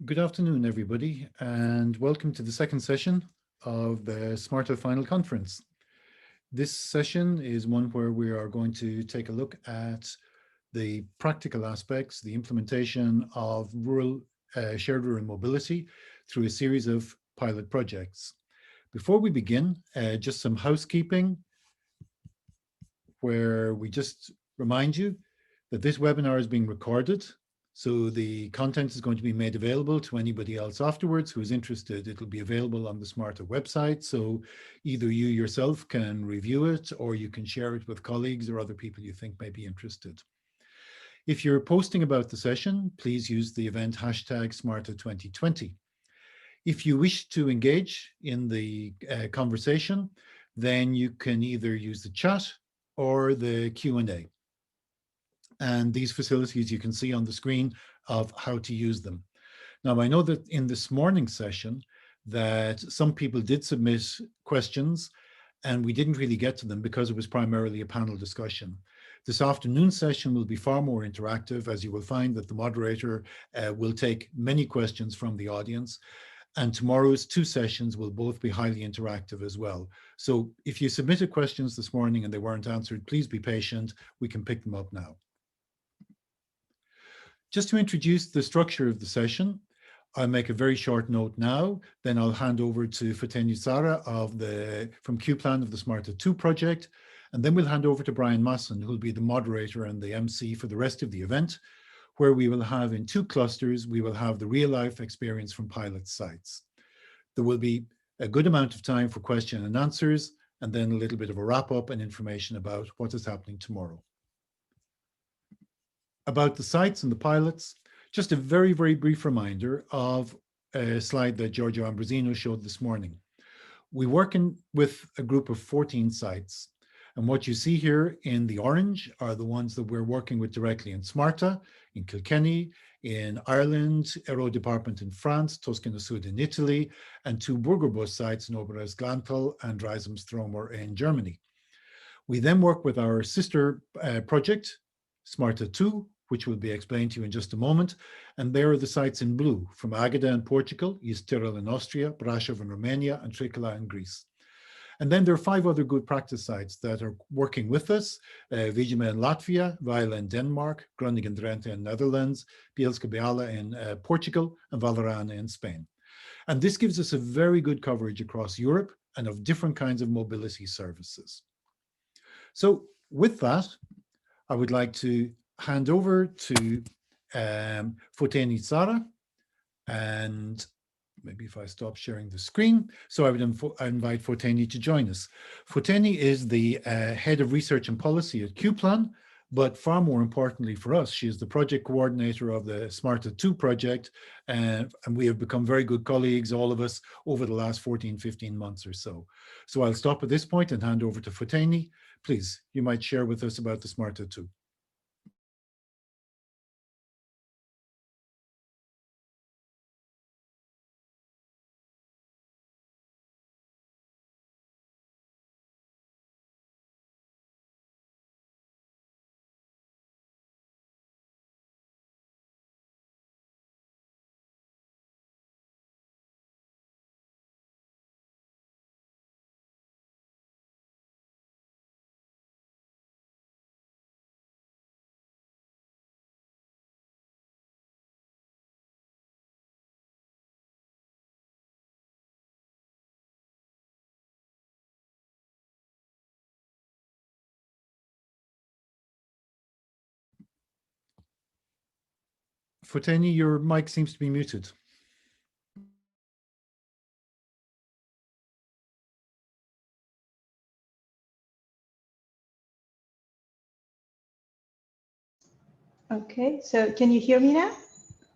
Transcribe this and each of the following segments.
Good afternoon, everybody, and welcome to the second session of the SMARTA Final Conference. This session is one where we are going to take a look at the practical aspects, the implementation of shared rural mobility through a series of pilot projects. Before we begin, just some housekeeping, where we just remind you that this webinar is being recorded. So the content is going to be made available to anybody else afterwards who is interested. It'll be available on the SMARTA website. So either you yourself can review it or you can share it with colleagues or other people you think may be interested. If you're posting about the session, please use the event hashtag SMARTA2020. If you wish to engage in the conversation, then you can either use the chat or the Q&A. And these facilities you can see on the screen of how to use them. Now, I know that in this morning's session that some people did submit questions and we didn't really get to them because it was primarily a panel discussion. This afternoon session will be far more interactive, as you will find that the moderator will take many questions from the audience. And tomorrow's two sessions will both be highly interactive as well. So if you submitted questions this morning and they weren't answered, please be patient. We can pick them up now. Just to introduce the structure of the session, I'll make a very short note now, then I'll hand over to Fateni Sara from QPlan of the SMARTA 2 project, and then we'll hand over to Brian Masson, who will be the moderator and the MC for the rest of the event, where we will have in two clusters, we will have the real-life experience from pilot sites. There will be a good amount of time for question and answers, and then a little bit of a wrap-up and information about what is happening tomorrow. About the sites and the pilots, just a very, very brief reminder of a slide that Giorgio Ambrosino showed this morning. We work with a group of 14 sites. And what you see here in the orange are the ones that we're working with directly in SMARTA, in Kilkenny, in Ireland, Aero Department in France, Toscana Sud in Italy, and two Burgerbus sites in Oberes-Glantal and Dreisam-Stromer in Germany. We then work with our sister project, SMARTA 2, which will be explained to you in just a moment. And there are the sites in blue from Agada in Portugal, East Tyrol in Austria, Brasov in Romania, and Tricala in Greece. And then there are 5 other good practice sites that are working with us, Vijeme in Latvia, Vijla in Denmark, Groningen-Drenthe in Netherlands, Bielsko-Biala in Portugal, and Valderrama in Spain. And this gives us a very good coverage across Europe and of different kinds of mobility services. So with that, I would like to hand over to Fateni Sara, and maybe if I stop sharing the screen. So I would invite Fateni to join us. Fateni is the head of research and policy at QPlan, but far more importantly for us, she is the project coordinator of the SMARTA 2 project, and we have become very good colleagues, all of us, over the last 14, 15 months or so. So I'll stop at this point and hand over to Fateni. Please, you might share with us about the SMARTA 2. Fateni, your mic seems to be muted. Okay, so can you hear me now?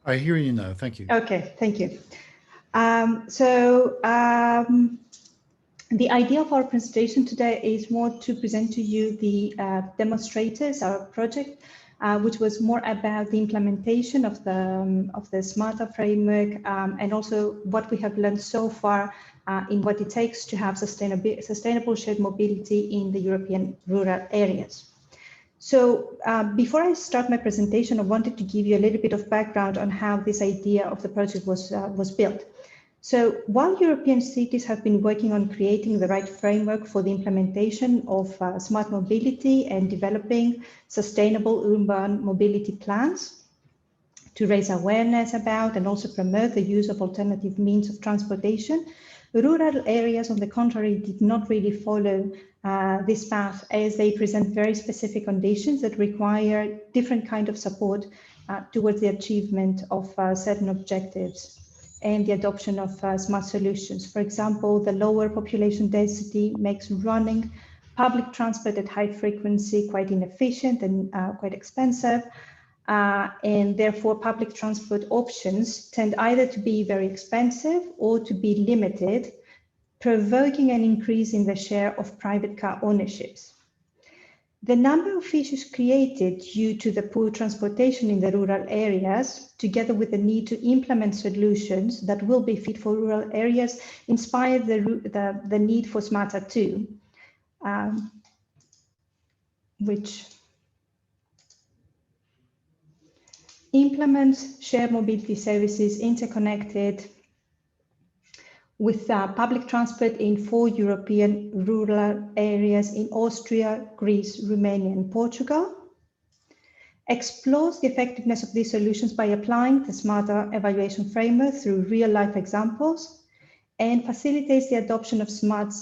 I hear you now, thank you. Okay, thank you. The idea of our presentation today is more to present to you the demonstrators, our project, which was more about the implementation of the SMARTA framework and also what we have learned so far in what it takes to have sustainable shared mobility in the European rural areas. So before I start my presentation, I wanted to give you a little bit of background on how this idea of the project was built. So while European cities have been working on creating the right framework for the implementation of smart mobility and developing sustainable urban mobility plans to raise awareness about and also promote the use of alternative means of transportation, rural areas, on the contrary, did not really follow this path, as they present very specific conditions that require different kind of support towards the achievement of certain objectives and the adoption of smart solutions. For example, the lower population density makes running public transport at high frequency quite inefficient and quite expensive. And therefore public transport options tend either to be very expensive or to be limited, provoking an increase in the share of private car ownerships. The number of issues created due to the poor transportation in the rural areas, together with the need to implement solutions that will be fit for rural areas, inspired the need for SMARTA 2, which implements shared mobility services interconnected with public transport in 4 European rural areas in Austria, Greece, Romania, and Portugal. Explores the effectiveness of these solutions by applying the SMARTA evaluation framework through real-life examples, and facilitates the adoption of smart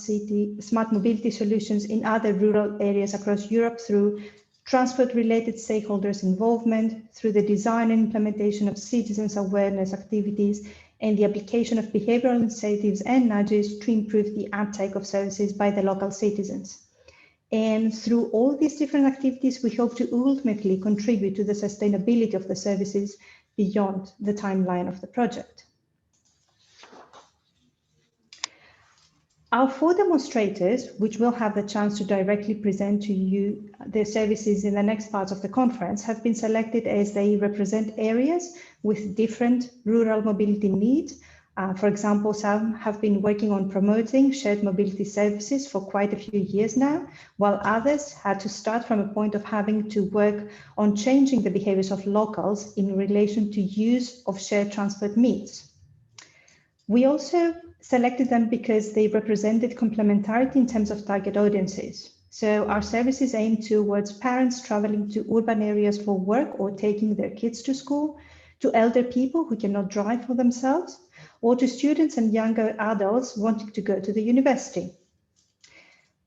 mobility solutions in other rural areas across Europe through transport-related stakeholders' involvement, through the design and implementation of citizens' awareness activities, and the application of behavioral incentives and nudges to improve the uptake of services by the local citizens. And through all these different activities, we hope to ultimately contribute to the sustainability of the services beyond the timeline of the project. Our 4 demonstrators, which will have the chance to directly present to you their services in the next part of the conference, have been selected as they represent areas with different rural mobility needs. For example, some have been working on promoting shared mobility services for quite a few years now, while others had to start from a point of having to work on changing the behaviors of locals in relation to use of shared transport means. We also selected them because they represented complementarity in terms of target audiences. So our services aim towards parents traveling to urban areas for work or taking their kids to school, to elder people who cannot drive for themselves, or to students and younger adults wanting to go to the university.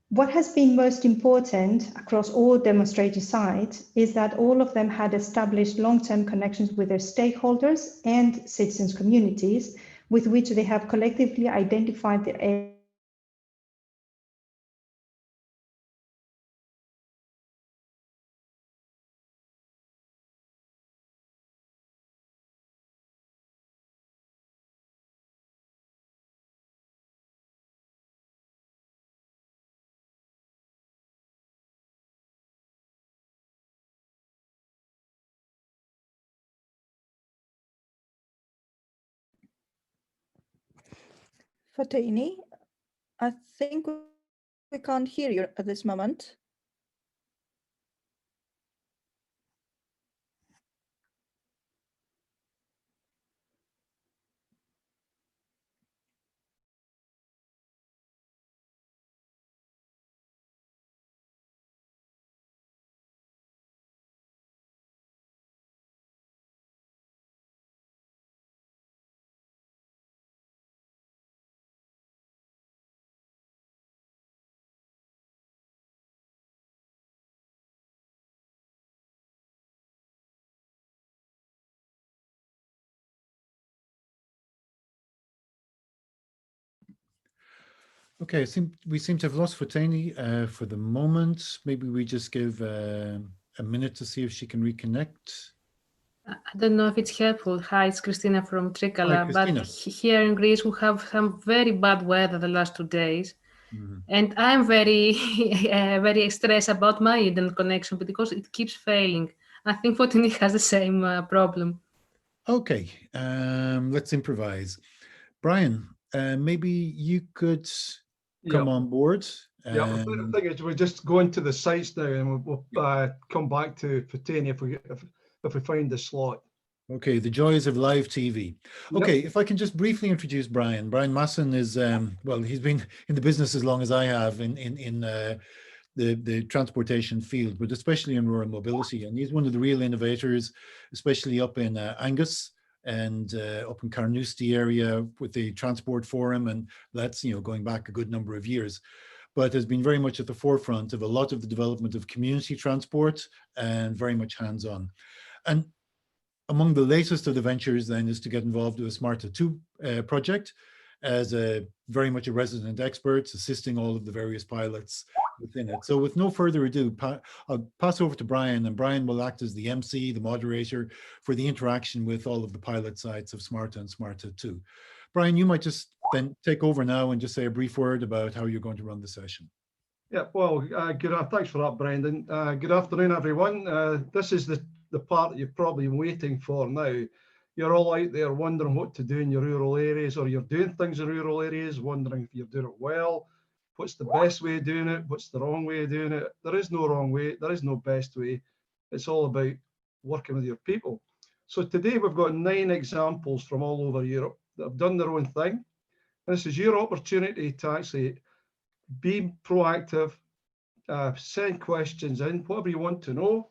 What has been most important across all demonstrator sites is that all of them had established long-term connections with their stakeholders and citizens' communities, with which they have collectively identified the areas Fatini, I think we can't hear you at this moment. Okay, we seem to have lost Fatani for the moment. Maybe we just give a minute to see if she can reconnect. I don't know if it's helpful. Hi, it's Christina from Trikala. Hi, Christina. But here in Greece, we have some very bad weather the last 2 days. And I'm very, very stressed about my internet connection because it keeps failing. I think Fotini has the same problem. Okay, let's improvise. Brian, maybe you could come on board Yeah, the thing is, we're just going to the sites now, and we'll come back to Fatani if we find the slot. Okay, the joys of live TV. Okay, if I can just briefly introduce Brian. Brian Masson is, well, he's been in the business as long as I have in the transportation field, but especially in rural mobility. And he's one of the real innovators, especially up in Angus and up in Carnoustie area with the Transport Forum. And that's, you know, going back a good number of years, but has been very much at the forefront of a lot of the development of community transport and very much hands-on. And among the latest of the ventures then is to get involved with a SMARTA 2 project as very much a resident expert, assisting all of the various pilots within it. So with no further ado, I'll pass over to Brian, and Brian will act as the MC, the moderator, for the interaction with all of the pilot sites of SMARTA and SMARTA 2. Brian, you might just then take over now and just say a brief word about how you're going to run the session. Yeah, well, thanks for that, Brendan. Good afternoon, everyone. This is the part that you're probably waiting for now. You're all out there wondering what to do in your rural areas, or you're doing things in rural areas, wondering if you're doing it well. What's the best way of doing it? What's the wrong way of doing it? There is no wrong way. There is no best way. It's all about working with your people. So today we've got 9 examples from all over Europe that have done their own thing. And this is your opportunity to actually be proactive, send questions in, whatever you want to know.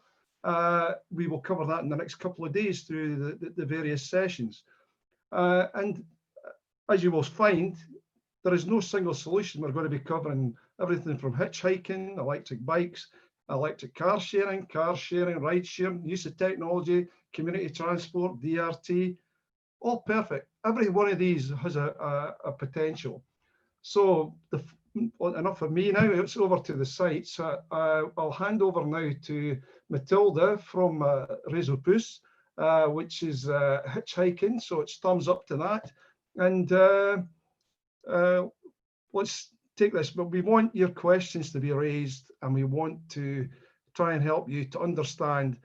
We will cover that in the next couple of days through the various sessions. And as you will find, there is no single solution. We're going to be covering everything from hitchhiking, electric bikes, electric car sharing, ride sharing, use of technology, community transport, DRT, all perfect. Every one of these has a potential. So enough of me now, it's over to the site. So I'll hand over now to Matilda from Réseau Pouce, which is hitchhiking. So it's thumbs up to that. And let's take this, but we want your questions to be raised, and we want to try and help you to understand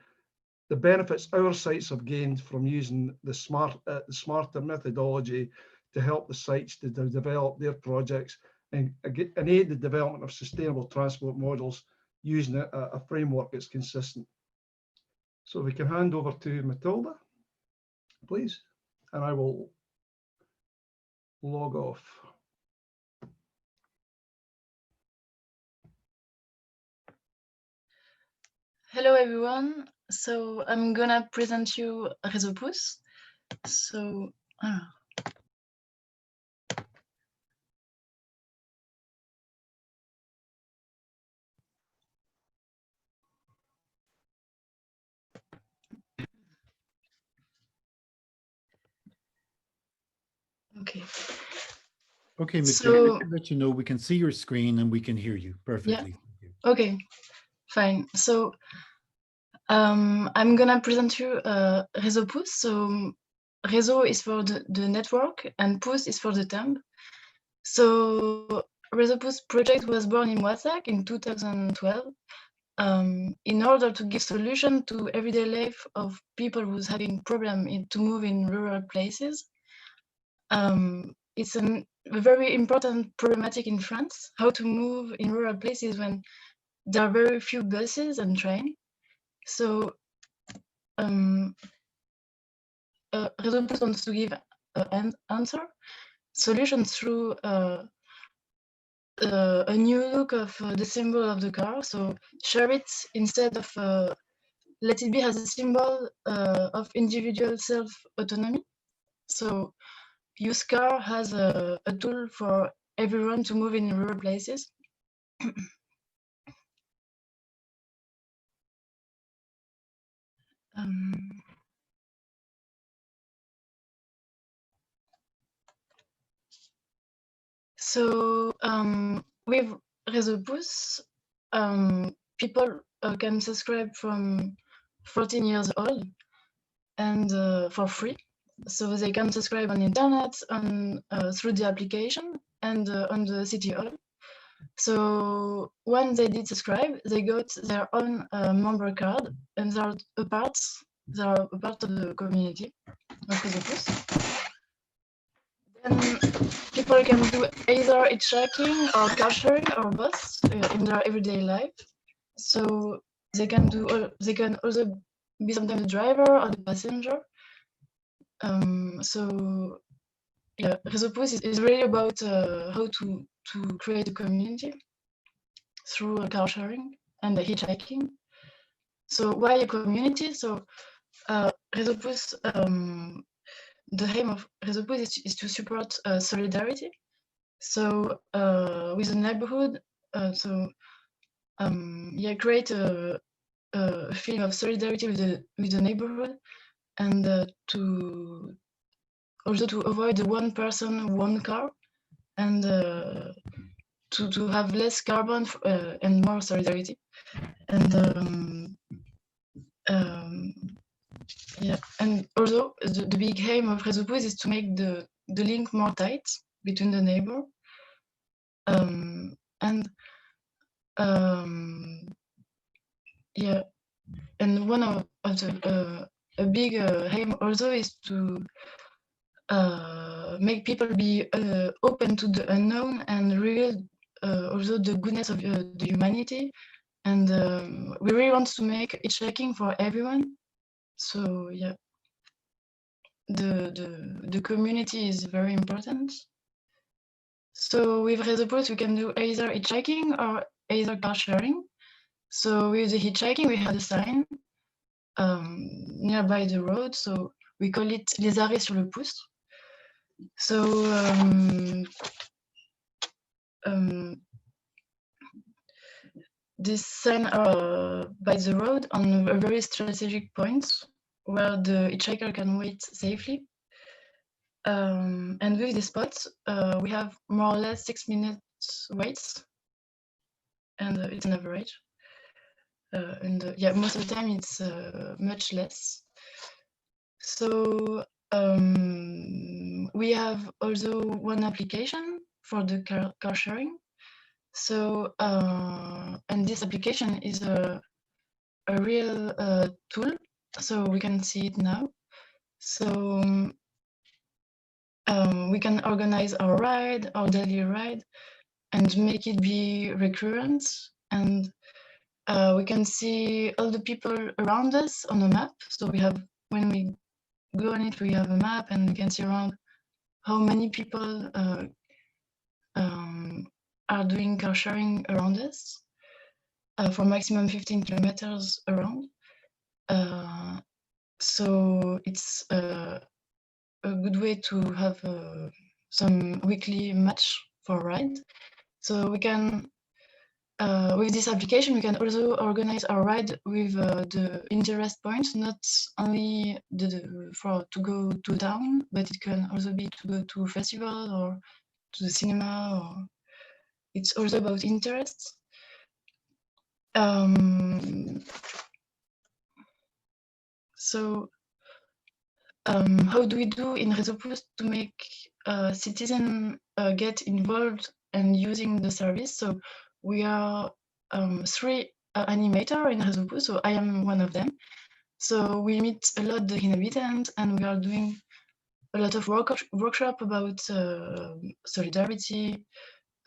the benefits our sites have gained from using the SMARTA methodology to help the sites to develop their projects and aid the development of sustainable transport models using a framework that's consistent. So we can hand over to Matilda, please, and I will log off. Hello everyone. So I'm gonna present you Réseau Pouce. So okay. Okay, Matilda, to let you know, we can see your screen and we can hear you perfectly. Yeah. Okay, fine. So I'm gonna present you Réseau Pouce. So Réseau is for the network and Pouce is for the thumb. So Réseau Pouce project was born in Wasac in 2012 in order to give solution to everyday life of people who's having problem to move in rural places. It's a very important problematic in France, how to move in rural places when there are very few buses and trains. So Réseau Pouce wants to give an answer, solutions through a new look of the symbol of the car. So share it instead of let it be as a symbol of individual self-autonomy. So use car as a tool for everyone to move in rural places. So with Réseau Pouce, people can subscribe from 14 years old and for free. So they can subscribe on internet, through the application and on the city hall. So when they did subscribe, they got their own member card, and they are a part of the community of Réseau Pouce. people can do either hitchhiking or car sharing or both in their everyday life. So they can also be sometimes the driver or the passenger. So yeah, Resopus is really about how to create a community through car sharing and hitchhiking. So why a community? So Resopus, the aim of Resopus is to support solidarity. So with the neighborhood, create a feeling of solidarity with the neighborhood, and to avoid the one person, one car, and to have less carbon and more solidarity. And and also the big aim of Resopus is to make the link more tight between the neighbor. And one of the a big aim also is to make people be open to the unknown and reveal also the goodness of the humanity. And we really want to make hitchhiking for everyone. So yeah, the community is very important. So with Resopus, we can do either hitchhiking or either car sharing. So with the hitchhiking, we have a sign nearby the road. So we call it les arrêts sur le pouce. So this sign are by the road on a very strategic points where the hitchhiker can wait safely. And with this spot, we have more or less 6 minutes waits, and it's an average. Yeah, most of the time it's much less. So we have also one application for the car sharing. So and this application is a real tool. So we can see it now. So we can organize our ride, our daily ride, and make it be recurrent. And we can see all the people around us on the map. So we have, when we go on it, we have a map, and we can see around how many people are doing car sharing around us for maximum 15 kilometers around. So it's a good way to have some weekly match for ride. So we can, with this application, we can also organize our ride with the interest points, not only to go to town, but it can also be to go to a festival or to the cinema, or it's also about interests. So how do we do in Resopus to make citizens get involved and using the service? So we are 3 animators in Resopus, so I am one of them. So we meet a lot the inhabitants, and we are doing a lot of workshop about solidarity,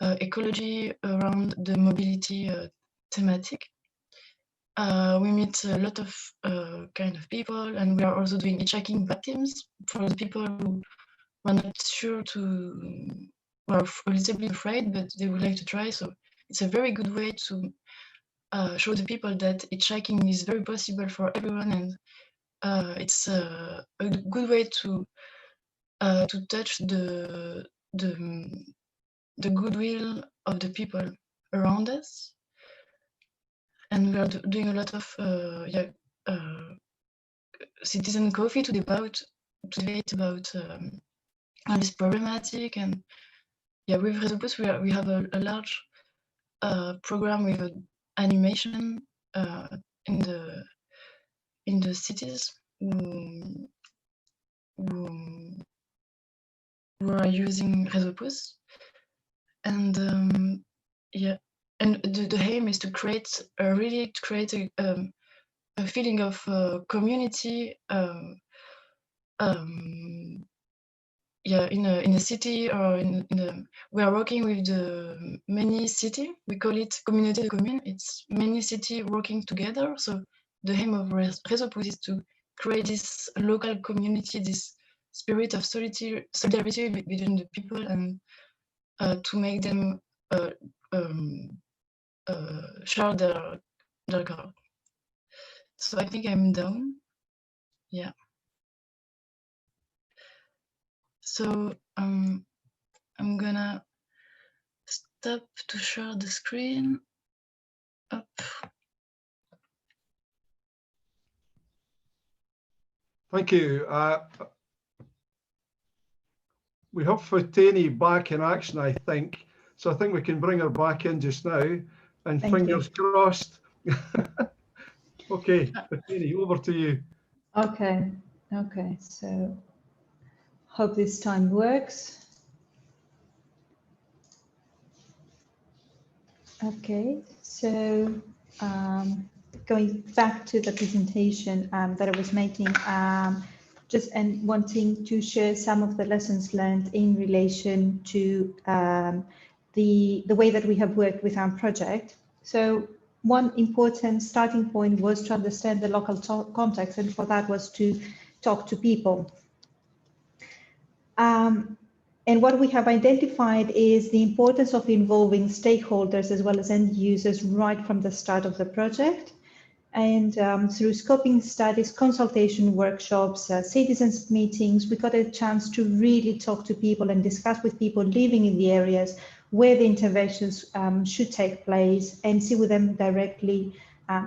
ecology around the mobility thematic. We meet a lot of kind of people, and we are also doing hitchhiking bad teams for the people who are not sure or a little bit afraid, but they would like to try. So it's a very good way to show the people that hitchhiking is very possible for everyone, and it's a good way to touch the goodwill of the people around us. And we are doing a lot of citizen coffee to debate about this problematic. And yeah, with Resopus, we have a large program with animation in the cities who are using Resopus. And yeah, and the aim is to create a feeling of community yeah, in a city or we are working with the many city. We call it communauté de communes. It's many city working together. So the aim of Réseau Pouce is to create this local community, this spirit of solidarity between the people, and to make them share their goal. So I think I'm done. Yeah. So I'm gonna stop to share the screen. Up. Thank you. We have Fateni back in action, I think. So I think we can bring her back in just now, and Thank fingers crossed. Okay, Fateni, over to you. Okay, so hope this time works. Okay, so going back to the presentation that I was making, just and wanting to share some of the lessons learned in relation to the way that we have worked with our project. So one important starting point was to understand the local context, and for that was to talk to people. And what we have identified is the importance of involving stakeholders as well as end users right from the start of the project. And through scoping studies, consultation workshops, citizens meetings, we got a chance to really talk to people and discuss with people living in the areas where the interventions should take place, and see with them directly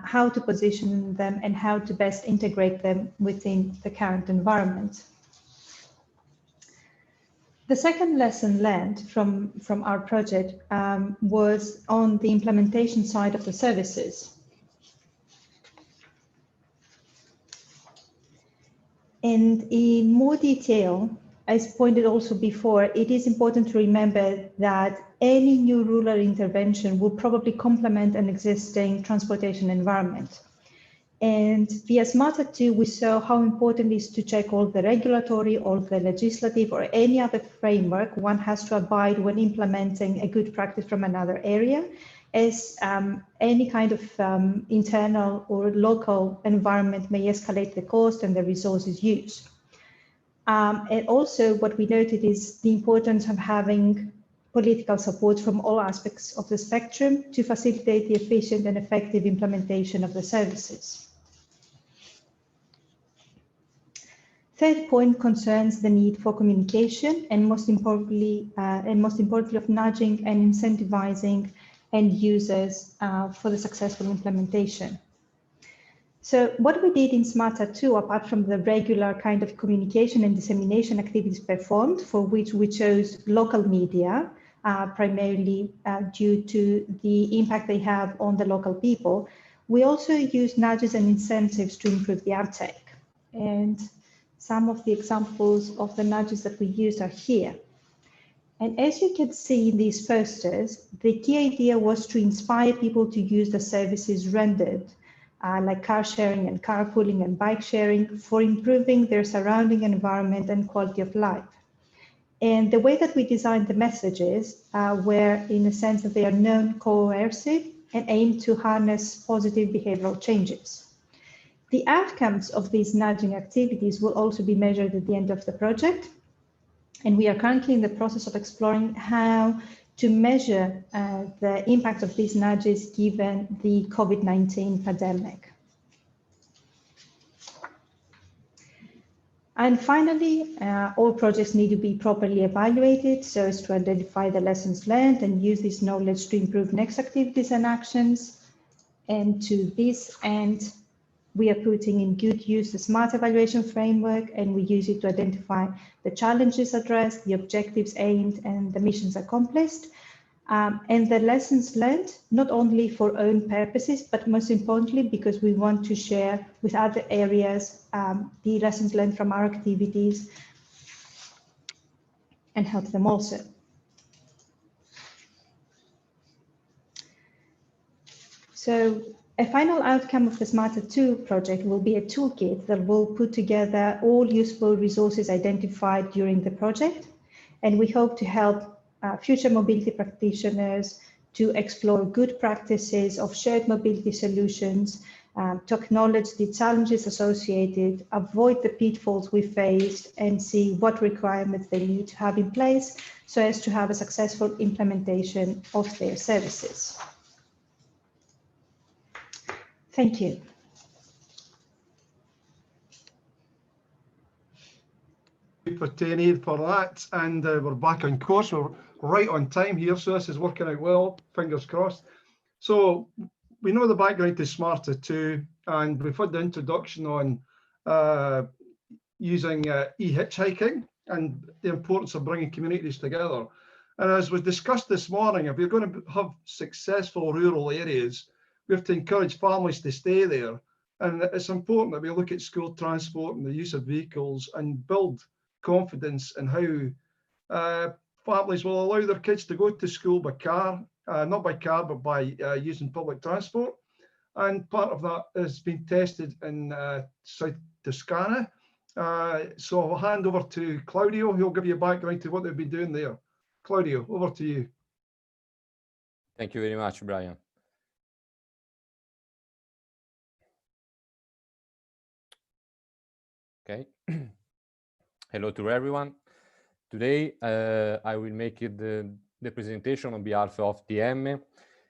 how to position them and how to best integrate them within the current environment. The second lesson learned from our project was on the implementation side of the services. And in more detail, as pointed also before, it is important to remember that any new rural intervention will probably complement an existing transportation environment. And via SMARTA 2, we saw how important it is to check all the regulatory or the legislative or any other framework one has to abide when implementing a good practice from another area, as any kind of internal or local environment may escalate the cost and the resources used. And also what we noted is the importance of having political support from all aspects of the spectrum to facilitate the efficient and effective implementation of the services. Third point concerns the need for communication, and most importantly of nudging and incentivizing end users for the successful implementation. So what we did in SMARTA 2, apart from the regular kind of communication and dissemination activities performed, for which we chose local media, primarily due to the impact they have on the local people, we also use nudges and incentives to improve the uptake. And some of the examples of the nudges that we used are here. And as you can see in these posters, the key idea was to inspire people to use the services rendered, like car sharing and carpooling and bike sharing, for improving their surrounding environment and quality of life. And the way that we designed the messages were in a sense that they are non-coercive and aim to harness positive behavioral changes. The outcomes of these nudging activities will also be measured at the end of the project. And we are currently in the process of exploring how to measure the impact of these nudges given the COVID-19 pandemic. And finally, all projects need to be properly evaluated so as to identify the lessons learned and use this knowledge to improve next activities and actions. And to this end, we are putting in good use the SMART evaluation framework, and we use it to identify the challenges addressed, the objectives aimed, and the missions accomplished. And the lessons learned, not only for own purposes, but most importantly, because we want to share with other areas the lessons learned from our activities and help them also. So A final outcome of the SMARTA 2 project will be a toolkit that will put together all useful resources identified during the project. And we hope to help future mobility practitioners to explore good practices of shared mobility solutions, to acknowledge the challenges associated, avoid the pitfalls we faced, and see what requirements they need to have in place so as to have a successful implementation of their services. Thank you. For Tony for that, and we're back on course. We're right on time here, so this is working out well, fingers crossed. So we know the background to SMARTA 2, and we've had the introduction on using e-hitchhiking and the importance of bringing communities together. And as was discussed this morning, if you're going to have successful rural areas, we have to encourage families to stay there. And it's important that we look at school transport and the use of vehicles and build confidence in how families will allow their kids to go to school by car, not by car, but by using public transport. And part of that has been tested in South Toscana. So I'll hand over to Claudio, who'll give you a background to what they've been doing there. Claudio, over to you. Thank you very much, Brian. Okay. Hello to everyone. Today, I will make the presentation on behalf of TM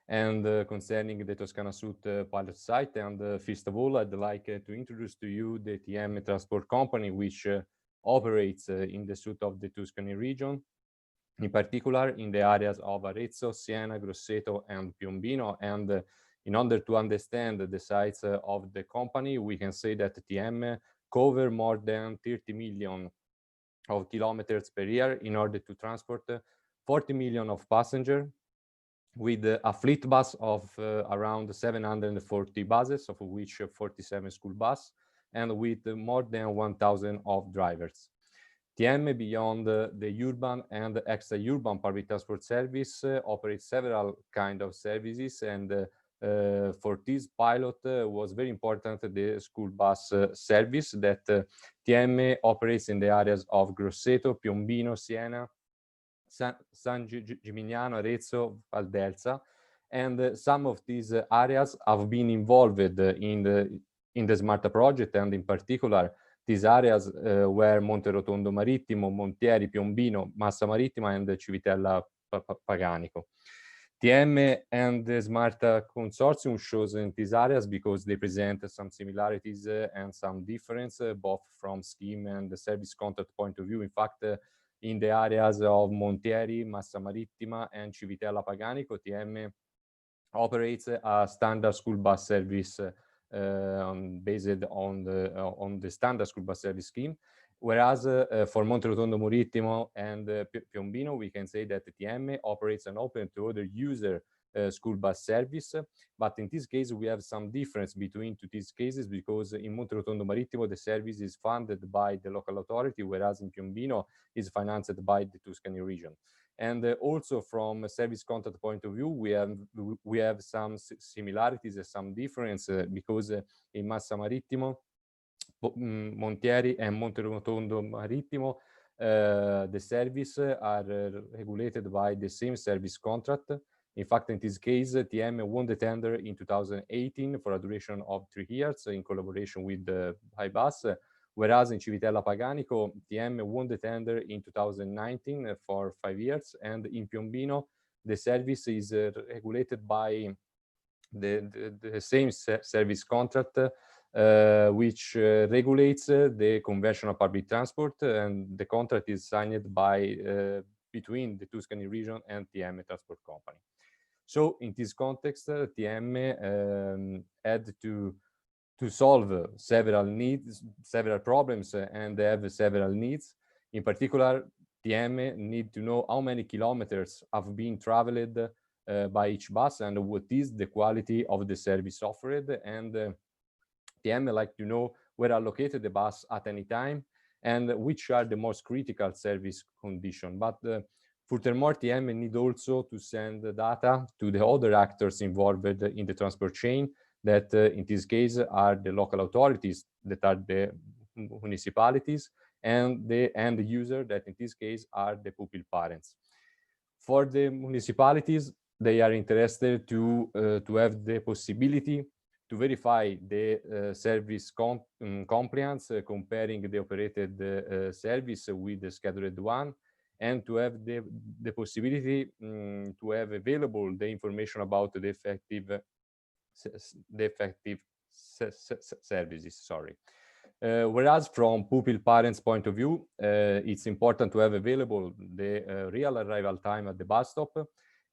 and concerning the Toscana Sud pilot site. And first of all, I'd like to introduce to you the TM transport company, which operates in the south of the Tuscany region, in particular in the areas of Arezzo, Siena, Grosseto, and Piombino. And in order to understand the size of the company, we can say that TM cover more than 30 million of kilometers per year in order to transport 40 million of passengers, with a fleet bus of around 740 buses, of which 47 school bus, and with more than 1,000 of drivers. TM, beyond the urban and extra-urban public transport service, operates several kinds of services, and for this pilot was very important the school bus service that TM operates in the areas of Grosseto, Piombino, Siena, San Gimignano, Arezzo, Valdelsa, and some of these areas have been involved in the SMARTA project, and in particular these areas were Monterotondo Marittimo, Montieri, Piombino, Massa Marittima, and Civitella Paganico. TM and the SMARTA consortium shows in these areas because they present some similarities and some difference, both from scheme and the service contract point of view. In fact, in the areas of Montieri, Massa Marittima, and Civitella Paganico, TM operates a standard school bus service based on the standard school bus service scheme. Whereas for Monterotondo Marittimo and Piombino, we can say that TM operates an open to other user school bus service. But in this case, we have some difference between these cases, because in Monterotondo Marittimo, the service is funded by the local authority, whereas in Piombino is financed by the Tuscany region. And also from a service contract point of view, we have some similarities and some difference, because in Massa Marittimo, Montieri and Monterotondo Marittimo, the service are regulated by the same service contract. In fact, in this case, TM won the tender in 2018 for a duration of 3 years in collaboration with the Bus, whereas in Civitella Paganico, TM won the tender in 2019 for 5 years, and in Piombino, the service is regulated by the same service contract, which regulates the convention of public transport, and the contract is signed by between the Tuscany region and TM Transport Company. So in this context, TM had to solve several needs, several problems, and they have several needs. In particular, TM need to know how many kilometers have been traveled by each bus and what is the quality of the service offered, and TM like to know where are located the bus at any time and which are the most critical service conditions. But furthermore, TM need also to send the data to the other actors involved in the transport chain, that in this case are the local authorities, that are the municipalities, and the end user, that in this case are the pupil parents. For the municipalities, they are interested to have the possibility to verify the service compliance, comparing the operated service with the scheduled one, and to have the possibility to have available the information about the effective services. Sorry. Whereas from pupil parents' point of view, it's important to have available the real arrival time at the bus stop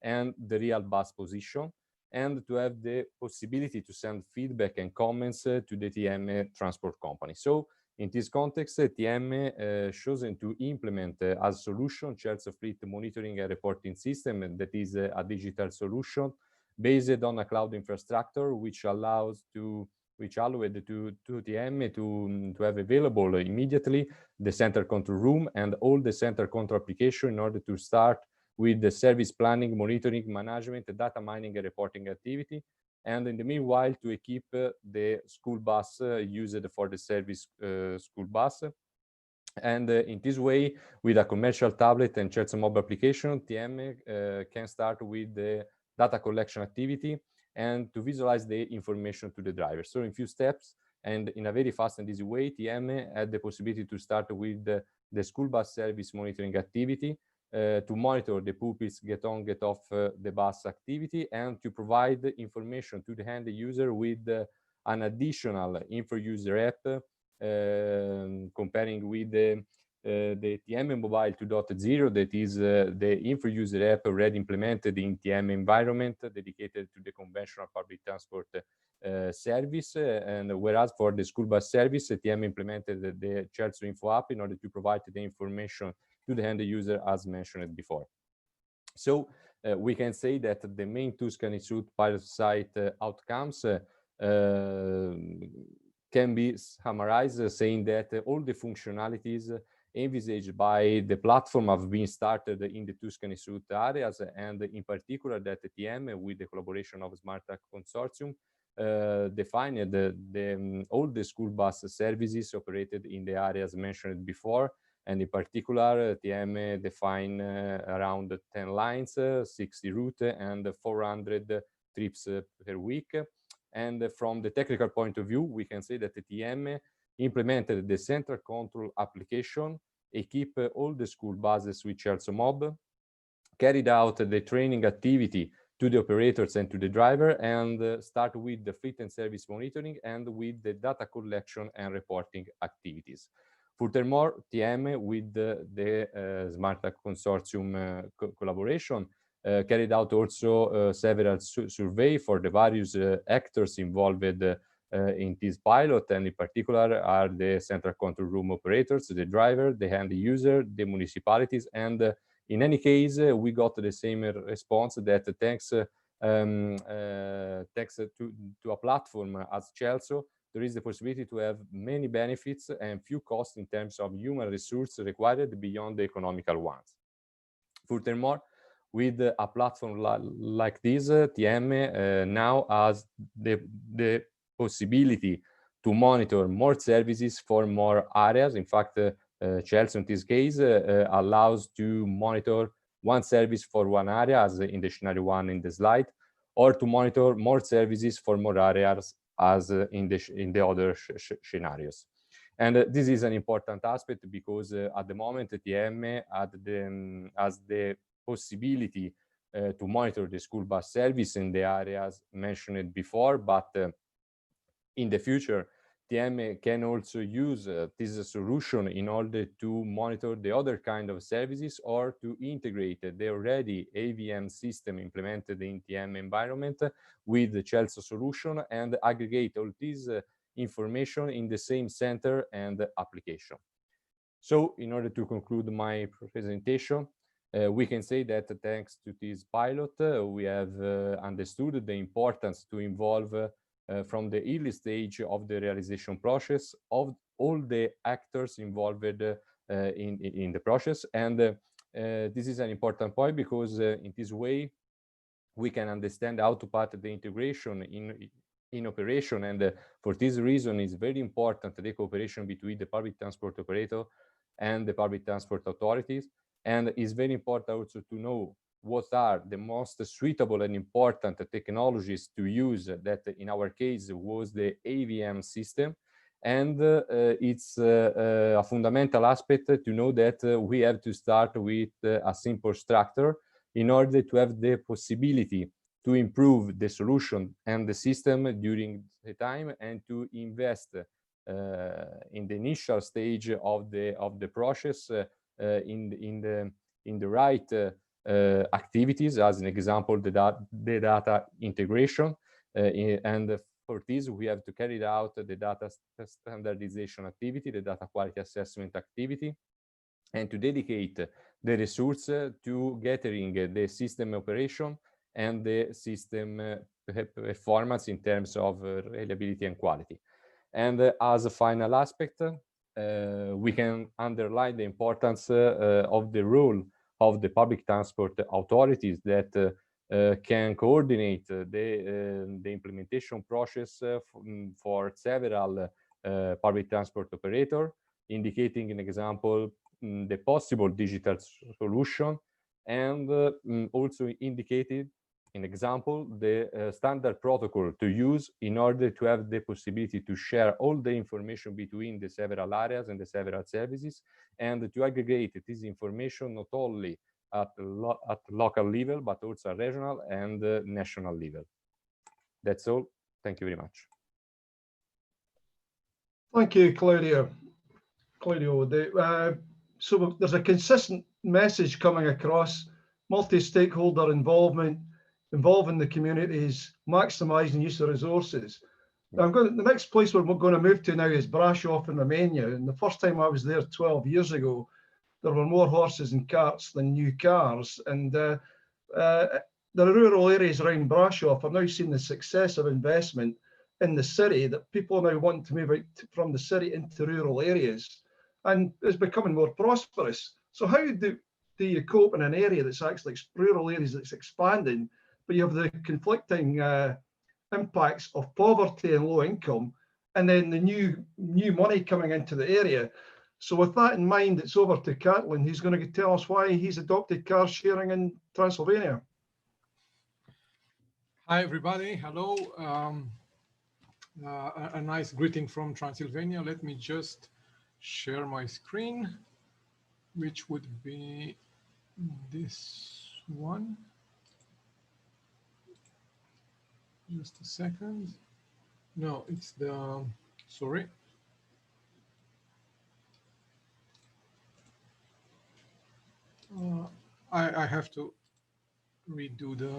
and the real bus position, and to have the possibility to send feedback and comments to the TM transport company. So in this context, TM chosen to implement as a solution Chelsea Fleet Monitoring and Reporting System, that is a digital solution based on a cloud infrastructure, which allowed to TM to have available immediately the center control room and all the center control application in order to start with the service planning, monitoring, management, data mining, and reporting activity. And in the meanwhile, to equip the school bus used for the service school bus. And in this way, with a commercial tablet and Chelsea mobile application, TM can start with the data collection activity and to visualize the information to the driver. So in few steps and in a very fast and easy way, TM had the possibility to start with the school bus service monitoring activity, to monitor the pupils get on, get off the bus activity, and to provide information to the end user with an additional info user app, comparing with the TM Mobile 2.0, that is the info user app already implemented in TM environment dedicated to the conventional public transport service. And whereas for the school bus service, TM implemented the Chelsea Info app in order to provide the information to the end user, as mentioned before. So we can say that the main Tuscany Sud pilot site outcomes can be summarized saying that all the functionalities envisaged by the platform have been started in the Tuscany Sud areas, and in particular that TM, with the collaboration of SMARTA Consortium, defined all the school bus services operated in the areas mentioned before. And in particular, TM defined around 10 lines, 60 routes, and 400 trips per week. And from the technical point of view, we can say that the TM implemented the central control application, equipped all the school buses with Chelsea Mob, carried out the training activity to the operators and to the driver, and start with the fleet and service monitoring and with the data collection and reporting activities. Furthermore, TM, with the SMARTA Consortium collaboration, carried out also several surveys for the various actors involved in this pilot, and in particular are the central control room operators, the driver, the end user, the municipalities, and in any case, we got the same response that thanks to a platform as Chelsea, there is the possibility to have many benefits and few costs in terms of human resources required beyond the economical ones. Furthermore, with a platform like this, TM now has the possibility to monitor more services for more areas. In fact, Chelsea in this case allows to monitor one service for one area, as in the scenario one in the slide, or to monitor more services for more areas, as in the other scenarios. And this is an important aspect because at the moment TM has the possibility to monitor the school bus service in the areas mentioned before, but in the future, TM can also use this solution in order to monitor the other kind of services or to integrate the already AVM system implemented in TM environment with the Chelsea solution and aggregate all this information in the same center and application. So in order to conclude my presentation, we can say that thanks to this pilot, we have understood the importance to involve from the early stage of the realization process of all the actors involved in the process. And this is an important point because in this way, we can understand how to put the integration in operation, and for this reason it's very important the cooperation between the public transport operator and the public transport authorities. And it's very important also to know what are the most suitable and important technologies to use, that in our case was the AVM system. And it's a fundamental aspect to know that we have to start with a simple structure in order to have the possibility to improve the solution and the system during the time, and to invest in the initial stage of the process in the right activities. As an example, the data integration, and for this we have to carry out the data standardization activity, the data quality assessment activity, and to dedicate the resource to gathering the system operation and the system performance in terms of reliability and quality. And as a final aspect, we can underline the importance of the role of the public transport authorities that can coordinate the implementation process for several public transport operator, indicating an example the possible digital solution, and also indicated an example the standard protocol to use in order to have the possibility to share all the information between the several areas and the several services, and to aggregate this information not only at local level but also regional and national level. That's all. Thank you very much. Thank you, Claudio. So there's a consistent message coming across: multi-stakeholder involvement, involving the communities, maximising use of resources. Now, the next place we're going to move to now is Brasov in Romania. And the first time I was there 12 years ago, there were more horses and carts than new cars. And the rural areas around Brasov are now seeing the success of investment in the city, that people now want to move out from the city into rural areas, and it's becoming more prosperous. So how do you cope in an area that's actually rural areas that's expanding, but you have the conflicting impacts of poverty and low income, and then the new money coming into the area? So with that in mind, it's over to Catlin, who's going to tell us why he's adopted car sharing in Transylvania. Hi, everybody. Hello. A nice greeting from Transylvania. Let me just share my screen, which would be this one. Just a second. No, it's the, sorry. I have to redo the,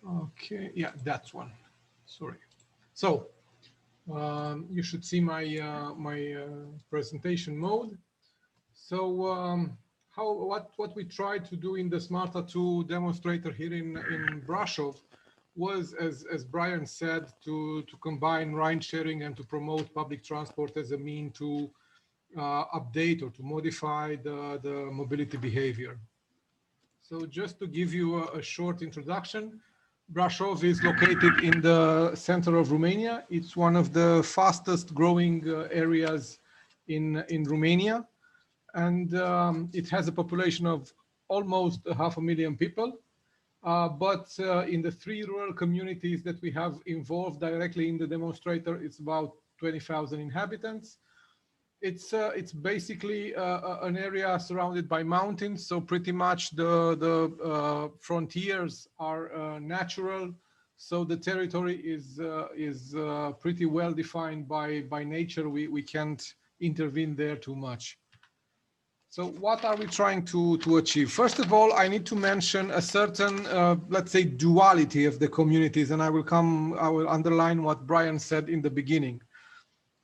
okay, yeah, that's one. Sorry. So you should see my presentation mode. So what we tried to do in the SMARTA 2 demonstrator here in Brasov was, as Brian said, to combine ride sharing and to promote public transport as a mean to update or to modify the mobility behavior. So just to give you a short introduction, Brasov is located in the center of Romania. It's one of the fastest growing areas in Romania. And it has a population of almost 500,000 people. But in the 3 rural communities that we have involved directly in the demonstrator, it's about 20,000 inhabitants. It's basically an area surrounded by mountains, so pretty much the frontiers are natural. So the territory is pretty well defined by nature. We can't intervene there too much. So what are we trying to achieve? First of all, I need to mention a certain, let's say, duality of the communities, and I will underline what Brian said in the beginning.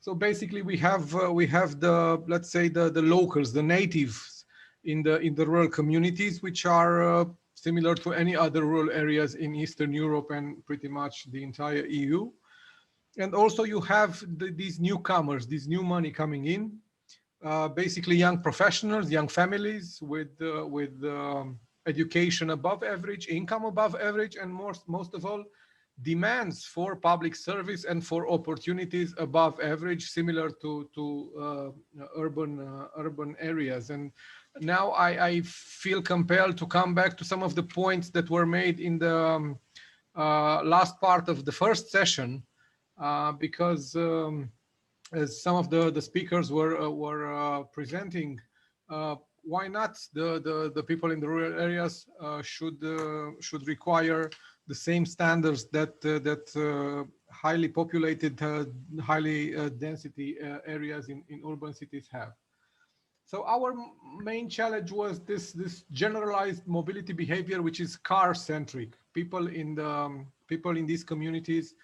So basically, we have the, let's say, the locals, the natives in the rural communities, which are similar to any other rural areas in Eastern Europe and pretty much the entire EU. And also you have these newcomers, this new money coming in, basically young professionals, young families with education above average, income above average, and most of all, demands for public service and for opportunities above average, similar to urban areas. And now I feel compelled to come back to some of the points that were made in the last part of the first session, because as some of the speakers were presenting, why not the people in the rural areas should require the same standards that highly populated, highly density areas in urban cities have. So our main challenge was this generalized mobility behavior, which is car-centric. People in these communities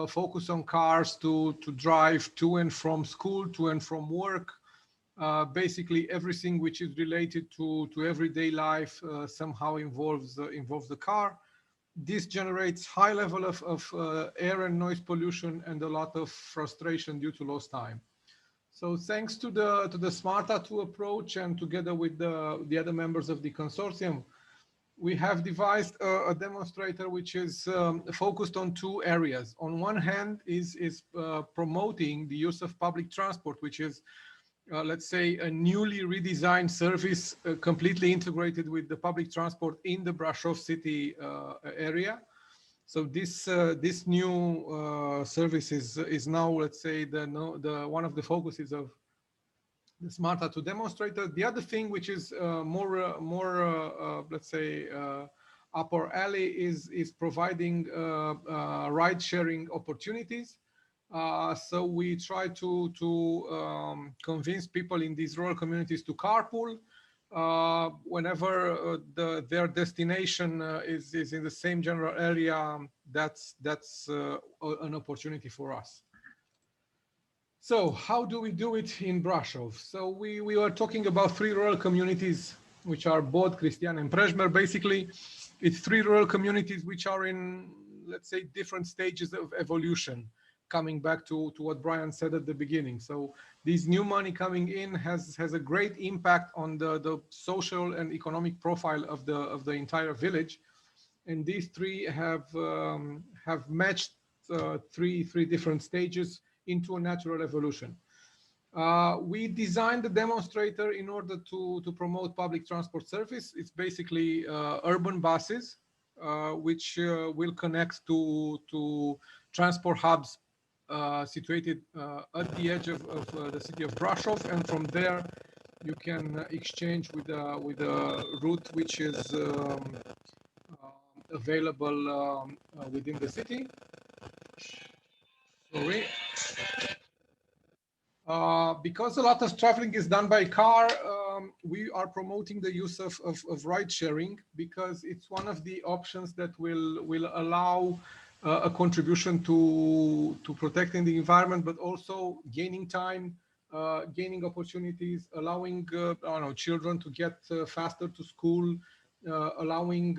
focus on cars to drive to and from school, to and from work. Basically, everything which is related to everyday life somehow involves the car. This generates high level of air and noise pollution and a lot of frustration due to lost time. So thanks to the SMARTA 2 approach, and together with the other members of the consortium, we have devised a demonstrator which is focused on two areas. On one hand is promoting the use of public transport, which is, let's say, a newly redesigned service completely integrated with the public transport in the Brașov city area. So this new service is now, let's say, one of the focuses of the SMARTA 2 demonstrator. The other thing, which is more let's say upper alley, is providing ride sharing opportunities. So we try to convince people in these rural communities to carpool whenever their destination is in the same general area. That's an opportunity for us. So how do we do it in Brașov? So we were talking about three rural communities, which are Bod, Cristian, and Prejmer. Basically, it's three rural communities which are in, let's say, different stages of evolution, coming back to what Brian said at the beginning. So this new money coming in has a great impact on the social and economic profile of the entire village. And these three have matched three different stages into a natural evolution. We designed the demonstrator in order to promote public transport service. It's basically urban buses, which will connect to transport hubs situated at the edge of the city of Brașov, and from there you can exchange with a route which is available within the city. Sorry. Because a lot of traveling is done by car, we are promoting the use of ride sharing, because it's one of the options that will allow a contribution to protecting the environment, but also gaining time, gaining opportunities, allowing I don't know, children to get faster to school, allowing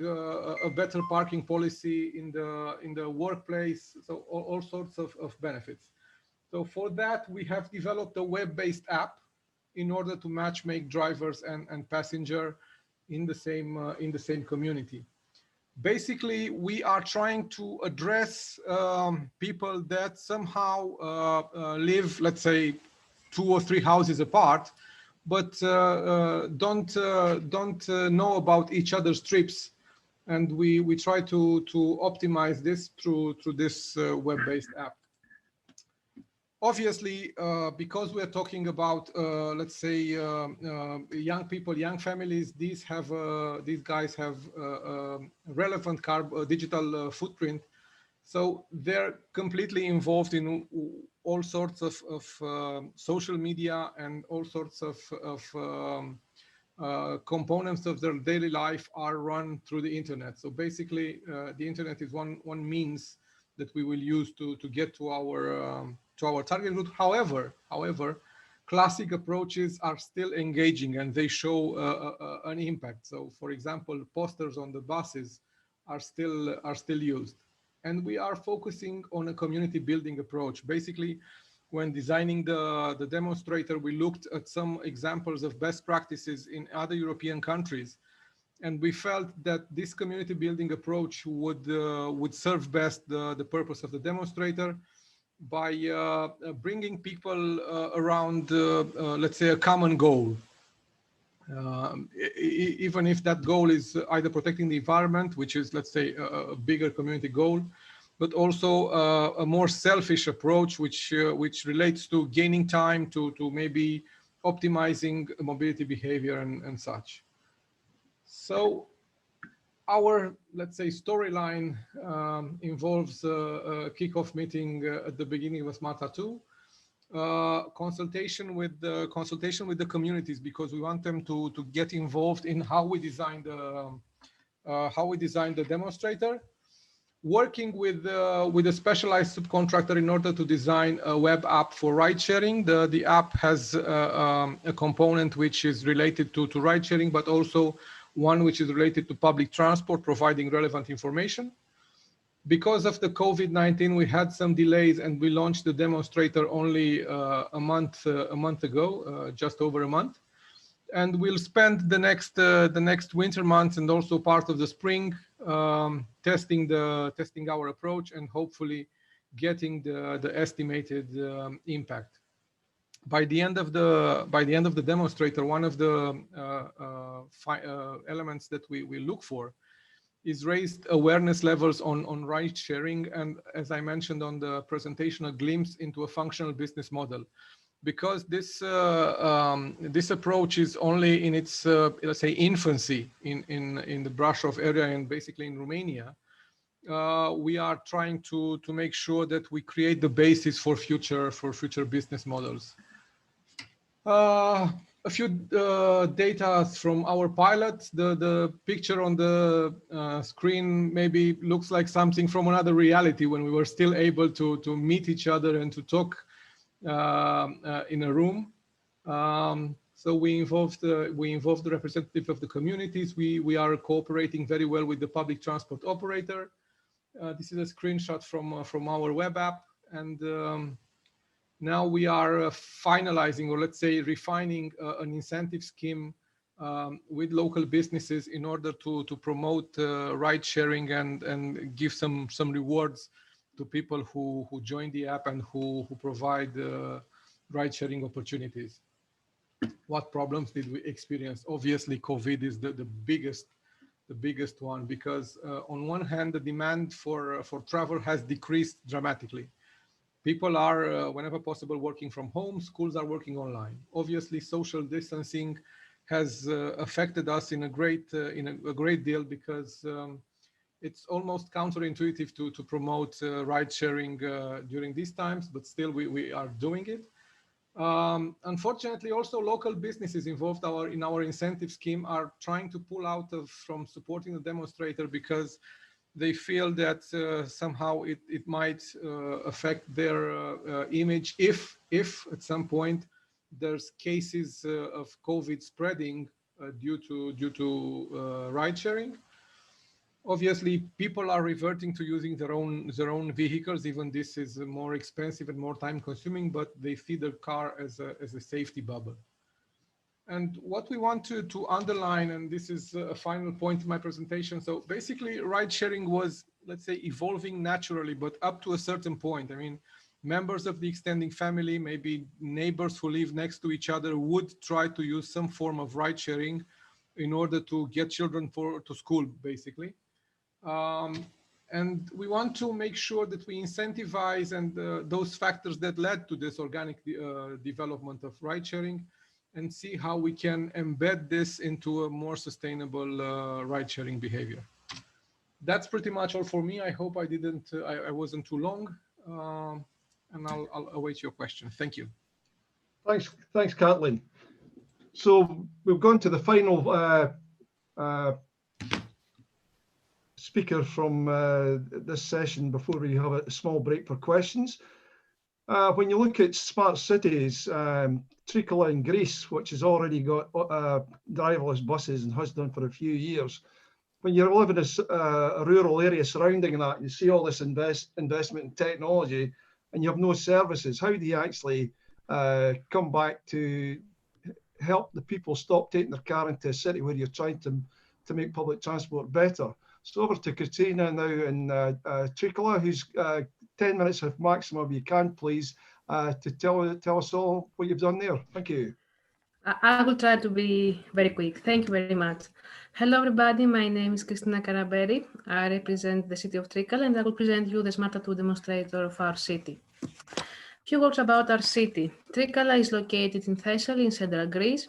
a better parking policy in the workplace. So all sorts of benefits. So for that, we have developed a web-based app in order to matchmake drivers and passenger in the same community. Basically, we are trying to address people that somehow live, let's say, 2 or 3 houses apart, but don't know about each other's trips, and we try to optimize this through this web-based app. Obviously, because we are talking about, let's say, young people, young families, these guys have relevant digital footprint. So they're completely involved in all sorts of social media, and all sorts of components of their daily life are run through the internet. So basically, the internet is one means that we will use to get to our target group. However, classic approaches are still engaging, and they show an impact. So, for example, posters on the buses are still used, and we are focusing on a community building approach. Basically, when designing the demonstrator, we looked at some examples of best practices in other European countries, And we felt that this community building approach would serve best the purpose of the demonstrator by bringing people around, let's say, a common goal. Even if that goal is either protecting the environment, which is, let's say, a bigger community goal, but also a more selfish approach, which relates to gaining time to maybe optimizing mobility behavior and such. So our, let's say, storyline involves a kickoff meeting at the beginning of SMARTA 2, consultation with the communities, because we want them to get involved in how we design the demonstrator, working with a specialized subcontractor in order to design a web app for ride sharing. The app has a component which is related to ride sharing, but also one which is related to public transport, providing relevant information. Because of the COVID-19, we had some delays, and we launched the demonstrator only a month ago, just over a month. And we'll spend the next winter months and also part of the spring testing our approach and hopefully getting the estimated impact. By the end of the demonstrator, one of the elements that we look for is raised awareness levels on ride sharing, and as I mentioned on the presentation, a glimpse into a functional business model. Because this approach is only in its let's say infancy in the Brașov area and basically in Romania, we are trying to make sure that we create the basis for future business models. A few data from our pilot. The picture on the screen maybe looks like something from another reality when we were still able to meet each other and to talk in a room. So we involved the representative of the communities. We are cooperating very well with the public transport operator. This is a screenshot from our web app, and now we are finalizing, or let's say refining, an incentive scheme with local businesses in order to promote ride sharing and give some rewards to people who join the app and who provide ride sharing opportunities. What problems did we experience? Obviously, COVID is the biggest one, because on one hand, the demand for travel has decreased dramatically. People are, whenever possible, working from home. Schools are working online. Obviously, social distancing has affected us in a great deal, because it's almost counterintuitive to promote ride sharing during these times, but still we are doing it. Unfortunately, also local businesses involved in our incentive scheme are trying to pull out from supporting the demonstrator, because they feel that somehow it might affect their image if at some point there's cases of COVID spreading due to ride sharing. Obviously, people are reverting to using their own vehicles. Even this is more expensive and more time consuming, but they see their car as a safety bubble. And what we want to underline, and this is a final point in my presentation. So basically, ride sharing was, let's say, evolving naturally, but up to a certain point. I mean, members of the extending family, maybe neighbors who live next to each other, would try to use some form of ride sharing in order to get children to school, basically. And we want to make sure that we incentivize and those factors that led to this organic development of ride sharing, and see how we can embed this into a more sustainable ride sharing behavior. That's pretty much all for me. I hope I wasn't too long, and I'll await your question. Thank you. Thanks, Kathleen. So we've gone to the final speaker from this session before we have a small break for questions. When you look at smart cities, Trikala in Greece, which has already got driverless buses and has done for a few years, when you're living in a rural area surrounding that, you see all this investment in technology, and you have no services. How do you actually come back to help the people stop taking their car into a city where you're trying to to make public transport better. So over to Katrina now in Trikala, who's 10 minutes of maximum if you can, please, to tell us all what you've done there. Thank you. I will try to be very quick. Thank you very much. Hello, everybody. My name is Christina Karaberi. I represent the city of Trikala, and I will present you the SMARTA 2 demonstrator of our city. Few words about our city. Trikala is located in Thessaly in central Greece.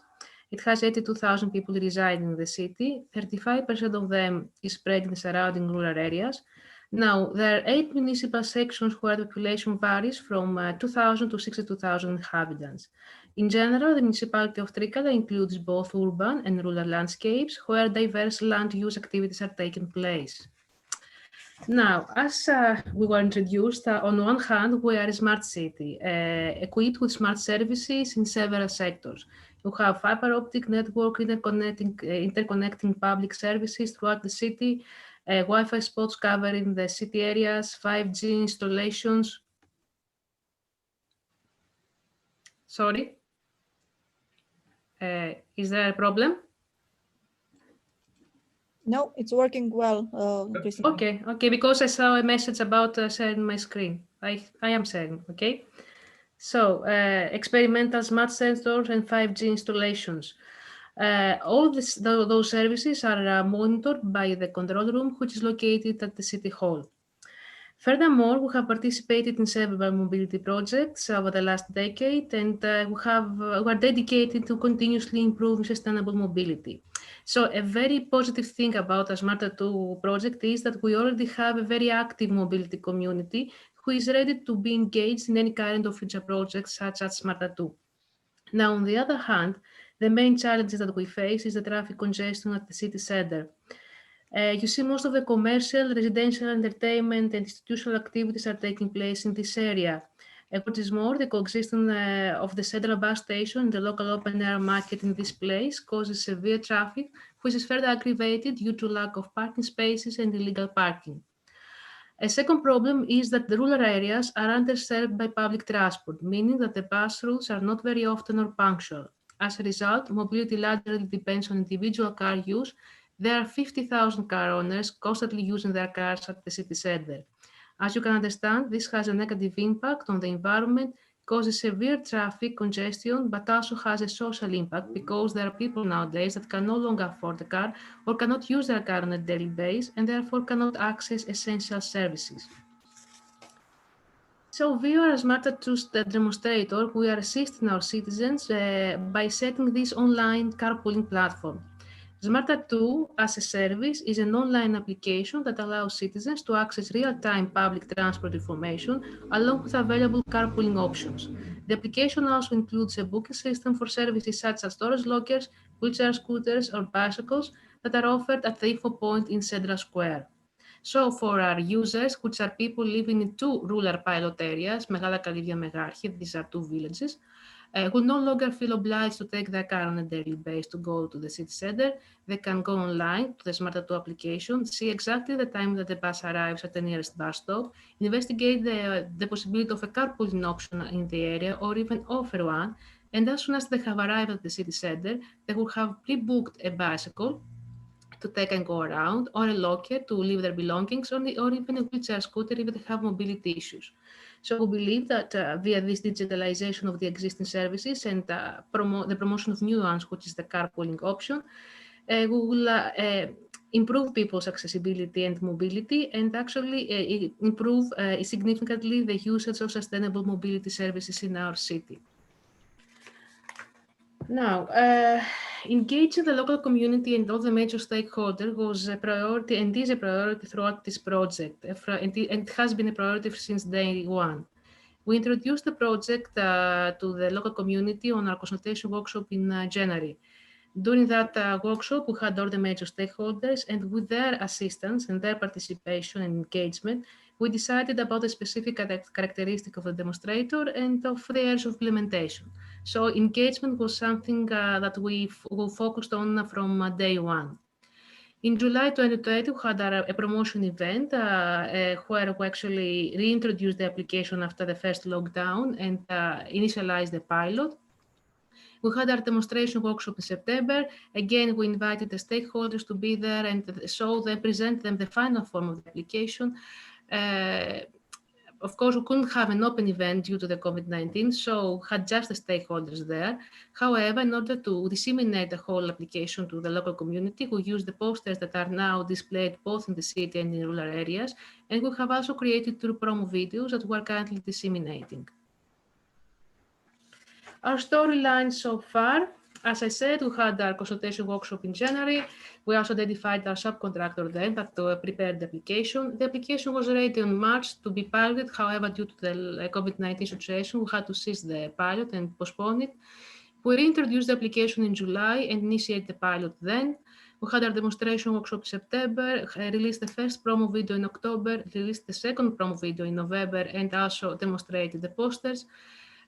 It has 82,000 people residing in the city. 35% of them is spread in the surrounding rural areas. Now, there are 8 municipal sections where the population varies from 2,000 to 62,000 inhabitants. In general, the municipality of Trikala includes both urban and rural landscapes where diverse land use activities are taking place. Now, as we were introduced, on one hand, we are a smart city, equipped with smart services in several sectors. You have fiber optic network interconnecting public services throughout the city, Wi-Fi spots covering the city areas, 5G installations. Sorry? Is there a problem? No, it's working well, Christina. Okay, because I saw a message about sharing my screen. I am sharing, okay? So, experimental smart sensors and 5G installations. All those services are monitored by the control room, which is located at the City Hall. Furthermore, we have participated in several mobility projects over the last decade, and we are dedicated to continuously improving sustainable mobility. So a very positive thing about the SMARTA 2 project is that we already have a very active mobility community who is ready to be engaged in any kind of future projects such as SMARTA 2. Now, on the other hand, the main challenges that we face is the traffic congestion at the city center. You see, most of the commercial, residential, entertainment, and institutional activities are taking place in this area. What is more, the coexistence of the central bus station and the local open-air market in this place causes severe traffic, which is further aggravated due to lack of parking spaces and illegal parking. A second problem is that the rural areas are underserved by public transport, meaning that the bus routes are not very often or punctual. As a result, mobility largely depends on individual car use. There are 50,000 car owners constantly using their cars at the city center. As you can understand, this has a negative impact on the environment, causes severe traffic congestion, but also has a social impact because there are people nowadays that can no longer afford a car or cannot use their car on a daily basis and therefore cannot access essential services. So we are as SMARTA 2 demonstrator, we are assisting our citizens by setting this online carpooling platform. SMARTA 2 as a service is an online application that allows citizens to access real-time public transport information along with available carpooling options. The application also includes a booking system for services such as storage lockers, wheelchair scooters, or bicycles that are offered at the info point in Central Square. So for our users, which are people living in 2 rural pilot areas, Megala Kalivia and Megarchi, these are 2 villages, will no longer feel obliged to take their car on a daily basis to go to the city center. They can go online to the SMARTA 2 application, see exactly the time that the bus arrives at the nearest bus stop, investigate the possibility of a carpooling option in the area or even offer one, and as soon as they have arrived at the city center, they will have pre-booked a bicycle to take and go around, or a locker to leave their belongings, or even a wheelchair scooter if they have mobility issues. So we believe that via this digitalization of the existing services and the promotion of new ones, which is the carpooling option, we will improve people's accessibility and mobility and actually improve significantly the usage of sustainable mobility services in our city. Now, engaging the local community and all the major stakeholders was a priority and is a priority throughout this project, and it has been a priority since day one. We introduced the project to the local community on our consultation workshop in January. During that workshop, we had all the major stakeholders, and with their assistance and their participation and engagement, we decided about the specific characteristic of the demonstrator and of the areas of implementation. So engagement was something that we focused on from day one. In July 2020, we had a promotion event where we actually reintroduced the application after the first lockdown and initialized the pilot. We had our demonstration workshop in September. Again, we invited the stakeholders to be there and show them, present them the final form of the application. Of course, we couldn't have an open event due to the COVID-19, so we had just the stakeholders there. However, in order to disseminate the whole application to the local community, we used the posters that are now displayed both in the city and in rural areas, and we have also created 2 promo videos that we're currently disseminating. Our storyline so far, as I said, we had our consultation workshop in January. We also identified our subcontractor then that prepared the application. The application was ready in March to be piloted. However, due to the COVID-19 situation, we had to cease the pilot and postpone it. We reintroduced the application in July and initiated the pilot then. We had our demonstration workshop in September, released the first promo video in October, released the second promo video in November, and also demonstrated the posters.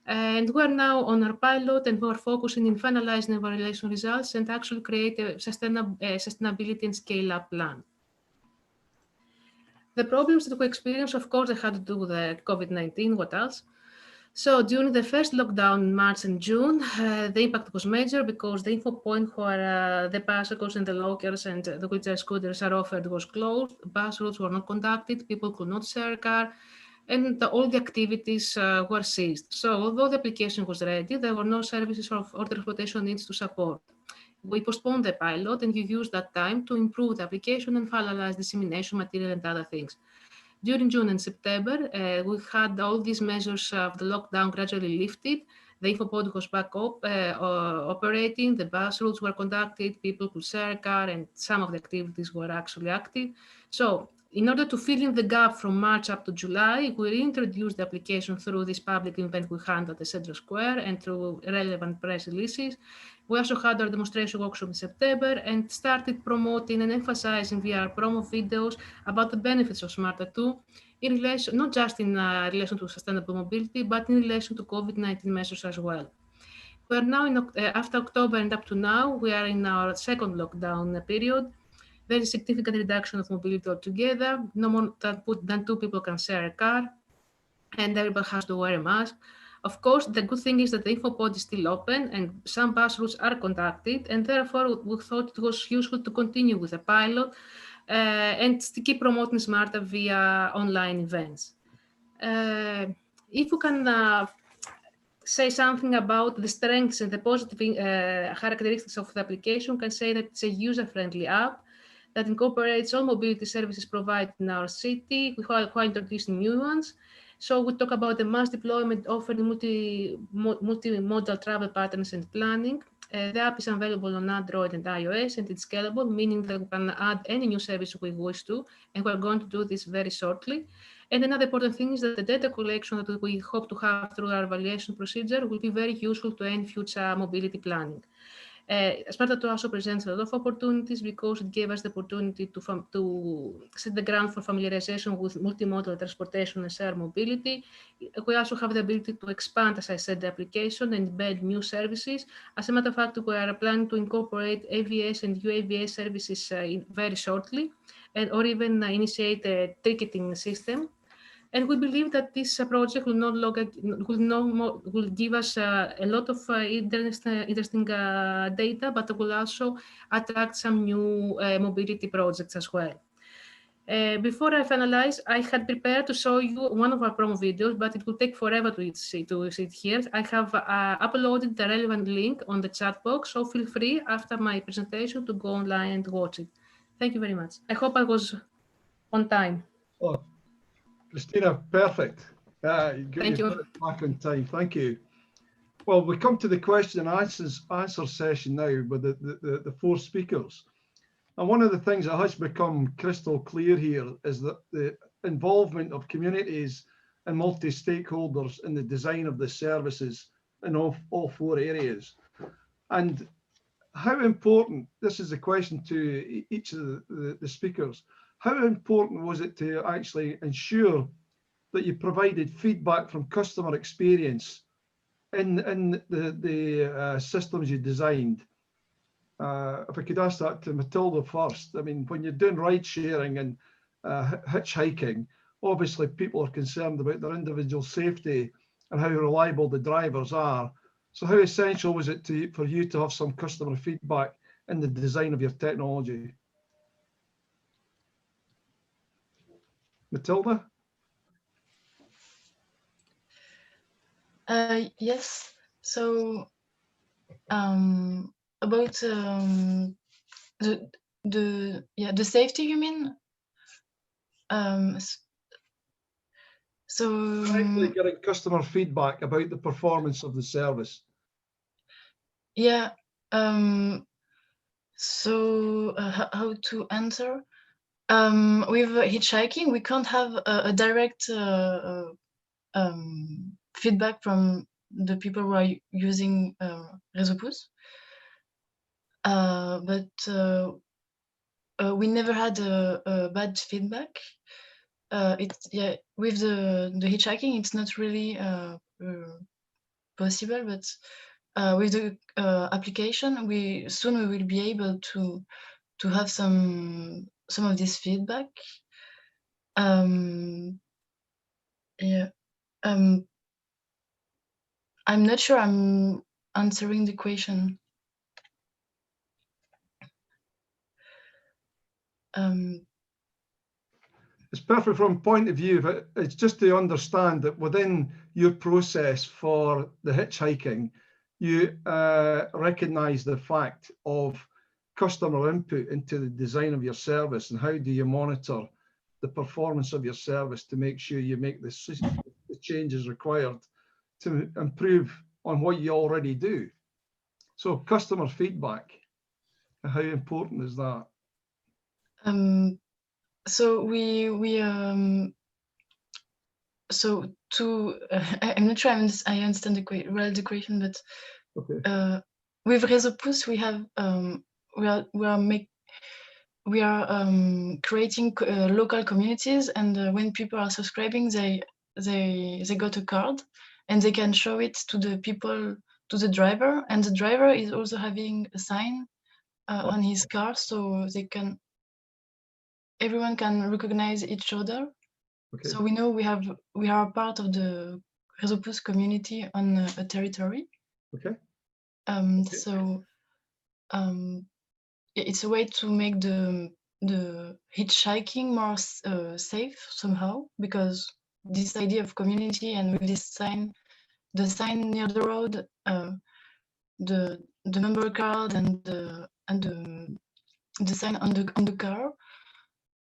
And we're now on our pilot, and we're focusing in finalizing evaluation results and actually create a sustainability and scale-up plan. The problems that we experienced, of course, they had to do with the COVID-19, what else? So during the first lockdown in March and June, the impact was major because the info point where the bicycles and the lockers and the wheelchair scooters are offered was closed, bus routes were not conducted, people could not share a car, and all the activities were ceased. So although the application was ready, there were no services or transportation needs to support. We postponed the pilot and we used that time to improve the application and finalize dissemination material and other things. During June and September, we had all these measures of the lockdown gradually lifted. The info point was back up, operating, the bus routes were conducted, people could share a car, and some of the activities were actually active. So in order to fill in the gap from March up to July, we reintroduced the application through this public event we had at the Central Square and through relevant press releases. We also had our demonstration workshop in September and started promoting and emphasizing via our promo videos about the benefits of SMARTA 2 in relation, not just in relation to sustainable mobility, but in relation to COVID-19 measures as well. We are now, after October and up to now, we are in our second lockdown period. Very significant reduction of mobility altogether, no more than 2 people can share a car, and everybody has to wear a mask. Of course, the good thing is that the info pod is still open and some bus routes are conducted, and therefore we thought it was useful to continue with the pilot and to keep promoting SMARTA via online events. If we can say something about the strengths and the positive characteristics of the application, we can say that it's a user-friendly app that incorporates all mobility services provided in our city, while introducing new ones. So we talk about the mass deployment offering multimodal travel patterns and planning. The app is available on Android and iOS, and it's scalable, meaning that we can add any new service we wish to, and we're going to do this very shortly. And another important thing is that the data collection that we hope to have through our evaluation procedure will be very useful to any future mobility planning. SMARTA 2 also presents a lot of opportunities because it gave us the opportunity to set the ground for familiarization with multimodal transportation and shared mobility. We also have the ability to expand, as I said, the application and embed new services. As a matter of fact, we are planning to incorporate AVS and UAVS services very shortly, or even initiate a ticketing system. And we believe that this project will give us a lot of interesting data, but will also attract some new mobility projects as well. Before I finalize, I had prepared to show you one of our promo videos, but it will take forever to see it here. I have uploaded the relevant link on the chat box, so feel free after my presentation to go online and watch it. Thank you very much. I hope I was on time. Oh, Christina, perfect. Thank you. Back on time. Thank you. Well, we come to the question and answer session now with the 4 speakers. And one of the things that has become crystal clear here is that the involvement of communities and multi-stakeholders in the design of the services in all 4 areas. And how important, this is a question to each of the speakers, how important was it to actually ensure that you provided feedback from customer experience in the systems you designed? If I could ask that to Matilda first. I mean, when you're doing ride sharing and hitchhiking, obviously people are concerned about their individual safety and how reliable the drivers are. So how essential was it for you to have some customer feedback in the design of your technology? Matilda? Yes. So about the safety, you mean? So Directly getting customer feedback about the performance of the service. yeah. So how to answer? With hitchhiking, we can't have a direct feedback from the people who are using Réseau Pouce. But we never had a bad feedback. With the hitchhiking, it's not really possible, but with the application, we will be able to have some of this feedback. Yeah. I'm not sure I'm answering the question. It's perfect from point of view, but it's just to understand that within your process for the hitchhiking, you recognize the fact of customer input into the design of your service, and how do you monitor the performance of your service to make sure you make the changes required to improve on what you already do. So customer feedback, how important is that? So so to I'm not sure I understand the question, but okay. With Réseau Pouce we have we are creating local communities, and when people are subscribing, they got a card, and they can show it to the people, to the driver, and the driver is also having a sign on his car, so everyone can recognize each other. Okay. So we know we are part of the Réseau Pouce community on a territory. Okay. So it's a way to make the hitchhiking more safe somehow, because this idea of community, and with this sign, the sign near the road, the number card, and the sign on the car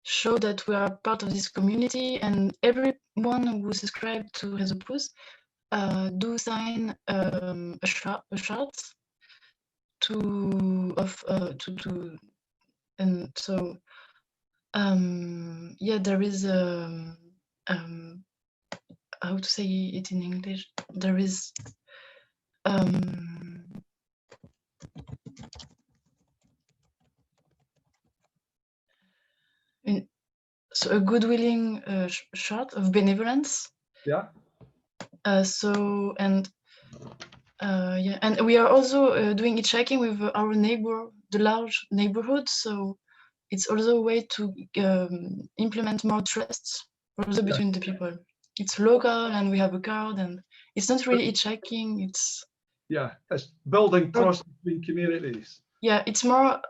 show that we are part of this community, and everyone who subscribed to Réseau Pouce do sign a chart and so yeah, there is how to say it in English, there is so a goodwilling chart of benevolence. Yeah. So and yeah, and we are also doing hitchhiking with our neighbor, the large neighborhood. So it's also a way to implement more trust also between the people. It's local, and we have a card, and it's not really hitchhiking. It's it's building trust between communities. Yeah, it's more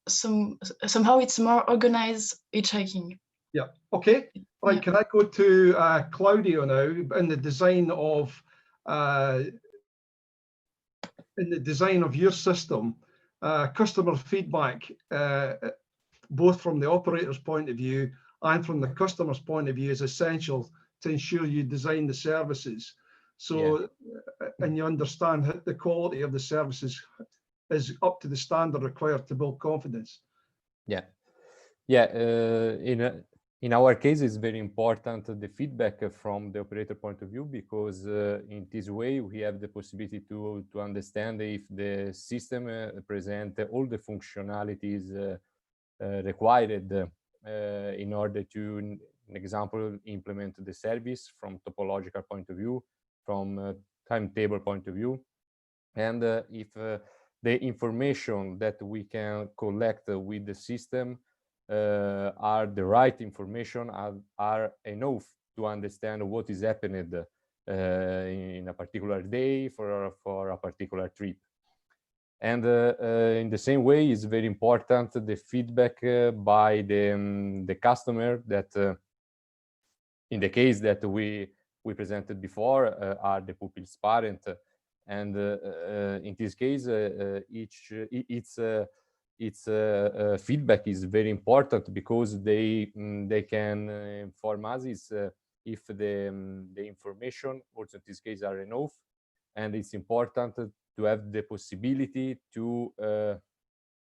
somehow it's more organized hitchhiking. Yeah. Okay. Right. Yeah. Can I go to Claudio now in the design of your system? Customer feedback, both from the operator's point of view and from the customer's point of view, is essential to ensure you design the services. So, and you understand that the quality of the services is up to the standard required to build confidence. Yeah. In our case, it's very important the feedback from the operator point of view, because in this way we have the possibility to understand if the system present all the functionalities required in order to, an example, implement the service from topological point of view, from timetable point of view, and if the information that we can collect with the system are the right information, are enough to understand what is happening in a particular day for a particular trip. And in the same way, it's very important the feedback by the customer that, in the case that we presented before, are the pupils' parent, and in this case, its feedback is very important because they can inform us if the information, also in this case, are enough, and it's important to have the possibility to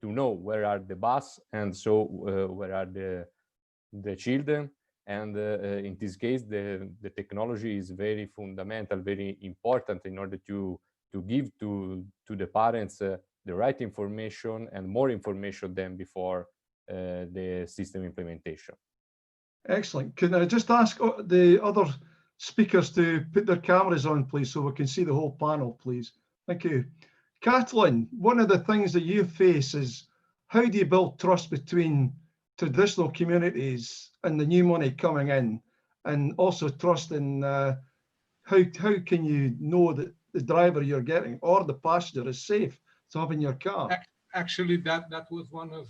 know where are the bus, and so where are the children. And in this case, the technology is very fundamental, very important in order to give to the parents the right information and more information than before the system implementation. Excellent. Can I just ask the other speakers to put their cameras on, please, so we can see the whole panel, please? Thank you. Kathleen, one of the things that you face is how do you build trust between traditional communities and the new money coming in, and also trust in how can you know that the driver you're getting or the passenger is safe to have in your car? Actually, that was one of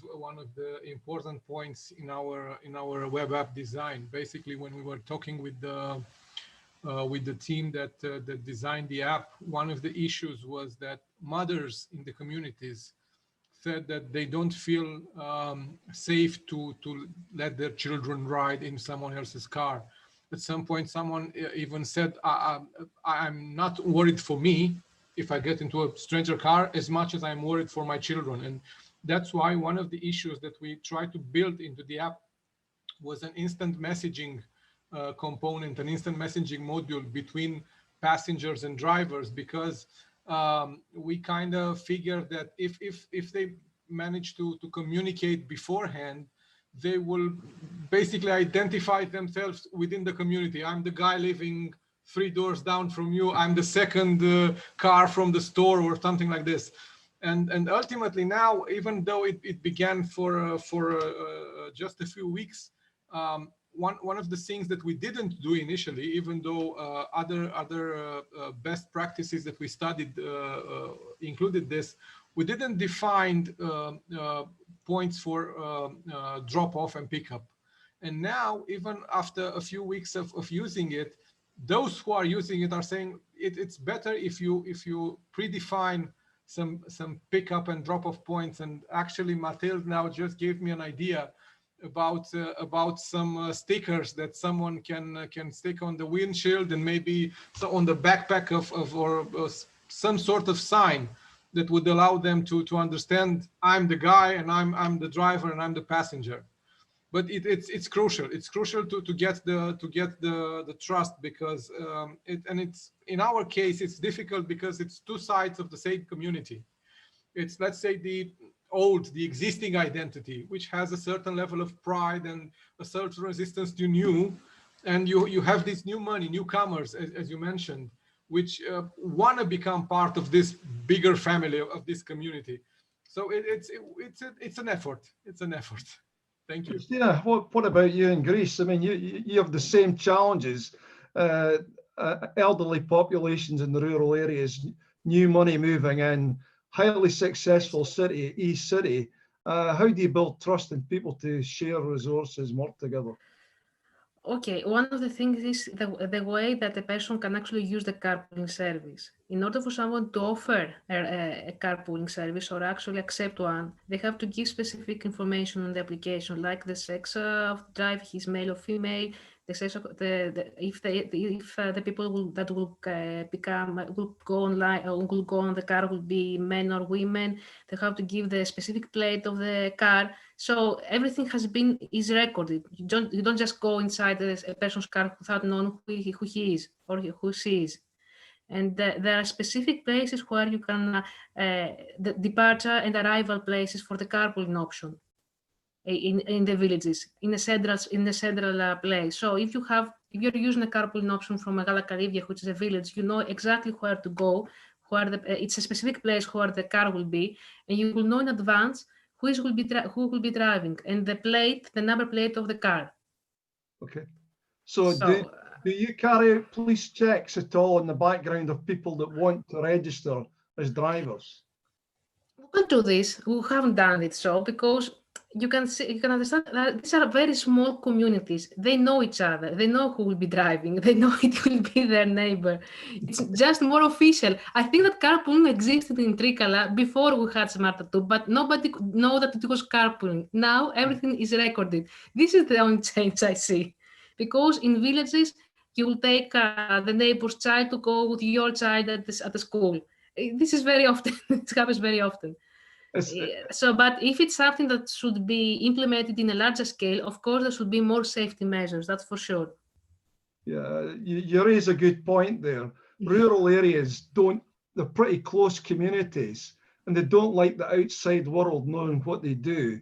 the important points in our web app design. Basically, when we were talking with the team that designed the app, one of the issues was that mothers in the communities said that they don't feel safe to let their children ride in someone else's car. At some point, someone even said, I'm not worried for me if I get into a stranger car as much as I'm worried for my children. And that's why one of the issues that we tried to build into the app was an instant messaging component, an instant messaging module between passengers and drivers, because we kind of figured that if they manage to communicate beforehand, they will basically identify themselves within the community. I'm the guy living 3 doors down from you. I'm the second car from the store, or something like this. And ultimately now, even though it began for just a few weeks, one of the things that we didn't do initially, even though other best practices that we studied included this, we didn't define points for drop off and pickup. And now, even after a few weeks of using it, those who are using it are saying it's better if you predefine some pickup and drop off points. And actually, Mathilde now just gave me an idea about some stickers that someone can stick on the windshield, and maybe on the backpack or some sort of sign that would allow them to understand I'm the guy and I'm the driver and I'm the passenger. But it's crucial. It's crucial to get the trust, because it's in our case it's difficult because it's two sides of the same community. It's, let's say, the existing identity, which has a certain level of pride and a certain resistance to new, and you have this new money, newcomers, as you mentioned, which want to become part of this bigger family of this community. So it's an effort. It's an effort. Thank you. Christina, what about you in Greece? I mean, you have the same challenges, elderly populations in the rural areas, new money moving in, highly successful city, e-city. How do you build trust in people to share resources and work together? Okay, one of the things is the way that a person can actually use the carpooling service. In order for someone to offer a carpooling service or actually accept one, they have to give specific information on the application, like the sex of the driver, he's male or female, the sex of if the people that will go online or will go on the car will be men or women. They have to give the specific plate of the car. So everything is recorded. You don't just go inside a person's car without knowing who he is or who she is. And there are specific places where you can the departure and arrival places for the carpooling option in the villages, in a central place. So if you're using a carpooling option from Megala Karivia, which is a village, you know exactly where to go, it's a specific place where the car will be, and you will know in advance who will be driving and the number plate of the car. Okay. Do you carry out police checks at all in the background of people that want to register as drivers? We will do this. We haven't done it so because you can see, you can understand that these are very small communities. They know each other. They know who will be driving. They know it will be their neighbor. It's just more official. I think that carpooling existed in Trikala before we had SMARTA 2, but nobody could know that it was carpooling. Now everything is recorded. This is the only change I see, because in villages you will take the neighbor's child to go with your child at the school. This is very often. It happens very often. So, but if it's something that should be implemented in a larger scale, of course, there should be more safety measures, that's for sure. Yeah, you raise a good point there. Rural areas they're pretty close communities, and they don't like the outside world knowing what they do.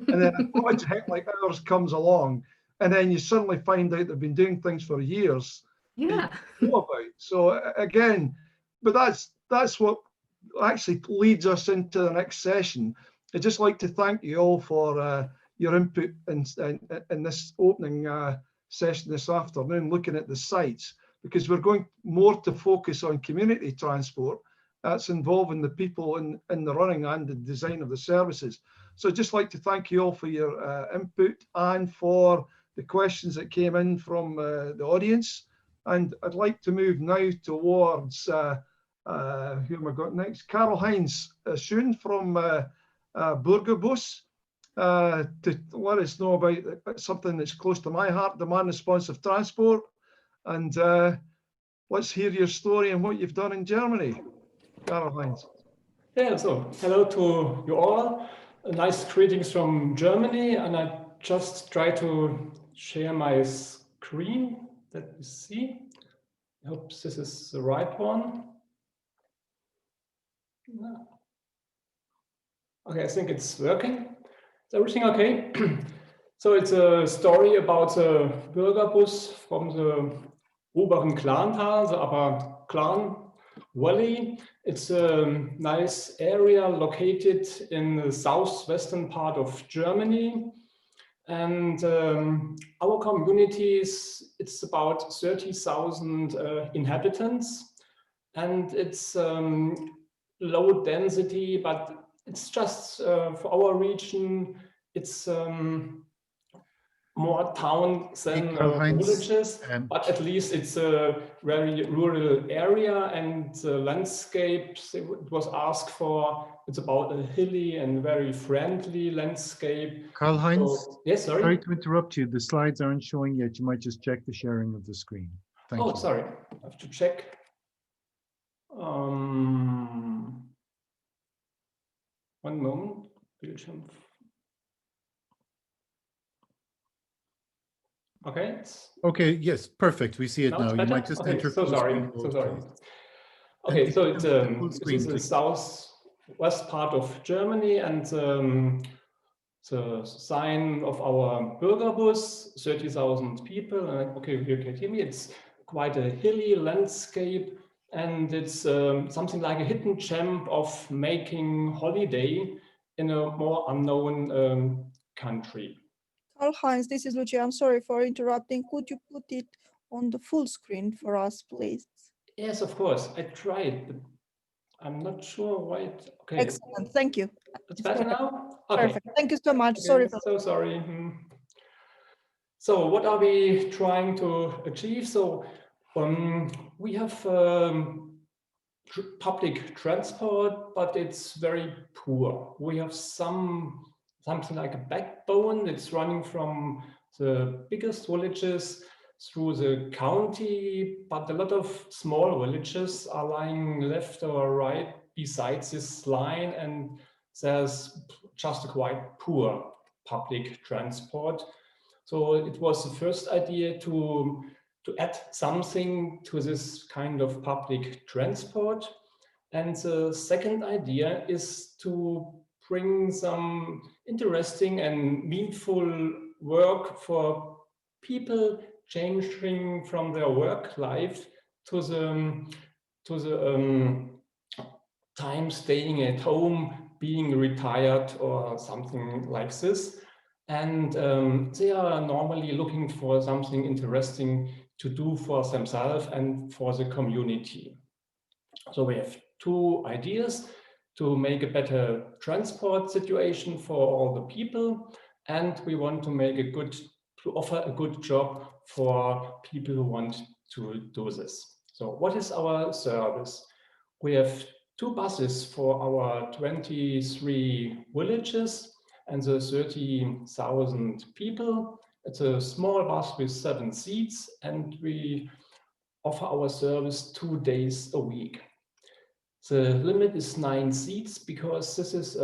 And then a project like ours comes along, and then you suddenly find out they've been doing things for years. Yeah. You know about. So again, but that's what actually leads us into the next session. I'd just like to thank you all for your input in this opening session this afternoon, looking at the sites, because we're going more to focus on community transport. That's involving the people in the running and the design of the services. So I'd just like to thank you all for your input and for the questions that came in from the audience. And I'd like to move now towards who am I got next? Karl-Heinz Schoen from Burgerbus to let us know about something that's close to my heart, demand responsive transport. And let's hear your story and what you've done in Germany. Karl-Heinz. Yeah, so hello to you all. Nice greetings from Germany. And I just try to share my screen. Let me see. I hope this is the right one. No. Okay, I think it's working. Is everything okay? So it's a story about the Bürgerbus from the Oberen Klantal, the Upper Klan Valley. It's a nice area located in the southwestern part of Germany. And our communities, it's about 30,000 inhabitants. And it's low density, but it's just for our region, it's more town than villages, but at least it's a very rural area, and the landscape it was asked for, it's about a hilly and very friendly landscape. Karl-Heinz, so, yes, sorry to interrupt you. The slides aren't showing yet. You might just check the sharing of the screen. Thank you. Sorry, I have to check. One moment. Okay. Okay. Yes. Perfect. We see it now. You might just enter. So sorry. Okay. So it is the southwest part of Germany, and the sign of our Bürgerbus, 30,000 people. And okay, you can hear me. It's quite a hilly landscape. And it's something like a hidden gem of making holiday in a more unknown country. Karl-Heinz, this is Lucia. I'm sorry for interrupting. Could you put it on the full screen for us, please? Yes, of course. I tried, but I'm not sure why it... Okay. Excellent. Thank you. It's better now? Okay. Perfect. Thank you so much. Okay, Sorry. So sorry. So what are we trying to achieve? So we have public transport, but it's very poor. We have something like a backbone. It's running from the biggest villages through the county, but a lot of small villages are lying left or right besides this line, and there's just a quite poor public transport. So it was the first idea to add something to this kind of public transport. And the second idea is to bring some interesting and meaningful work for people changing from their work life to the time staying at home, being retired or something like this. And they are normally looking for something interesting to do for themselves and for the community. So we have two ideas: to make a better transport situation for all the people, and we want to make to offer a good job for people who want to do this. So what is our service? We have 2 buses for our 23 villages and the 30,000 people. It's a small bus with 7 seats, and we offer our service 2 days a week. The limit is 9 seats because this is,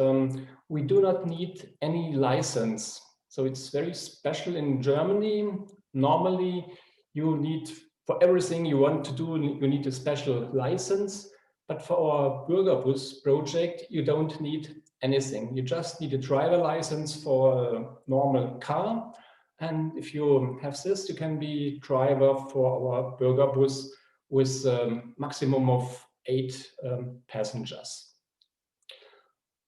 we do not need any license. So it's very special in Germany. Normally you need, for everything you want to do, you need a special license. But for our Bürgerbus project, you don't need anything. You just need a driver license for a normal car. And if you have this, you can be driver for our Bürgerbus with a maximum of 8 passengers.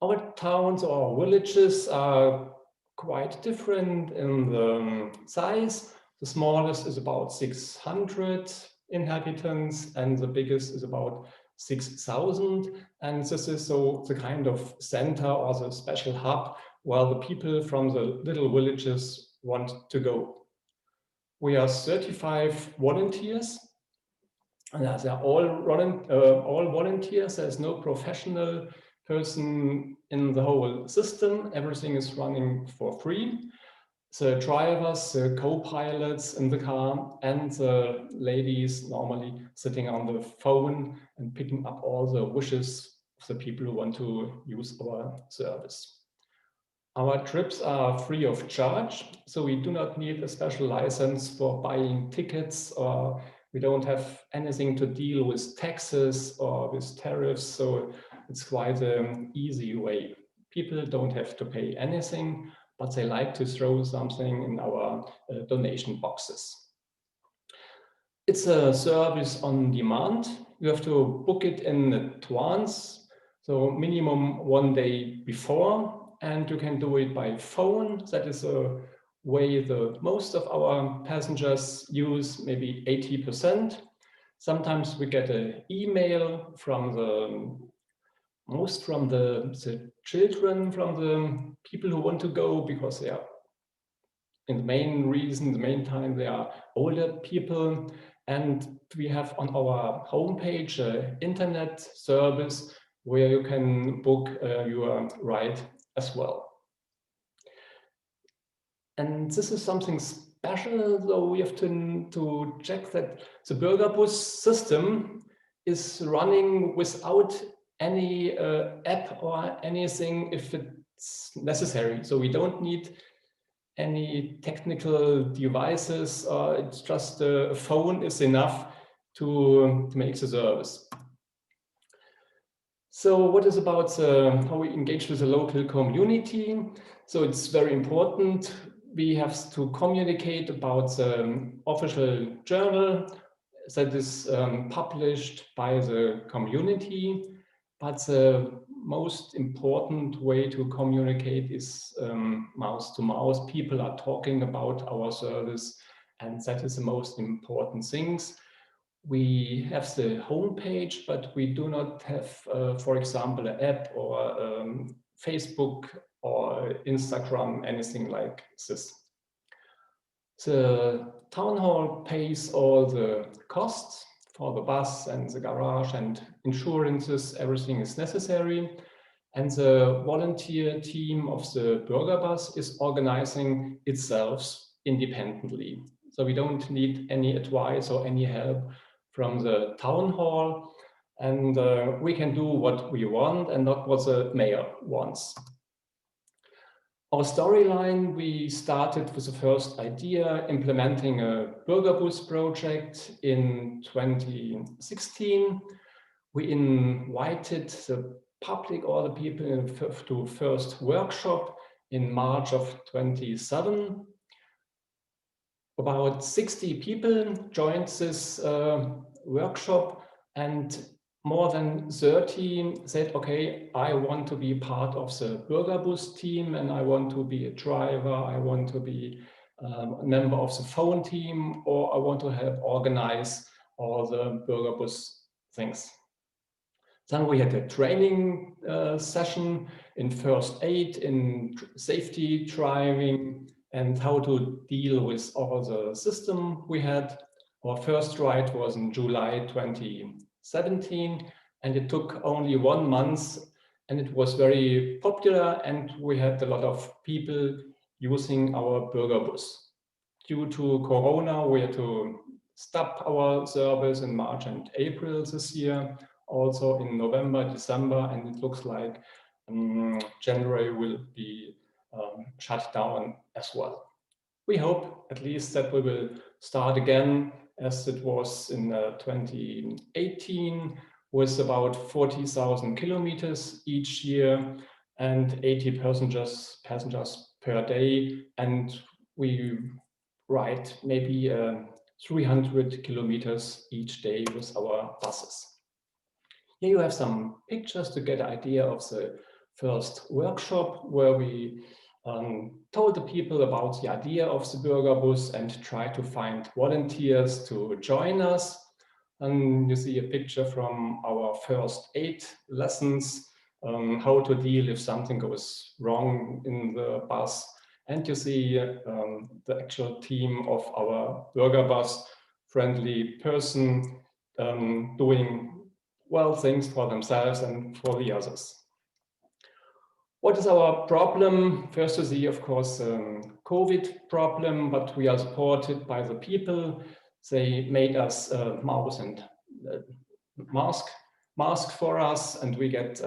Our towns or villages are quite different in the size. The smallest is about 600 inhabitants and the biggest is about 6,000. And this is so the kind of center or the special hub where the people from the little villages want to go. We are 35 volunteers. And they're all volunteers. There's no professional person in the whole system. Everything is running for free. The drivers, the co-pilots in the car, and the ladies normally sitting on the phone and picking up all the wishes of the people who want to use our service. Our trips are free of charge, so we do not need a special license for buying tickets, or we don't have anything to deal with taxes or with tariffs, so it's quite an easy way. People don't have to pay anything, but they like to throw something in our donation boxes. It's a service on demand. You have to book it in advance, so minimum 1 day before, and you can do it by phone. That is a way the most of our passengers use, maybe 80%. Sometimes we get an email from the children, from the people who want to go, because they are, in the main time, they are older people. And we have on our homepage an internet service where you can book your ride as well. And this is something special, so we have to check that the Bürgerbus system is running without any app or anything if it's necessary. So we don't need any technical devices, it's just a phone is enough to make the service. So what is about how we engage with the local community? So it's very important. We have to communicate about the official journal that is published by the community. But the most important way to communicate is mouth to mouth. People are talking about our service, and that is the most important things. We have the homepage, but we do not have, for example, an app or Facebook or Instagram, anything like this. The town hall pays all the costs for the bus and the garage and insurances, everything is necessary. And the volunteer team of the Bürgerbus is organizing itself independently. So we don't need any advice or any help from the town hall, and we can do what we want and not what the mayor wants. Our storyline, we started with the first idea, implementing a Bürgerbus project in 2016. We invited the public, all the people, to first workshop in March of 27. About 60 people joined this workshop, and more than 30 said, okay, I want to be part of the Bürgerbus team, and I want to be a driver, I want to be a member of the phone team, or I want to help organize all the Burger Bus things. Then we had a training session in first aid, in safety driving, and how to deal with all the system we had. Our first ride was in July 2017, and it took only 1 month, and it was very popular, and we had a lot of people using our Burger Bus. Due to Corona, we had to stop our service in March and April this year, also in November, December, and it looks like January will be shut down as well. We hope at least that we will start again as it was in 2018, with about 40,000 kilometers each year and 80 passengers per day, and we ride maybe 300 kilometers each day with our buses. Here you have some pictures to get an idea of the first workshop, where we told the people about the idea of the Burger Bus and tried to find volunteers to join us. And you see a picture from our first aid lessons, how to deal if something goes wrong in the bus. And you see the actual team of our Burger Bus friendly person doing well things for themselves and for the others. What is our problem? First to see, of course, COVID problem, but we are supported by the people. They made us mouse and mask for us, and we get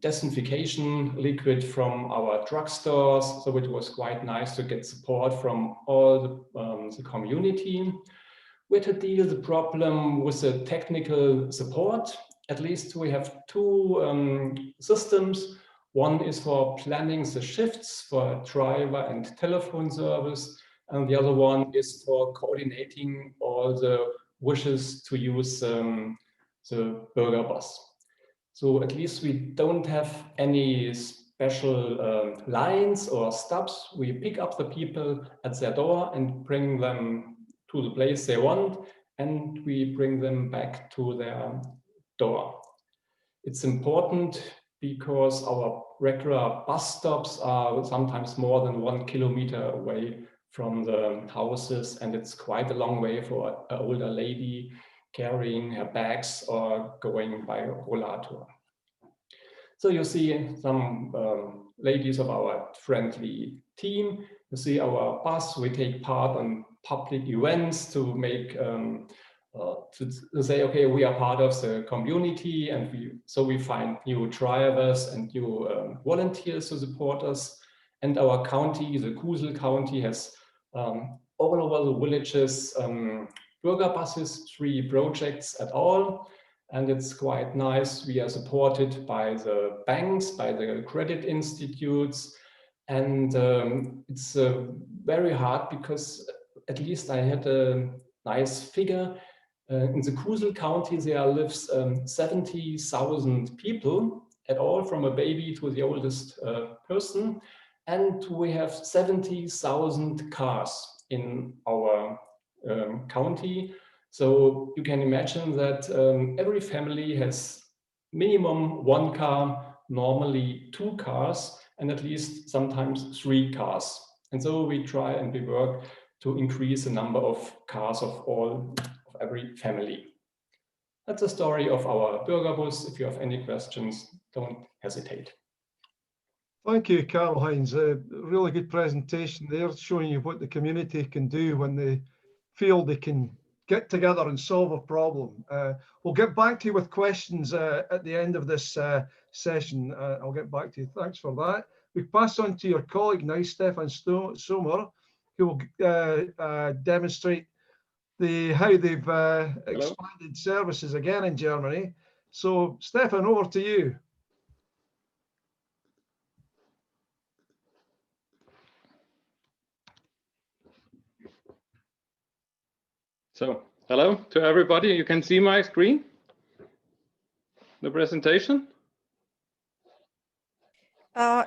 disinfection liquid from our drugstores. So it was quite nice to get support from all the community. We had to deal the problem with the technical support. At least we have two systems. One is for planning the shifts for driver and telephone service, and the other one is for coordinating all the wishes to use the Burger Bus. So at least we don't have any special lines or stops. We pick up the people at their door and bring them to the place they want, and we bring them back to their door. It's important because our regular bus stops are sometimes more than 1 kilometer away from the houses, and it's quite a long way for an older lady carrying her bags or going by rollator. So you see some ladies of our friendly team. You see our bus. We take part on public events to make to say, okay, we are part of the community, and we find new drivers and new volunteers to support us. And our county, the Kusel County, has all over the villages Burger Buses, 3 projects at all. And it's quite nice. We are supported by the banks, by the credit institutes. And it's very hard because at least I had a nice figure. In the Kusel County, there lives 70,000 people at all, from a baby to the oldest person. And we have 70,000 cars in our county. So you can imagine that every family has minimum 1 car, normally 2 cars, and at least sometimes 3 cars. And so we try and we work to increase the number of cars of every family. That's the story of our Burger Bus. If you have any questions, don't hesitate. Thank you, Karl-Heinz. A really good presentation there, showing you what the community can do when they feel they can get together and solve a problem. We'll get back to you with questions at the end of this session. I'll get back to you. Thanks for that. We pass on to your colleague now, Stefan Sommer, who will demonstrate how they've expanded services again in Germany. So, Stefan, over to you. So, hello to everybody. You can see my screen, the presentation.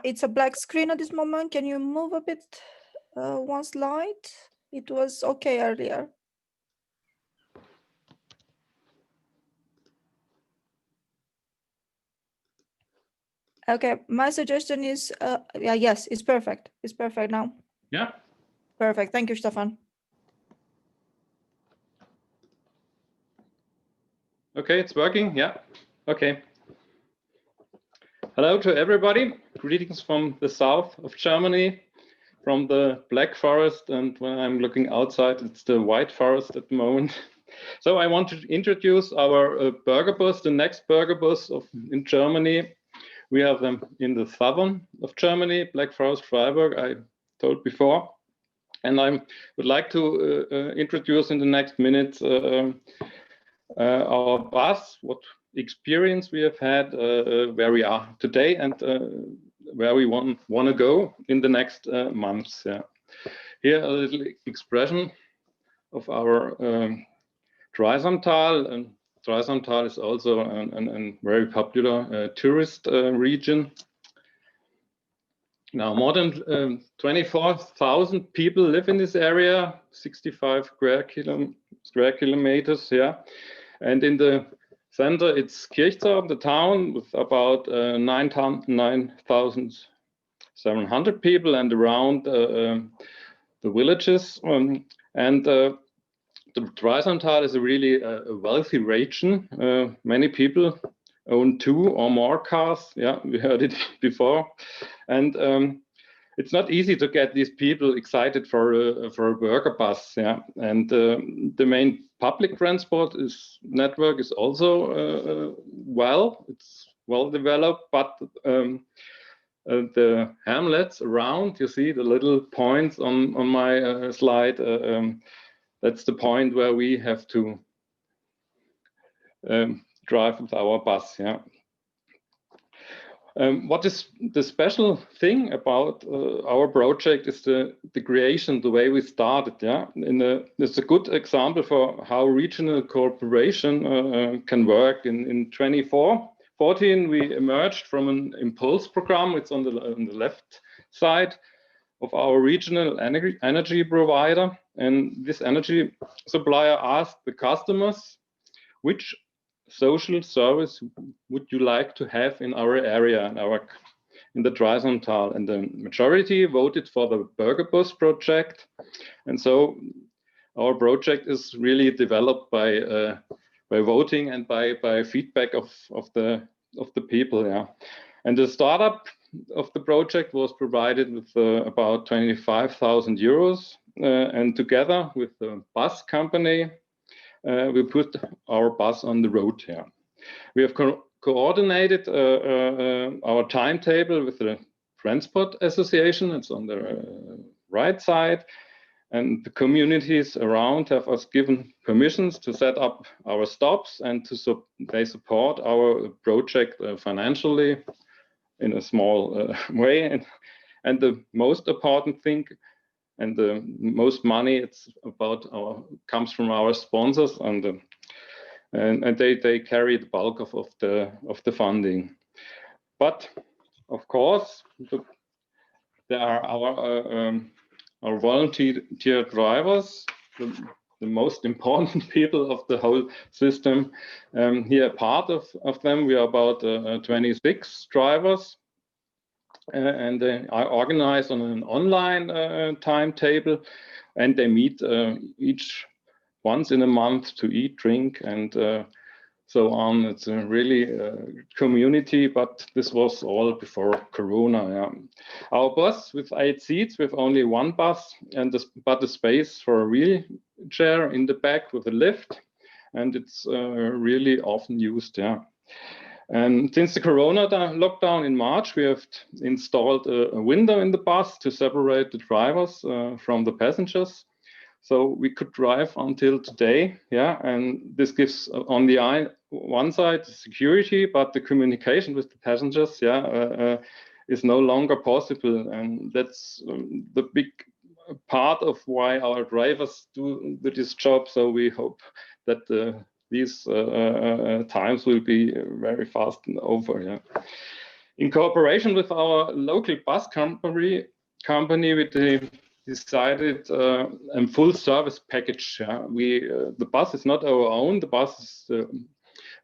It's a black screen at this moment. Can you move a bit one slide. It was okay earlier. Okay, my suggestion is, yeah, yes, it's perfect. It's perfect now. Yeah. Perfect. Thank you, Stefan. Okay, it's working. Yeah. Okay. Hello to everybody. Greetings from the south of Germany, from the Black Forest, and when I'm looking outside, it's the White Forest at the moment. So I want to introduce our burger bus, the next burger bus in Germany. We have them in the southern of Germany, Black Forest, Freiburg, I told before. And I would like to introduce in the next minutes our bus, what experience we have had, where we are today, and where we want to go in the next months. Yeah. Here a little expression of our Dreisamtal, and Dreisamtal is also a very popular tourist region. Now, more than 24,000 people live in this area, 65 square kilometers. Yeah, and in the center, it's Kirchdorf, the town, with about 9,700 people, and around the villages. The Dreisamtal is a really wealthy region. Many people own 2 or more cars. Yeah, we heard it before. And it's not easy to get these people excited for a burger bus. Yeah, and the main public transport network is also it's well developed, but the hamlets around, you see the little points on my slide. That's the point where we have to drive with our bus. Yeah. What is the special thing about our project is the creation, the way we started. Yeah, it's a good example for how regional cooperation can work. In 2014, we emerged from an impulse program. It's on the left side of our regional energy provider, and this energy supplier asked the customers, which social service would you like to have in our area, in the Dreisamtal? And the majority voted for the burger bus project. And so our project is really developed by voting and by feedback of the people. Yeah, and the startup of the project was provided with about 25,000 euros, and together with the bus company, we put our bus on the road here. We have coordinated our timetable with the Transport Association. It's on the right side. And the communities around have us given permissions to set up our stops, and they support our project financially in a small way. And the most important thing, and the most money, it's about comes from our sponsors, and they carry the bulk of the funding. But of course, there are our volunteer drivers, the most important people of the whole system. Here, part of them, we are about 26 drivers. And they are organized on an online timetable, and they meet each once in a month to eat, drink, and so on. It's a really community, but this was all before Corona. Yeah. Our bus with 8 seats, with only 1 bus, but the space for a wheelchair in the back with a lift, and it's really often used. Yeah. And since the Corona lockdown in March, we have installed a window in the bus to separate the drivers from the passengers. So we could drive until today. Yeah, and this gives on the one side security, but the communication with the passengers, is no longer possible. And that's the big part of why our drivers do this job. So we hope that these times will be very fast and over. Yeah. In cooperation with our local bus company with the decided a full service package. Yeah? The bus is not our own. The bus is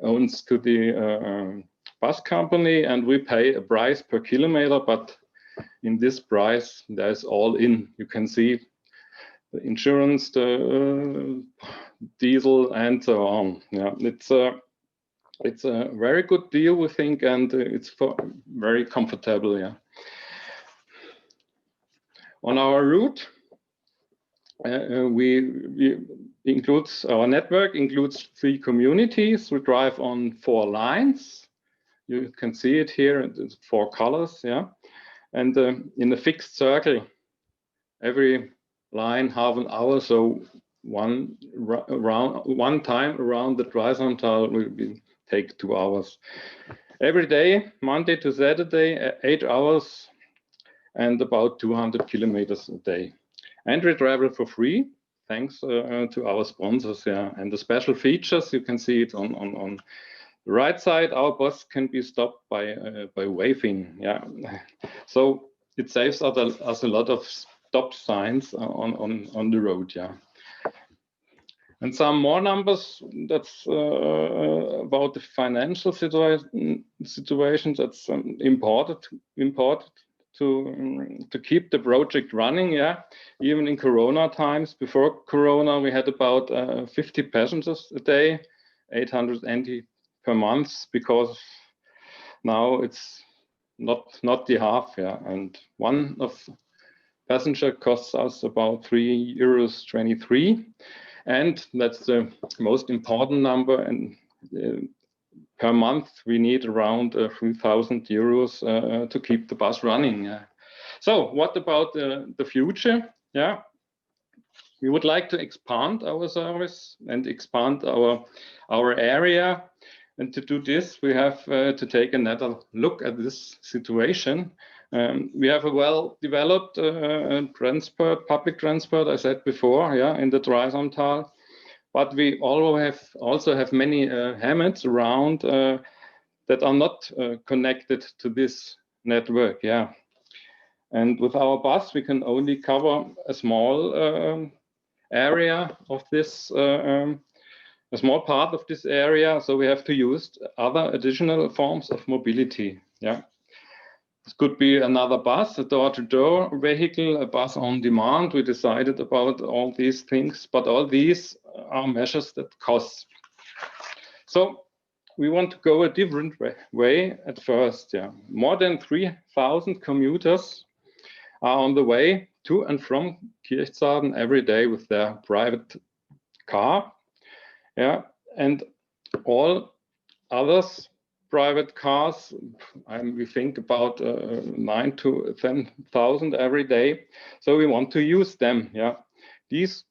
owns to the bus company, and we pay a price per kilometer. But in this price, there's all in. You can see the insurance, the diesel, and so on. Yeah, it's a very good deal, we think, and it's very comfortable. Yeah. On our route, our network includes 3 communities. We drive on 4 lines. You can see it here. It's 4 colors. Yeah, and in a fixed circle, every line half an hour. So one time around the Dreisamtal will take 2 hours. Every day, Monday to Saturday, 8 hours and about 200 kilometers a day. And we travel for free, thanks to our sponsors. Yeah, and the special features, you can see it on the right side. Our bus can be stopped by waving. Yeah, so it saves us a lot of stop signs on the road. Yeah. And some more numbers. That's about the financial situation. That's important to keep the project running. Yeah, even in Corona times. Before Corona, we had about 50 passengers a day, 880 per month. Because now it's not the half. Yeah, and one of passenger costs us about €3.23. And that's the most important number. And per month, we need around €3,000 to keep the bus running. So what about the future? Yeah, we would like to expand our service and expand our area. And to do this, we have to take another look at this situation. We have a well-developed public transport, I said before, yeah, in the Dreisamtal. But we also have many hamlets around that are not connected to this network. Yeah, and with our bus, we can only cover a small area of this, a small part of this area. So we have to use other additional forms of mobility. Yeah. This could be another bus, a door-to-door vehicle, a bus on demand. We decided about all these things, but all these are measures that cost. So we want to go a different way at first. Yeah, more than 3,000 commuters are on the way to and from Kirchzarten every day with their private car. Yeah, and all others. Private cars, we think about 9,000 to 10,000 every day. So we want to use them. Yeah, these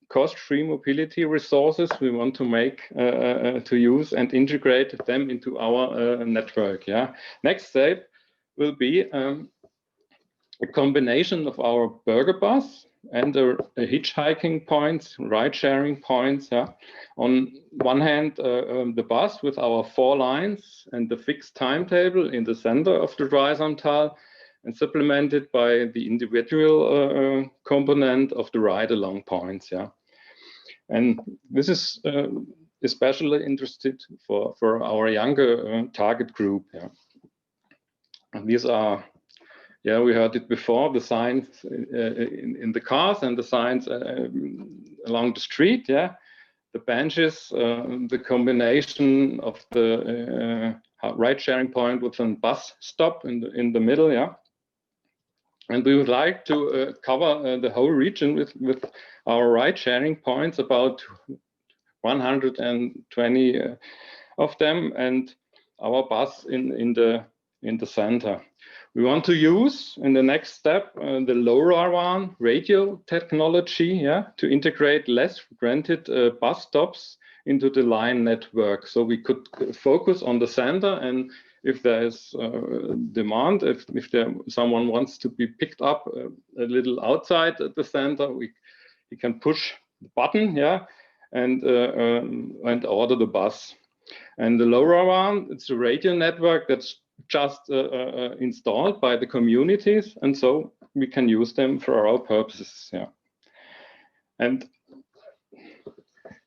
cost-free mobility resources we want to make to use and integrate them into our network. Yeah. Next step will be a combination of our burger bus and a hitchhiking points, ride-sharing points. Yeah. On one hand, the bus with our 4 lines and the fixed timetable in the center of the Dreisamtal, and supplemented by the individual component of the ride-along points. Yeah. And this is especially interested for our younger target group. Yeah. And these are, yeah, we heard it before, the signs in the cars and the signs along the street. Yeah, the benches, the combination of the ride-sharing point with a bus stop in the middle. Yeah, and we would like to cover the whole region with our ride-sharing points, about 120 of them, and our bus in the center. We want to use, in the next step, the LoRaWAN radio technology, yeah, to integrate less frequented bus stops into the line network. So we could focus on the center, and if there is demand, if someone wants to be picked up a little outside the center, we can push the button, yeah, and order the bus. And the LoRaWAN, it's a radio network that's just installed by the communities, and so we can use them for our purposes. Yeah,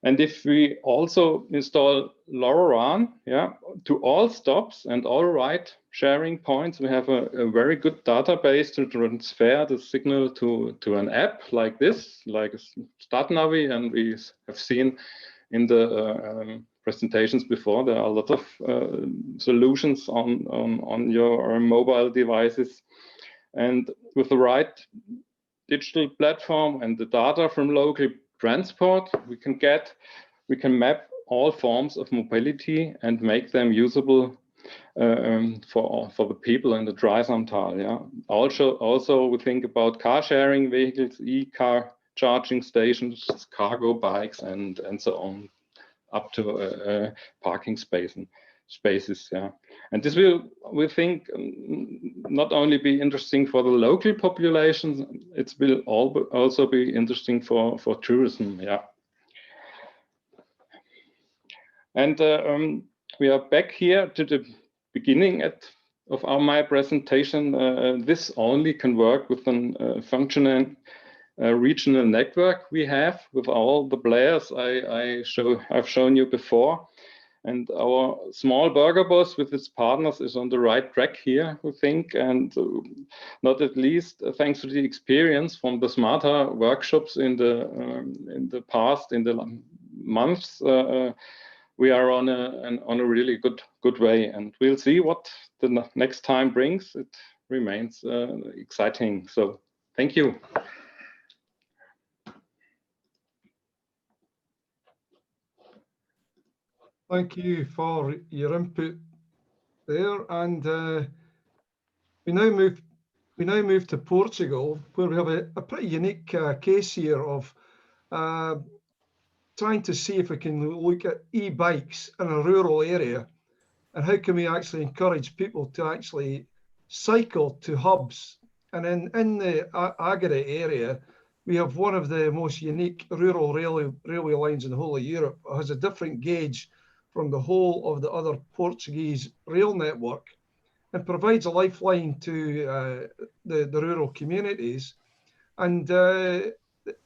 and if we also install LoRaWAN, yeah, to all stops and all ride sharing points, we have a very good database to transfer the signal to an app like this, like StartNavi, and we have seen in the presentations before, there are a lot of solutions on your mobile devices. And with the right digital platform and the data from local transport, we can map all forms of mobility and make them usable for the people in the Dreisamtal. Yeah. Also, we think about car sharing vehicles, e-car charging stations, cargo bikes, and so on, up to parking spaces. Yeah, and this will, we think, not only be interesting for the local populations, it will also be interesting for tourism. Yeah, and we are back here to the beginning of my presentation. This only can work with a functioning regional network we have with all the players I've shown you before. And our small burger bus with its partners is on the right track here, we think, and not at least thanks to the experience from the SMARTA workshops in the past, in the months, we are on a really good way, and we'll see what the next time brings. It remains exciting. So thank you. Thank you for your input there, and we now move to Portugal, where we have a pretty unique case here of trying to see if we can look at e-bikes in a rural area, and how can we actually encourage people to actually cycle to hubs. And in the Agde area, we have one of the most unique rural railway lines in the whole of Europe. It has a different gauge from the whole of the other Portuguese rail network, and provides a lifeline to the rural communities. And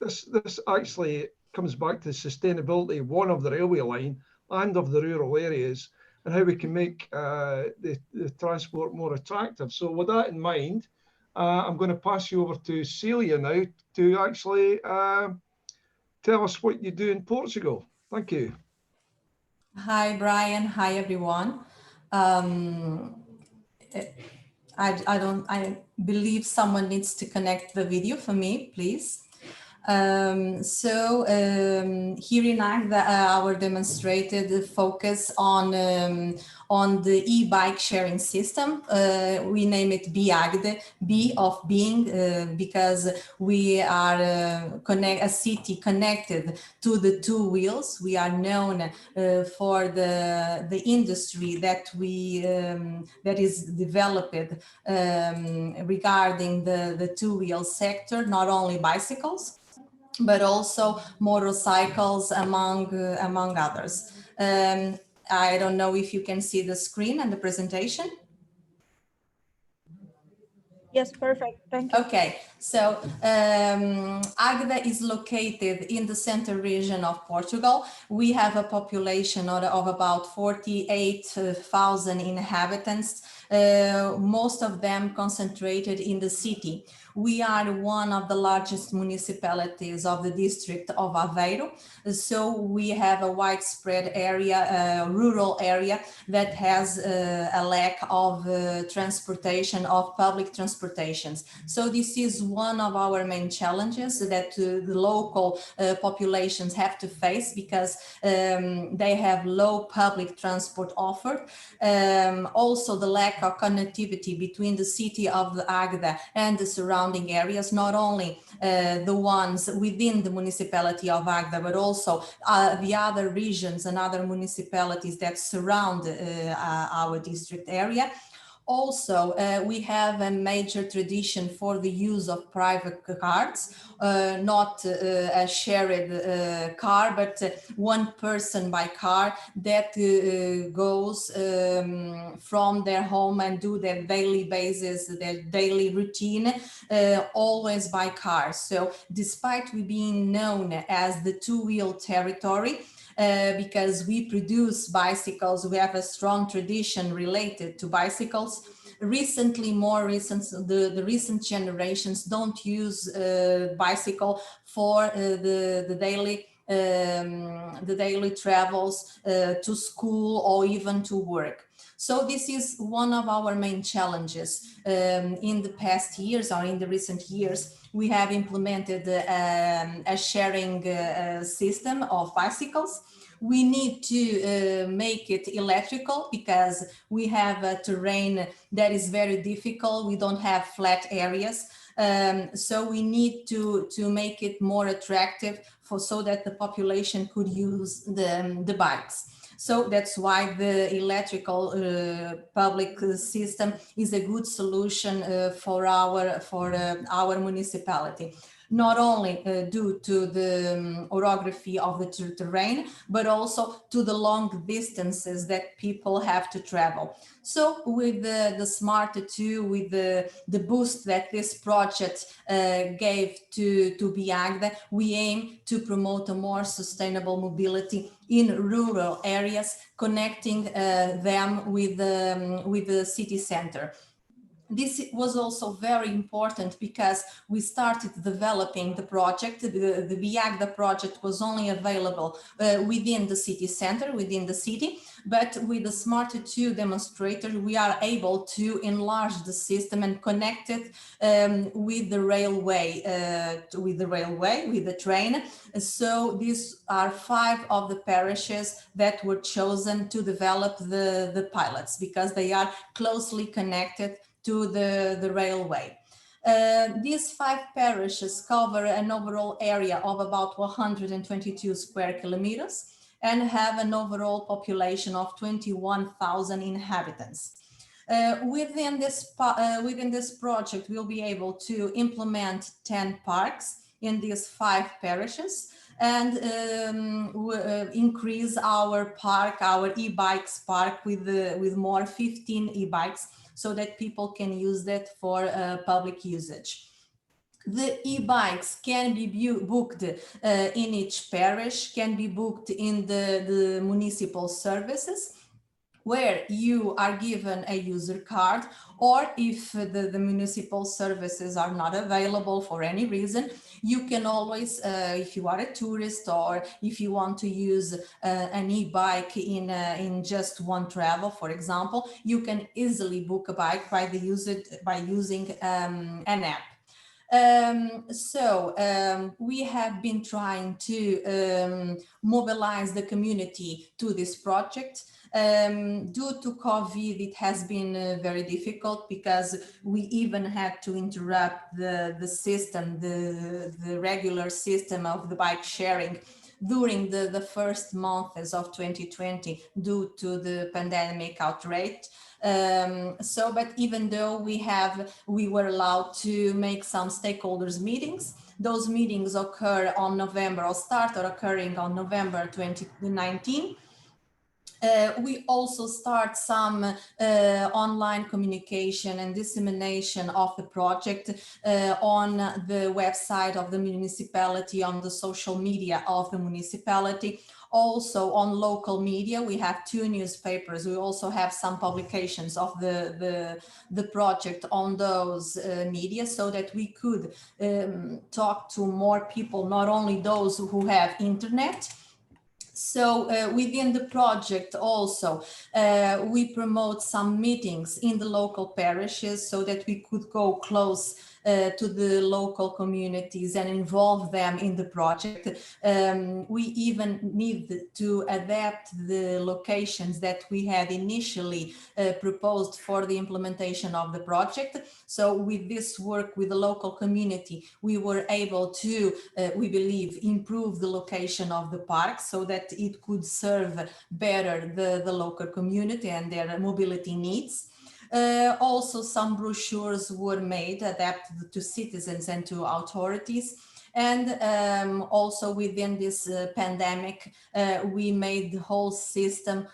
this actually comes back to sustainability, one of the railway line and of the rural areas, and how we can make the transport more attractive. So with that in mind, I'm going to pass you over to Celia now to actually tell us what you do in Portugal. Thank you. Hi, Brian. Hi, everyone. I believe someone needs to connect the video for me, please. Here in Agda, our demonstrated focus on the e-bike sharing system. We name it BAGDE, B of being, because we are a city connected to the two wheels. We are known for the industry that that is developed regarding the two-wheel sector, not only bicycles, but also motorcycles, among others. I don't know if you can see the screen and the presentation. Yes, perfect. Thank you. Okay, so Agda is located in the center region of Portugal. We have a population of about 48,000 inhabitants, most of them concentrated in the city. We are one of the largest municipalities of the district of Aveiro. So we have a widespread area, rural area, that has a lack of transportation, of public transportations. So this is one of our main challenges that the local populations have to face, because they have low public transport offered. Also the lack of connectivity between the city of Agda and the surrounding areas, not only the ones within the municipality of Agda, but also the other regions and other municipalities that surround our district area. Also, we have a major tradition for the use of private cars, not a shared car, but one person by car that goes from their home and do their daily basis, their daily routine, always by car. So despite we being known as the two-wheel territory, because we produce bicycles, we have a strong tradition related to bicycles. Recently, the recent generations don't use bicycle for the daily travels to school or even to work. So this is one of our main challenges. In the past years or in the recent years, we have implemented a sharing system of bicycles. We need to make it electrical because we have a terrain that is very difficult. We don't have flat areas. So we need to make it more attractive so that the population could use the bikes. So that's why the electrical public system is a good solution for our municipality. Not only due to the orography of the terrain, but also to the long distances that people have to travel. So with the SMARTA 2, with the boost that this project gave to BIAGDA, we aim to promote a more sustainable mobility in rural areas, connecting them with the city center. This was also very important because we started developing the project. The BIAGDA project was only available within the city center, within the city, but with the SMARTA 2 demonstrator, we are able to enlarge the system and connect it with the railway, with the train. So these are 5 of the parishes that were chosen to develop the pilots because they are closely connected to the railway. These 5 parishes cover an overall area of about 122 square kilometers and have an overall population of 21,000 inhabitants. Within this project, we'll be able to implement 10 parks in these 5 parishes and increase our e-bikes park with more 15 e-bikes, so that people can use that for public usage. The e-bikes can be booked in each parish, can be booked in the municipal services, where you are given a user card, or if the municipal services are not available for any reason, you can always, if you are a tourist or if you want to use an e-bike in just one travel, for example, you can easily book a bike by using an app. We have been trying to mobilize the community to this project. Due to COVID, it has been very difficult because we even had to interrupt the system, the regular system of the bike sharing during the first months of 2020 due to the pandemic outbreak. But even though we were allowed to make some stakeholders meetings, those meetings started occurring on November 2019. We also start some online communication and dissemination of the project on the website of the municipality, on the social media of the municipality, also on local media. We have 2 newspapers. We also have some publications of the project on those media, so that we could talk to more people, not only those who have internet. So within the project also, we promote some meetings in the local parishes so that we could go close to the local communities and involve them in the project. We even need to adapt the locations that we had initially proposed for the implementation of the project. So with this work with the local community, we were able to, we believe, improve the location of the park so that it could serve better the local community and their mobility needs. Also, some brochures were made adapted to citizens and to authorities. And also within this pandemic, we made the whole system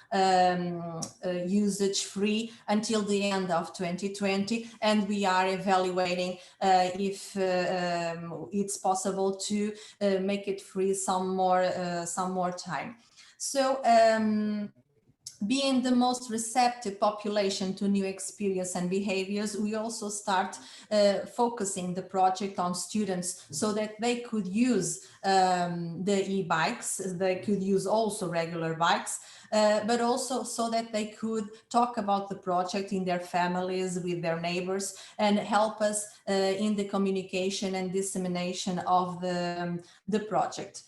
usage free until the end of 2020. And we are evaluating if it's possible to make it free some more time. So being the most receptive population to new experience and behaviors, we also start focusing the project on students so that they could use the e-bikes, they could use also regular bikes, but also so that they could talk about the project in their families, with their neighbors, and help us in the communication and dissemination of the project.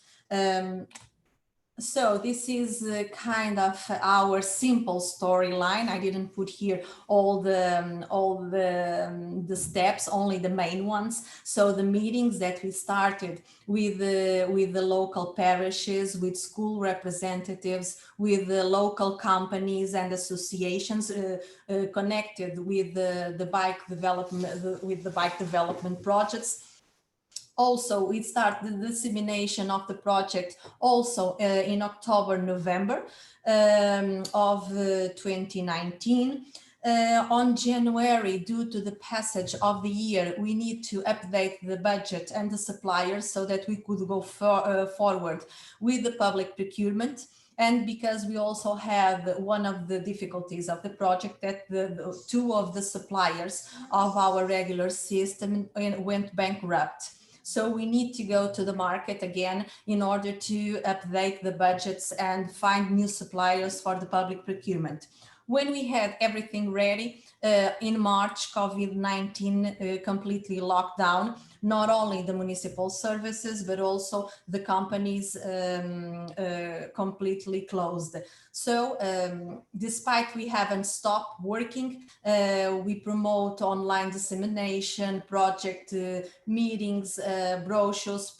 So this is kind of our simple storyline. I didn't put here all the steps, only the main ones. So the meetings that we started with the local parishes, with school representatives, with the local companies and associations connected with the bike development projects. Also, we start the dissemination of the project also in October, November of 2019. On January, due to the passage of the year, we need to update the budget and the suppliers so that we could go forward with the public procurement. And because we also have one of the difficulties of the project, that the two of the suppliers of our regular system went bankrupt. So we need to go to the market again in order to update the budgets and find new suppliers for the public procurement. When we had everything ready, in March, COVID-19 completely locked down, not only the municipal services, but also the companies completely closed. So despite we haven't stopped working, we promote online dissemination, project meetings, brochures,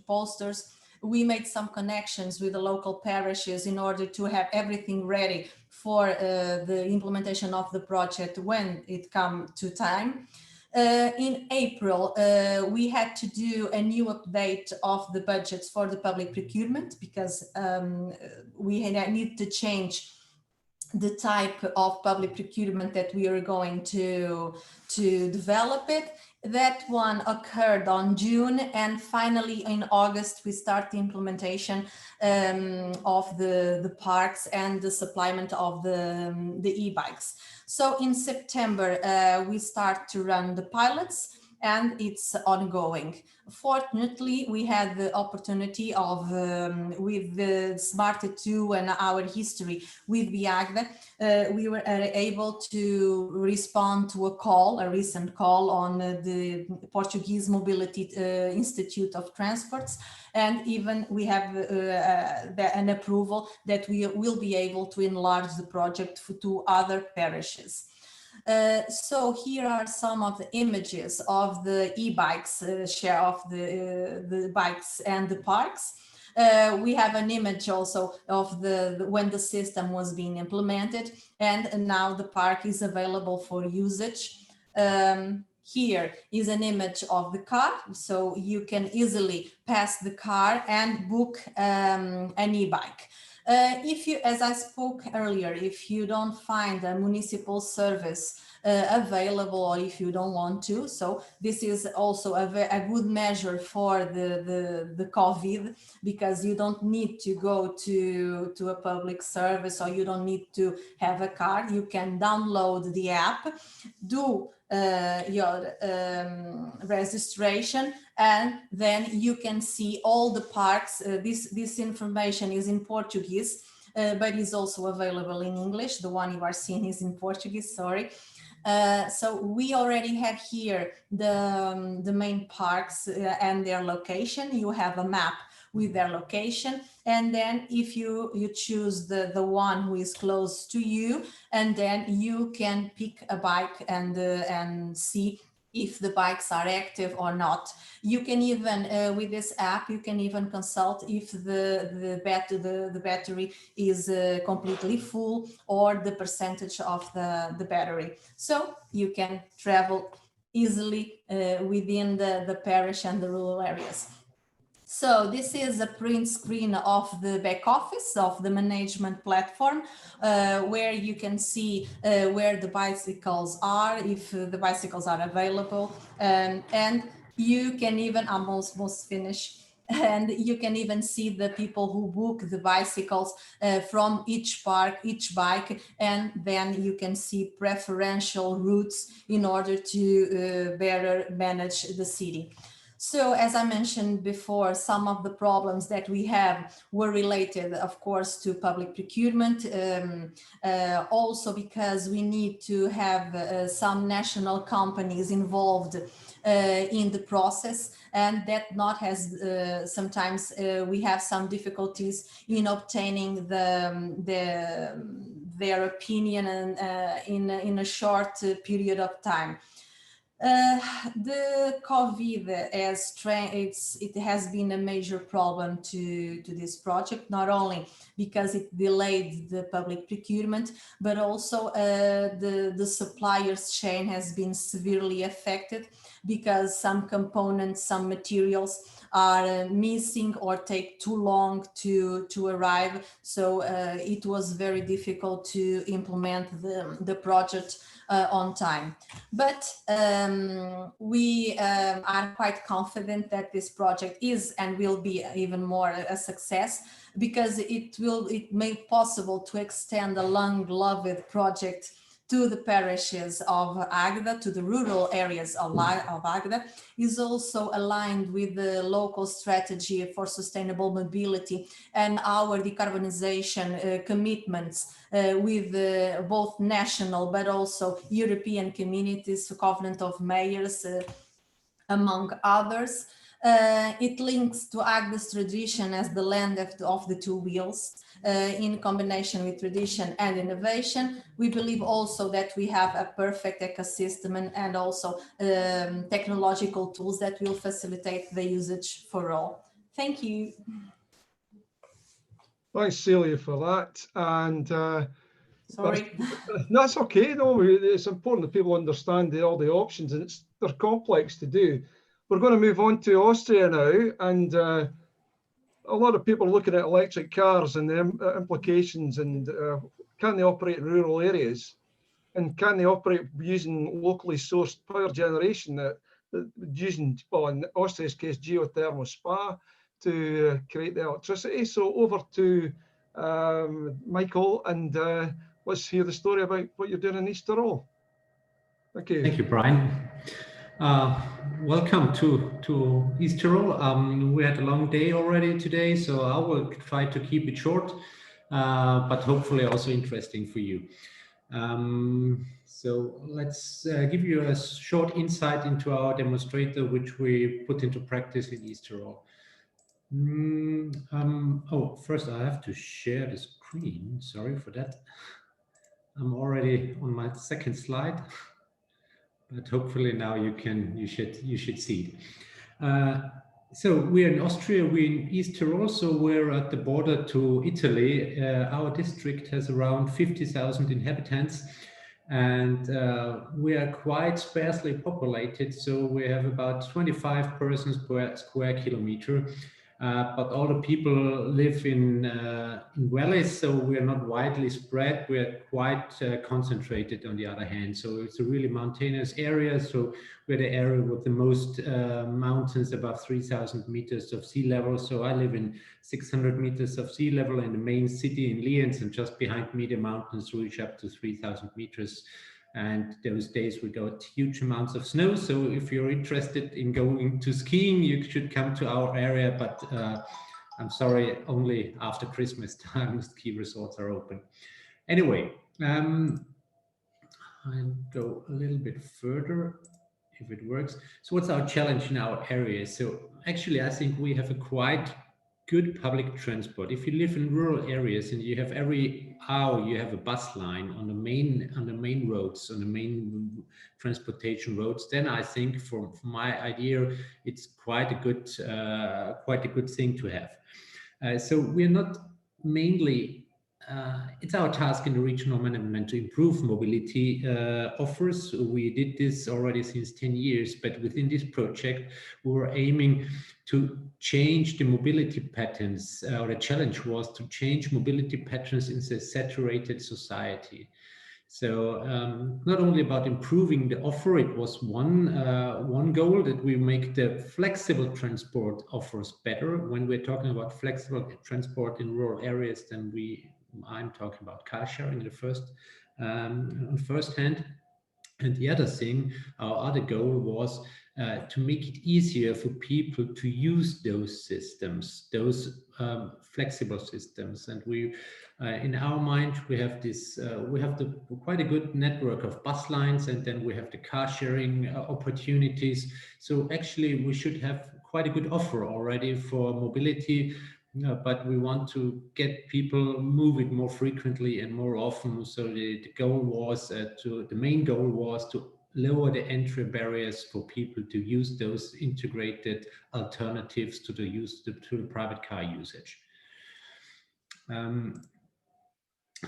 posters. We made some connections with the local parishes in order to have everything ready for the implementation of the project when it comes to time. In April, we had to do a new update of the budgets for the public procurement because we need to change the type of public procurement that we are going to develop it. That one occurred on June, and finally in August we start the implementation of the parks and the supplement of the e-bikes. So in September we start to run the pilots, and it's ongoing. Fortunately, we had the opportunity of, with the SMARTA 2 and our history with Viagda, we were able to respond to a recent call on the Portuguese Mobility Institute of Transports, and even we have an approval that we will be able to enlarge the project to other parishes. So here are some of the images of the e-bikes, share of the bikes and the parks. We have an image also of when the system was being implemented, and now the park is available for usage. Here is an image of the car, so you can easily pass the car and book an e-bike. If you, as I spoke earlier, if you don't find a municipal service available, or if you don't want to, so this is also a good measure for the COVID, because you don't need to go to a public service, or you don't need to have a card. You can download the app, do your registration, and then you can see all the parks. This information is in Portuguese, but is also available in English. The one you are seeing is in Portuguese, sorry. So we already have here the main parks and their location. You have a map with their location, and then if you choose the one who is close to you, and then you can pick a bike and see if the bikes are active or not. You can even, with this app, you can even consult if the battery is completely full or the percentage of the battery. So you can travel easily within the parish and the rural areas. So this is a print screen of the back office of the management platform, where you can see where the bicycles are, if the bicycles are available, and you can even, I'm almost finished, and you can even see the people who book the bicycles from each park, each bike, and then you can see preferential routes in order to better manage the city. So as I mentioned before, some of the problems that we have were related, of course, to public procurement, also because we need to have some national companies involved in the process, and that not has sometimes we have some difficulties in obtaining their opinion and in a short period of time. The COVID it has been a major problem to this project, not only because it delayed the public procurement, but also the suppliers chain has been severely affected because some components, some materials are missing or take too long to arrive. So it was very difficult to implement the project on time. But we are quite confident that this project is and will be even more a success, because it made possible to extend a long-loved project to the parishes of Agda, to the rural areas of Agda, is also aligned with the local strategy for sustainable mobility and our decarbonization commitments with both national but also European communities, Covenant of Mayors, among others. It links to Agda's tradition as the land of the two wheels. In combination with tradition and innovation, we believe also that we have a perfect ecosystem and also technological tools that will facilitate the usage for all. Thank you. Thanks, Celia, for that. And sorry, that's okay. No, it's important that people understand all the options, and they're complex to do. We're going to move on to Austria now, and a lot of people are looking at electric cars and the implications, and can they operate in rural areas, and can they operate using locally sourced power generation, using, well, in Austria's case, geothermal spa to create the electricity. So over to Michael, and let's hear the story about what you're doing in East Tyrol. Thank you. Thank you, Brian. Welcome to East Tyrol. We had a long day already today, so I will try to keep it short, but hopefully also interesting for you. So let's give you a short insight into our demonstrator, which we put into practice in East Tyrol. Oh, first I have to share the screen. Sorry for that. I'm already on my second slide. But hopefully now you should see it. So we're in Austria, we're in East Tyrol, so we're at the border to Italy. Our district has around 50,000 inhabitants, and we are quite sparsely populated. So we have about 25 persons per square kilometer. But all the people live in valleys, so we are not widely spread. We are quite concentrated on the other hand. So it's a really mountainous area. So we're the area with the most mountains above 3,000 meters of sea level. So I live in 600 meters of sea level in the main city in Lienz, and just behind me the mountains reach up to 3,000 meters. And those days we got huge amounts of snow. So if you're interested in going to skiing, you should come to our area. But I'm sorry, only after Christmas time ski resorts are open. Anyway, I'll go a little bit further if it works. So what's our challenge in our area? So actually, I think we have a quite good public transport, if you live in rural areas and you have every hour you have a bus line on the main roads, on the main transportation roads, then I think, for my idea, it's quite a good thing to have. So we're not mainly. It's our task in the regional management to improve mobility offers. We did this already since 10 years, but within this project, we were aiming to change the mobility patterns, or the challenge was to change mobility patterns in a saturated society. So not only about improving the offer, it was one goal, that we make the flexible transport offers better. When we're talking about flexible transport in rural areas, then I'm talking about car sharing on first hand. And the other thing, our other goal was to make it easier for people to use those systems, those flexible systems. And we, in our mind, we have quite a good network of bus lines, and then we have the car sharing opportunities. So actually, we should have quite a good offer already for mobility. But we want to get people moving more frequently and more often. So the main goal was to lower the entry barriers for people to use those integrated alternatives to the private car usage.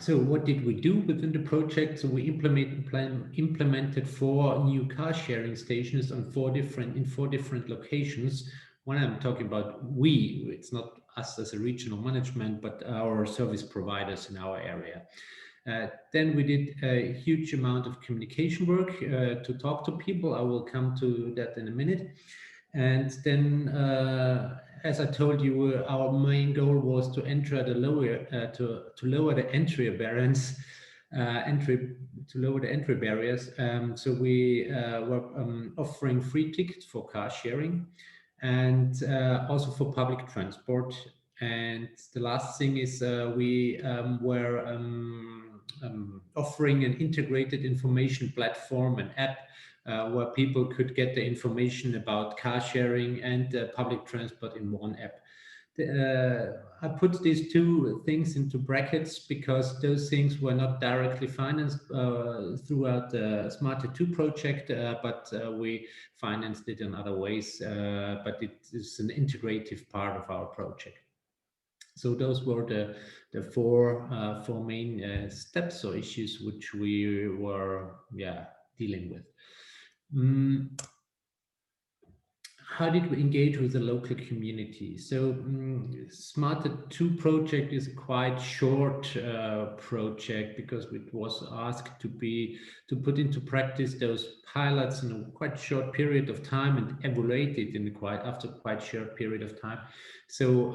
So what did we do within the project? So we implemented 4 new car sharing stations in 4 different locations. When I'm talking about it's not us as a regional management, but our service providers in our area. Then we did a huge amount of communication work to talk to people. I will come to that in a minute. And then, as I told you, our main goal was to lower the entry barriers. So we were offering free tickets for car sharing, and also for public transport. And the last thing is we were offering an integrated information platform, an app, where people could get the information about car sharing and public transport in one app. I put these 2 things into brackets because those things were not directly financed throughout the SMARTA 2 project, but we financed it in other ways, but it is an integrative part of our project. So those were the four main steps or issues which we were dealing with. How did we engage with the local community? So SMARTA 2 project is a quite short project because it was asked to put into practice those pilots in a quite short period of time and evaluate it after quite short period of time. So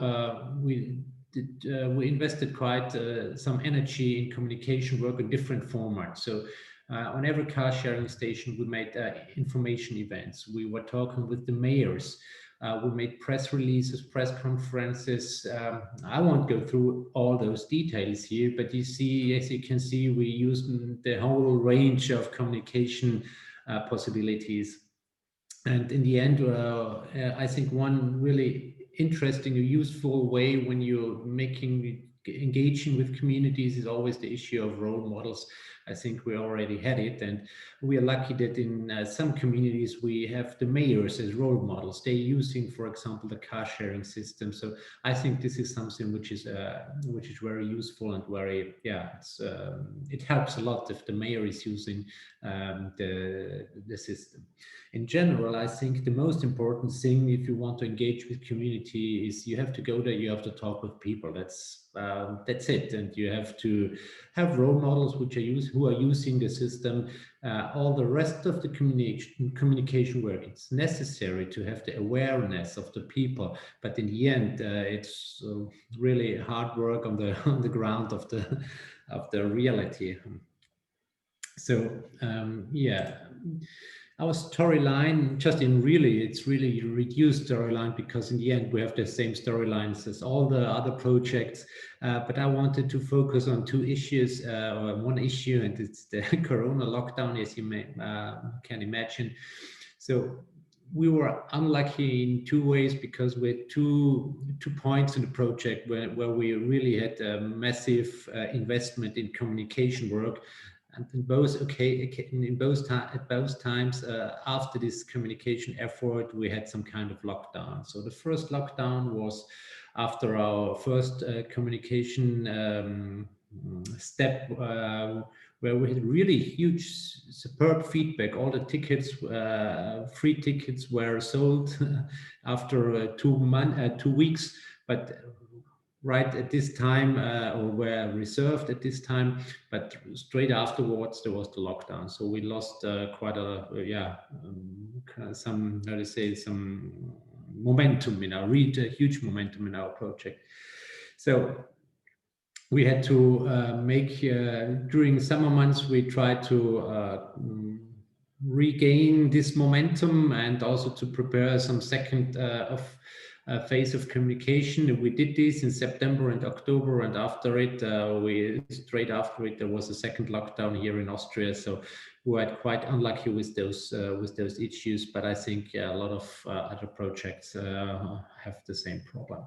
we invested quite some energy in communication work in different formats. So on every car sharing station, we made information events. We were talking with the mayors. We made press releases, press conferences. I won't go through all those details here, but as you can see, we used the whole range of communication possibilities. And in the end, I think one really interesting or useful way when you're engaging with communities is always the issue of role models. I think we already had it, and we are lucky that in some communities we have the mayors as role models. They're using, for example, the car sharing system. So I think this is something which is very useful and very it helps a lot if the mayor is using the system. In general, I think the most important thing if you want to engage with community is you have to go there, you have to talk with people. That's it, and you have to have role models who are using the system. All the rest of the communication work, it's necessary to have the awareness of the people, but in the end, it's really hard work on the ground of the reality. So our storyline, it's really reduced storyline, because in the end we have the same storylines as all the other projects. But I wanted to focus on 2 issues, or one issue, and it's the Corona lockdown, as you can imagine. So we were unlucky in two ways, because we had two points in the project where we really had a massive investment in communication work. And in both at both times after this communication effort, we had some kind of lockdown. So the first lockdown was after our first communication step, where we had really huge, superb feedback. All the tickets, free tickets, were sold after 2 weeks, but right at this time, or were reserved at this time, but straight afterwards there was the lockdown. So we lost quite a some, how to say, some momentum in our huge momentum in our project. So we had to make, during summer months, we tried to regain this momentum and also to prepare some second phase of communication. We did this in September and October, and after it, straight after it, there was a second lockdown here in Austria. So we were quite unlucky with those issues, but I think a lot of other projects have the same problem.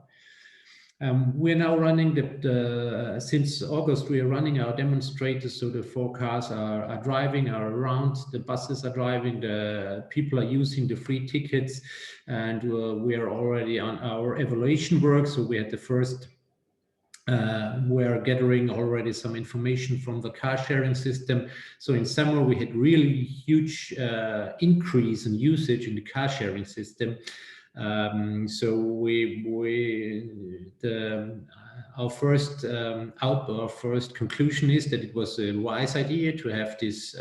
We're now running since August, we are running our demonstrators. So the 4 cars are driving, are around, the buses are driving, the people are using the free tickets, and we are already on our evaluation work. So we had the first, we're gathering already some information from the car sharing system. So in summer, we had really huge increase in usage in the car sharing system. So our first our first conclusion is that it was a wise idea to have these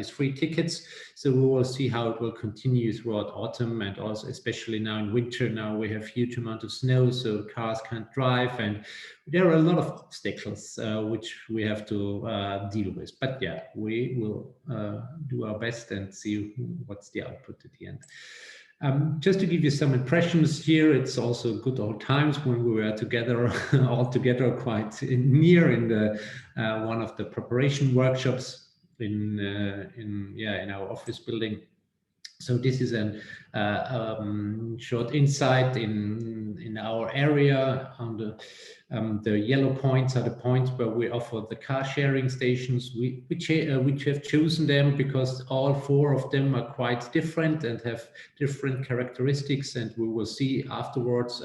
free tickets. So we will see how it will continue throughout autumn, and also especially now in winter. Now we have huge amount of snow, so cars can't drive, and there are a lot of obstacles which we have to deal with. But yeah, we will do our best and see what's the output at the end. Just to give you some impressions here, it's also good old times when we were together, all together, quite near in the one of the preparation workshops in our office building. So this is a short insight in our area. On the yellow points are the points where we offer the car sharing stations. Which have chosen them because all 4 of them are quite different and have different characteristics, and we will see afterwards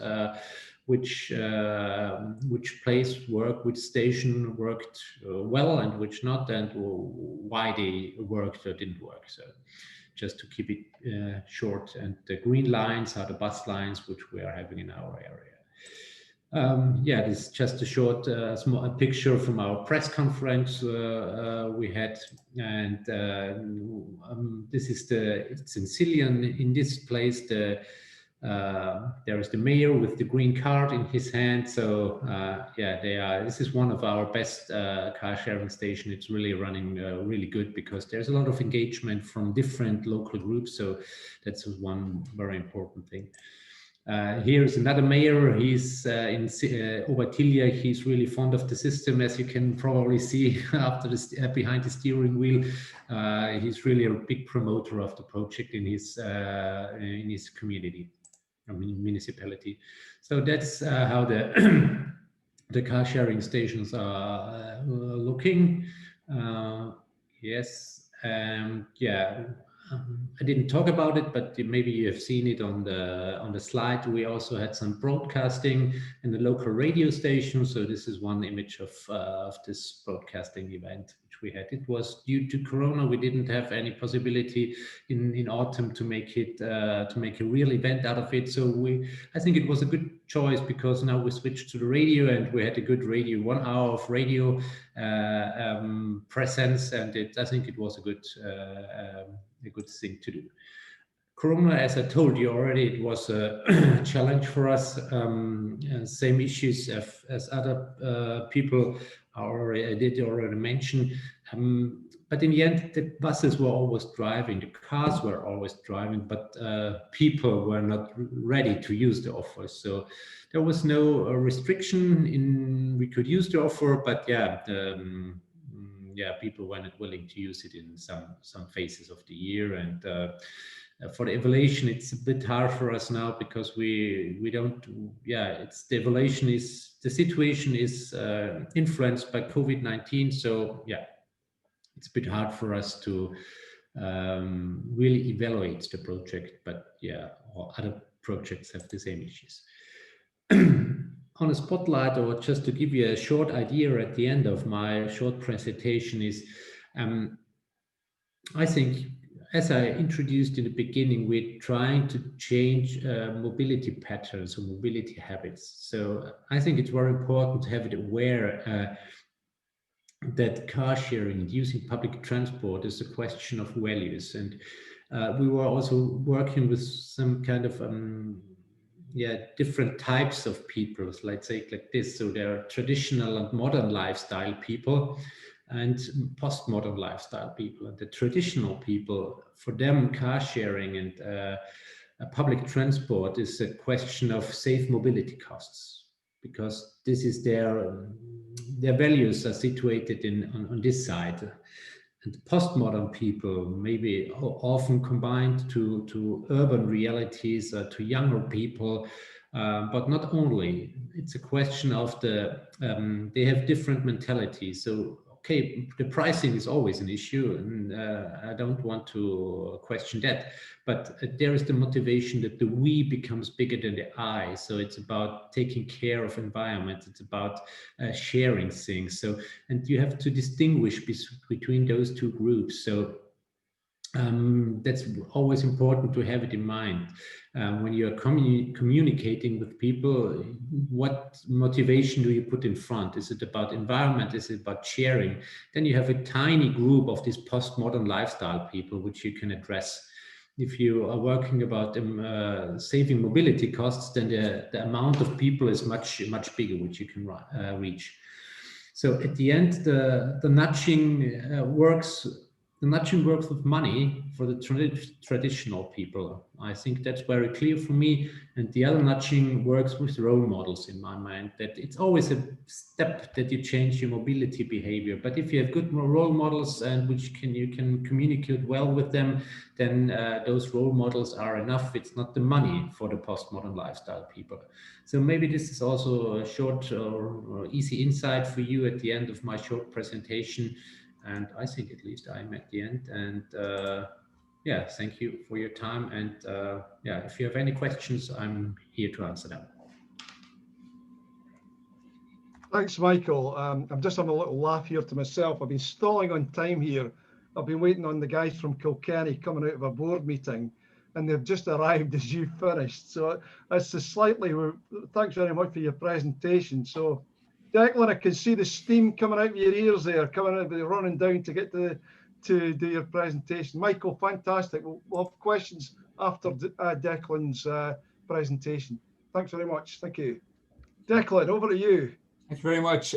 which place worked, which station worked well and which not, and why they worked or didn't work. So just to keep it short, and the green lines are the bus lines which we are having in our area. Yeah, this is just a short small picture from our press conference we had, and this is it's in Cillian. In this place, there is the mayor with the green card in his hand. So yeah, this is one of our best car sharing station. It's really running really good because there's a lot of engagement from different local groups. So that's one very important thing. Here's another mayor. He's in Obertilia. He's really fond of the system, as you can probably see after behind the steering wheel. He's really a big promoter of the project in his community, municipality. So that's how the car sharing stations are looking. Yes, yeah. I didn't talk about it, but maybe you have seen it on the slide. We also had some broadcasting in the local radio station. So this is one image of this broadcasting event which we had. It was due to Corona. We didn't have any possibility in autumn to make it to make a real event out of it. So I think it was a good choice because now we switched to the radio and we had a good radio, 1 hour of radio presence, and I think it was a good thing to do. Corona, as I told you already, it was a challenge for us. Same issues as other people did already mention. But in the end, the buses were always driving, the cars were always driving, but people were not ready to use the offer. So there was no restriction we could use the offer, but yeah, people were not willing to use it in some phases of the year, and For the evaluation, it's a bit hard for us now because we don't, it's the evaluation is, the situation is influenced by COVID-19. So it's a bit hard for us to really evaluate the project, but all other projects have the same issues. On a spotlight, or just to give you a short idea at the end of my short presentation is, I think, as I introduced in the beginning, we're trying to change mobility patterns or mobility habits. So I think it's very important to have it aware that car sharing and using public transport is a question of values. And we were also working with some kind of different types of people, let's say like this. So there are traditional and modern lifestyle people and postmodern lifestyle people. And the traditional people, for them, car sharing and public transport is a question of safe mobility costs, because this is their values are situated on this side. And postmodern people maybe often combined to urban realities, to younger people, but not only. It's a question of they have different mentalities. So, okay, the pricing is always an issue, and I don't want to question that. But there is the motivation that the we becomes bigger than the I. So it's about taking care of environment. It's about sharing things. So, and you have to distinguish between those two groups. So that's always important to have it in mind when you're communicating with people. What motivation do you put in front? Is it about environment? Is it about sharing? Then you have a tiny group of these postmodern lifestyle people which you can address. If you are working about saving mobility costs, then the amount of people is much bigger, which you can reach. So at the end, the nudging works. The nudging works with money for the traditional people. I think that's very clear for me. And the other nudging works with role models in my mind, that it's always a step that you change your mobility behavior. But if you have good role models and you can communicate well with them, then those role models are enough. It's not the money for the postmodern lifestyle people. So maybe this is also a short or easy insight for you at the end of my short presentation. And I think at least I'm at the end. And thank you for your time. And if you have any questions, I'm here to answer them. Thanks, Michael. I'm just having a little laugh here to myself. I've been stalling on time here. I've been waiting on the guys from Kilkenny coming out of a board meeting, and they've just arrived as you finished. So it's a slightly, thanks very much for your presentation. So Declan, I can see the steam coming out of your ears there, coming out, running down to get to do your presentation. Michael, fantastic. We'll have questions after Declan's presentation. Thanks very much. Thank you. Declan, over to you. Thank you very much.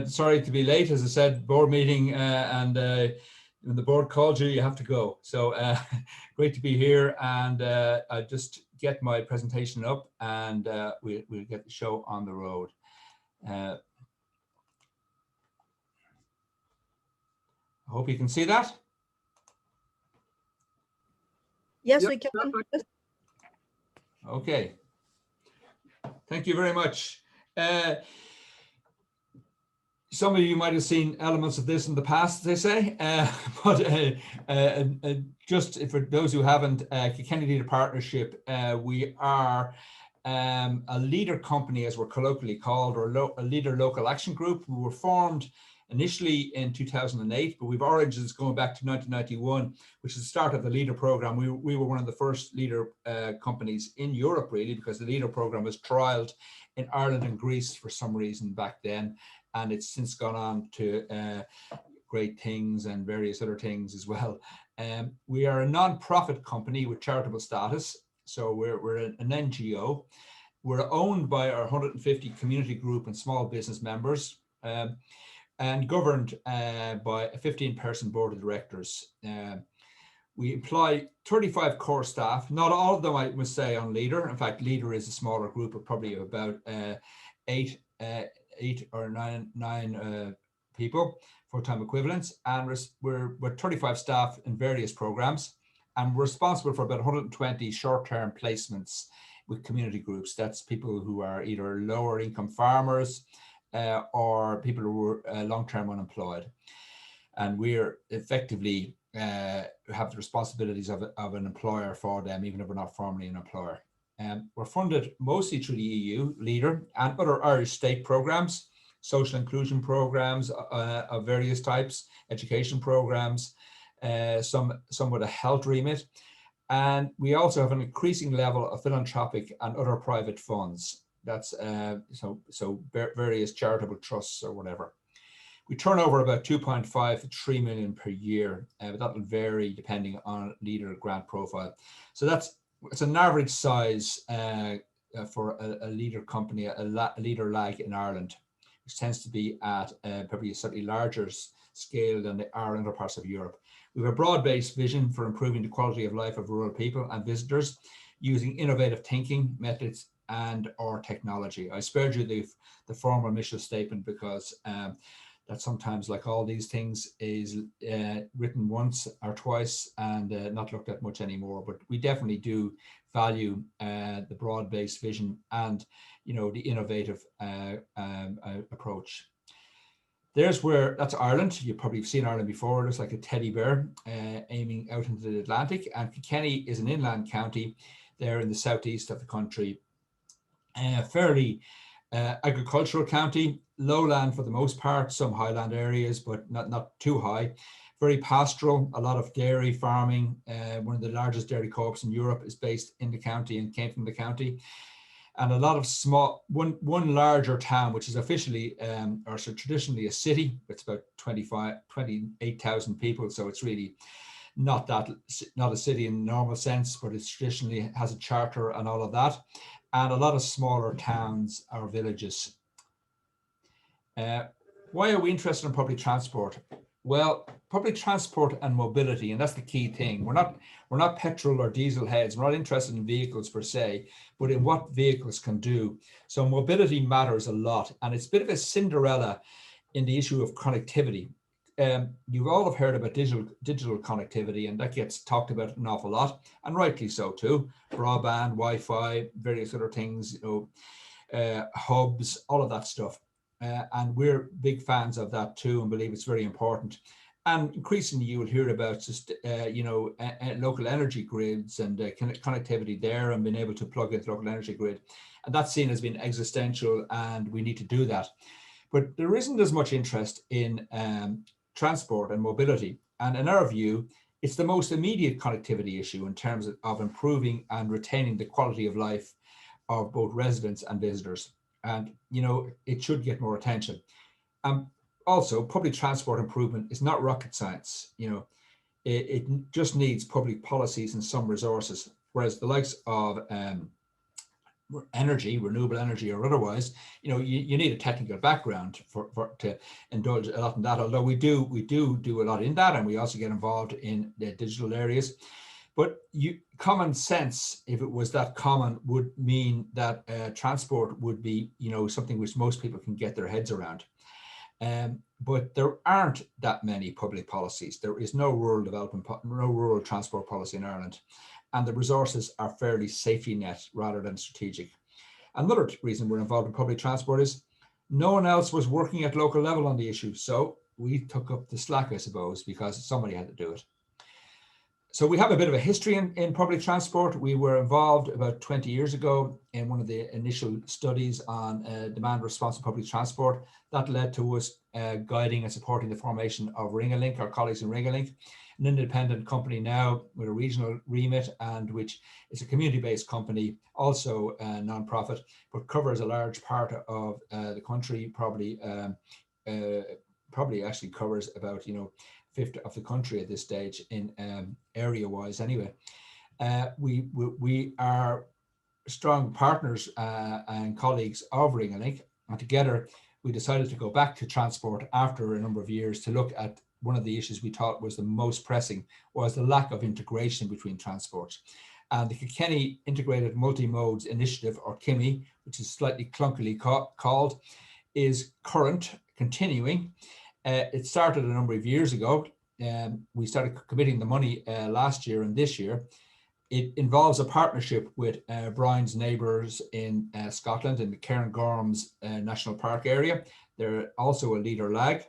Sorry to be late. As I said, board meeting, and when the board calls you, you have to go. So great to be here, and I just get my presentation up, and we'll get the show on the road. I hope you can see that. Yes, Yep. we can. Okay. Thank you very much. Some of you might have seen elements of this in the past, they say, but just for those who haven't, Kilkenny Leader Partnership, we are a leader company, as we're colloquially called, or a leader local action group. We were formed initially in 2008, but we've origins going back to 1991, which is the start of the LEADER program. We were one of the first LEADER companies in Europe, really, because the LEADER program was trialed in Ireland and Greece for some reason back then, and it's since gone on to great things and various other things as well. We are a non-profit company with charitable status, so we're an NGO. We're owned by our 150 community group and small business members, and governed by a 15-person board of directors. We employ 35 core staff, not all of them, I must say, on LEADER. In fact, LEADER is a smaller group of probably about eight or nine people, full-time equivalents, and we're 35 staff in various programs. and we're responsible for about 120 short-term placements with community groups. That's people who are either lower income farmers or people who are long-term unemployed. And we're effectively have the responsibilities of an employer for them, even if we're not formally an employer. We're funded mostly through the EU, LEADER, and other Irish state programs, social inclusion programs of various types, education programs, some with a health remit. And we also have an increasing level of philanthropic and other private funds. That's so various charitable trusts or whatever. We turn over about 2.5 to 3 million per year, but that will vary depending on leader grant profile. So it's an average size for a leader company, a leader lag in Ireland, which tends to be at probably a slightly larger scale than they are in other parts of Europe. We have a broad-based vision for improving the quality of life of rural people and visitors using innovative thinking methods and or technology. I spared you the formal mission statement because that sometimes, like all these things, is written once or twice and not looked at much anymore. But we definitely do value the broad-based vision and, you know, the innovative approach. That's Ireland. You've probably seen Ireland before. It looks like a teddy bear aiming out into the Atlantic. And Kilkenny is an inland county there in the southeast of the country. Fairly agricultural county, lowland for the most part, some highland areas, but not too high. Very pastoral, a lot of dairy farming. One of the largest dairy co-ops in Europe is based in the county and came from the county. And a lot of small, one larger town, which is officially or so traditionally a city. It's about 28,000 people. So it's really not a city in the normal sense, but it's traditionally has a charter and all of that. And a lot of smaller towns or villages. Why are we interested in public transport? Well, public transport and mobility, and that's the key thing. We're not petrol or diesel heads. We're not interested in vehicles per se, but in what vehicles can do. So mobility matters a lot, and it's a bit of a Cinderella in the issue of connectivity. You've all have heard about digital connectivity, and that gets talked about an awful lot, and rightly so too. Broadband, Wi-Fi, various other things, you know, hubs, all of that stuff. And we're big fans of that too, and believe it's very important. And increasingly, you will hear about just you know, local energy grids and connectivity there, and being able to plug into local energy grid, and that's seen as being existential, and we need to do that. But there isn't as much interest in transport and mobility, and in our view, it's the most immediate connectivity issue in terms of improving and retaining the quality of life of both residents and visitors. And, you know, it should get more attention. Also, public transport improvement is not rocket science. You know, it just needs public policies and some resources, whereas the likes of energy, renewable energy or otherwise, you know, you need a technical background to indulge a lot in that, although we do a lot in that, and we also get involved in the digital areas. But common sense, if it was that common, would mean that transport would be, you know, something which most people can get their heads around. But there aren't that many public policies. There is no rural development, no rural transport policy in Ireland, and the resources are fairly safety net rather than strategic. Another reason we're involved in public transport is no one else was working at local level on the issue, so we took up the slack, I suppose, because somebody had to do it. So we have a bit of a history in public transport. We were involved about 20 years ago in one of the initial studies on demand response to public transport. That led to us guiding and supporting the formation of Ring-a-Link, our colleagues in Ring-a-Link, an independent company now with a regional remit, and which is a community-based company, also a non-profit, but covers a large part of the country, probably actually covers about, you know, fifth of the country at this stage in area-wise anyway. We are strong partners and colleagues of Ring-a-Link, and together we decided to go back to transport after a number of years to look at one of the issues we thought was the most pressing, was the lack of integration between transports. And the Kilkenny Integrated Multi-Modes Initiative, or KIMI, which is slightly clunkily called, is continuing. It started a number of years ago. we started committing the money last year and this year. It involves a partnership with Brian's neighbours in Scotland in the Cairngorms National Park area. They're also a leader lag.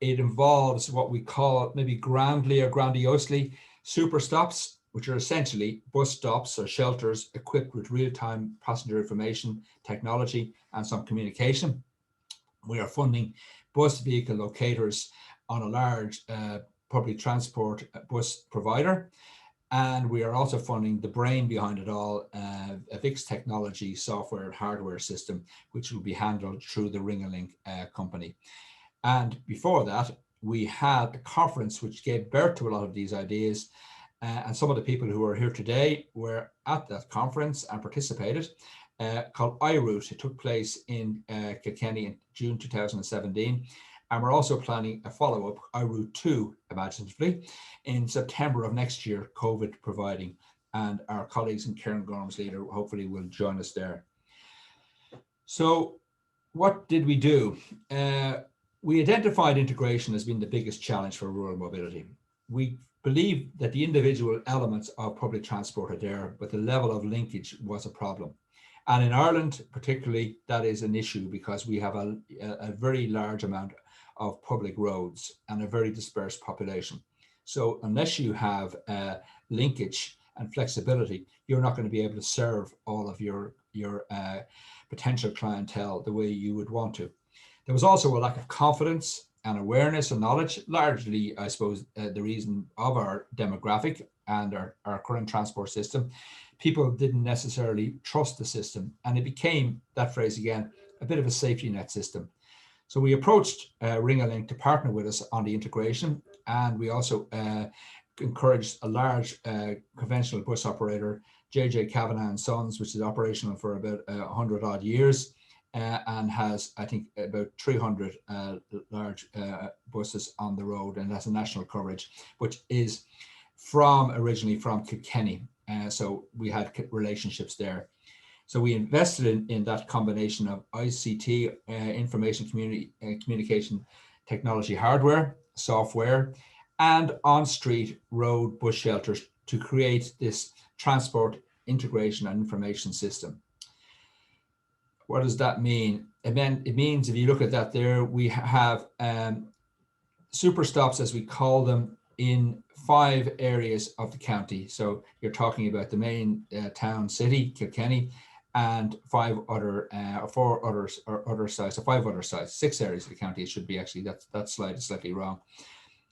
It involves what we call, maybe grandly or grandiosely, super stops, which are essentially bus stops or shelters equipped with real-time passenger information, technology, and some communication. We are funding bus vehicle locators on a large public transport bus provider. And we are also funding the brain behind it all, a VIX technology software and hardware system, which will be handled through the Ring-a-Link company. And before that, we had a conference which gave birth to a lot of these ideas. And some of the people who are here today were at that conference and participated, called iRoute. It took place in Kilkenny in June 2017. And we're also planning a follow-up, iRoute 2, imaginatively, in September of next year, COVID providing. And our colleagues in Cairngorms Leader hopefully will join us there. So what did we do? We identified integration as being the biggest challenge for rural mobility. We believe that the individual elements of public transport are there, but the level of linkage was a problem. And in Ireland, particularly, that is an issue because we have a very large amount of public roads and a very dispersed population. So unless you have linkage and flexibility, you're not going to be able to serve all of your potential clientele the way you would want to. There was also a lack of confidence and awareness and knowledge, largely, I suppose, the reason of our demographic and our current transport system. People didn't necessarily trust the system, and it became, that phrase again, a bit of a safety net system. So we approached Ring-a-Link to partner with us on the integration, and we also encouraged a large conventional bus operator, JJ Kavanagh and Sons, which is operational for about 100 odd years, and has, I think, about 300 large buses on the road, and has a national coverage, which is originally from Kilkenny. So we had relationships there. So we invested in that combination of ICT, information communication technology hardware, software, and on-street road bus shelters to create this transport integration and information system. What does that mean? It means, if you look at that there, we have super stops, as we call them, in 5 areas of the county. So you're talking about the main town city, Kilkenny, and 5 other, 4 others, or other sites, or 5 other sites, 6 areas of the county. It should be actually, that slide is slightly wrong.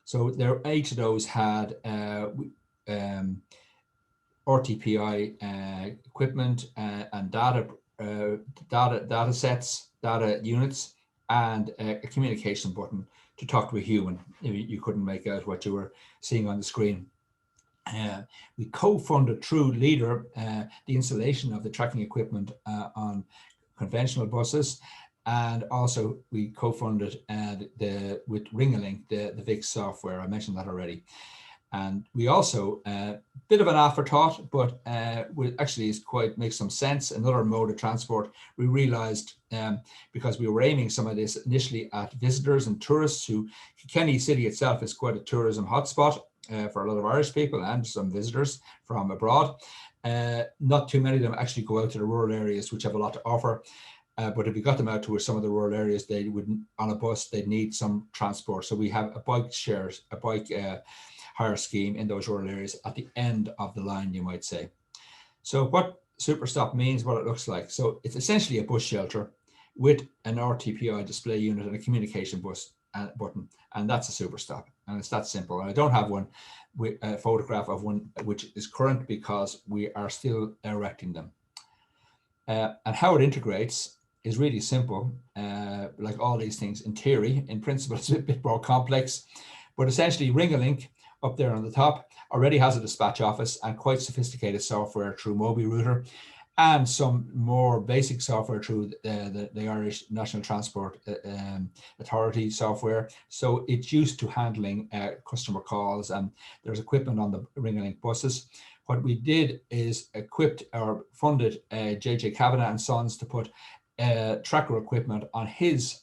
So there, 8 of those had RTPI equipment and data sets, data units, and a communication button to talk to a human. You couldn't make out what you were seeing on the screen. We co-funded through Leader the installation of the tracking equipment on conventional buses, and also we co-funded with Ring-a-Link the VIX software. I mentioned that already. And we also, bit of an afterthought, but actually makes some sense, another mode of transport. We realized, because we were aiming some of this initially at visitors and tourists, who Kilkenny City itself is quite a tourism hotspot for a lot of Irish people and some visitors from abroad. Not too many of them actually go out to the rural areas, which have a lot to offer. But if we got them out to some of the rural areas, they would, on a bus, they'd need some transport. So we have a bike hire scheme in those rural areas at the end of the line, you might say. So what Superstop means, what it looks like. So it's essentially a bus shelter with an RTPI display unit and a communication bus button, and that's a Superstop, and it's that simple. And I don't have one with a photograph of one which is current because we are still erecting them. And how it integrates is really simple, like all these things in theory. In principle, it's a bit more complex, but essentially Ring-a-Link up there on the top already has a dispatch office and quite sophisticated software through MobiRouter, and some more basic software through the Irish National Transport Authority software. So it's used to handling customer calls, and there's equipment on the Ring-a-Link buses. What we did is equipped or funded JJ Kavanagh and Sons to put tracker equipment on his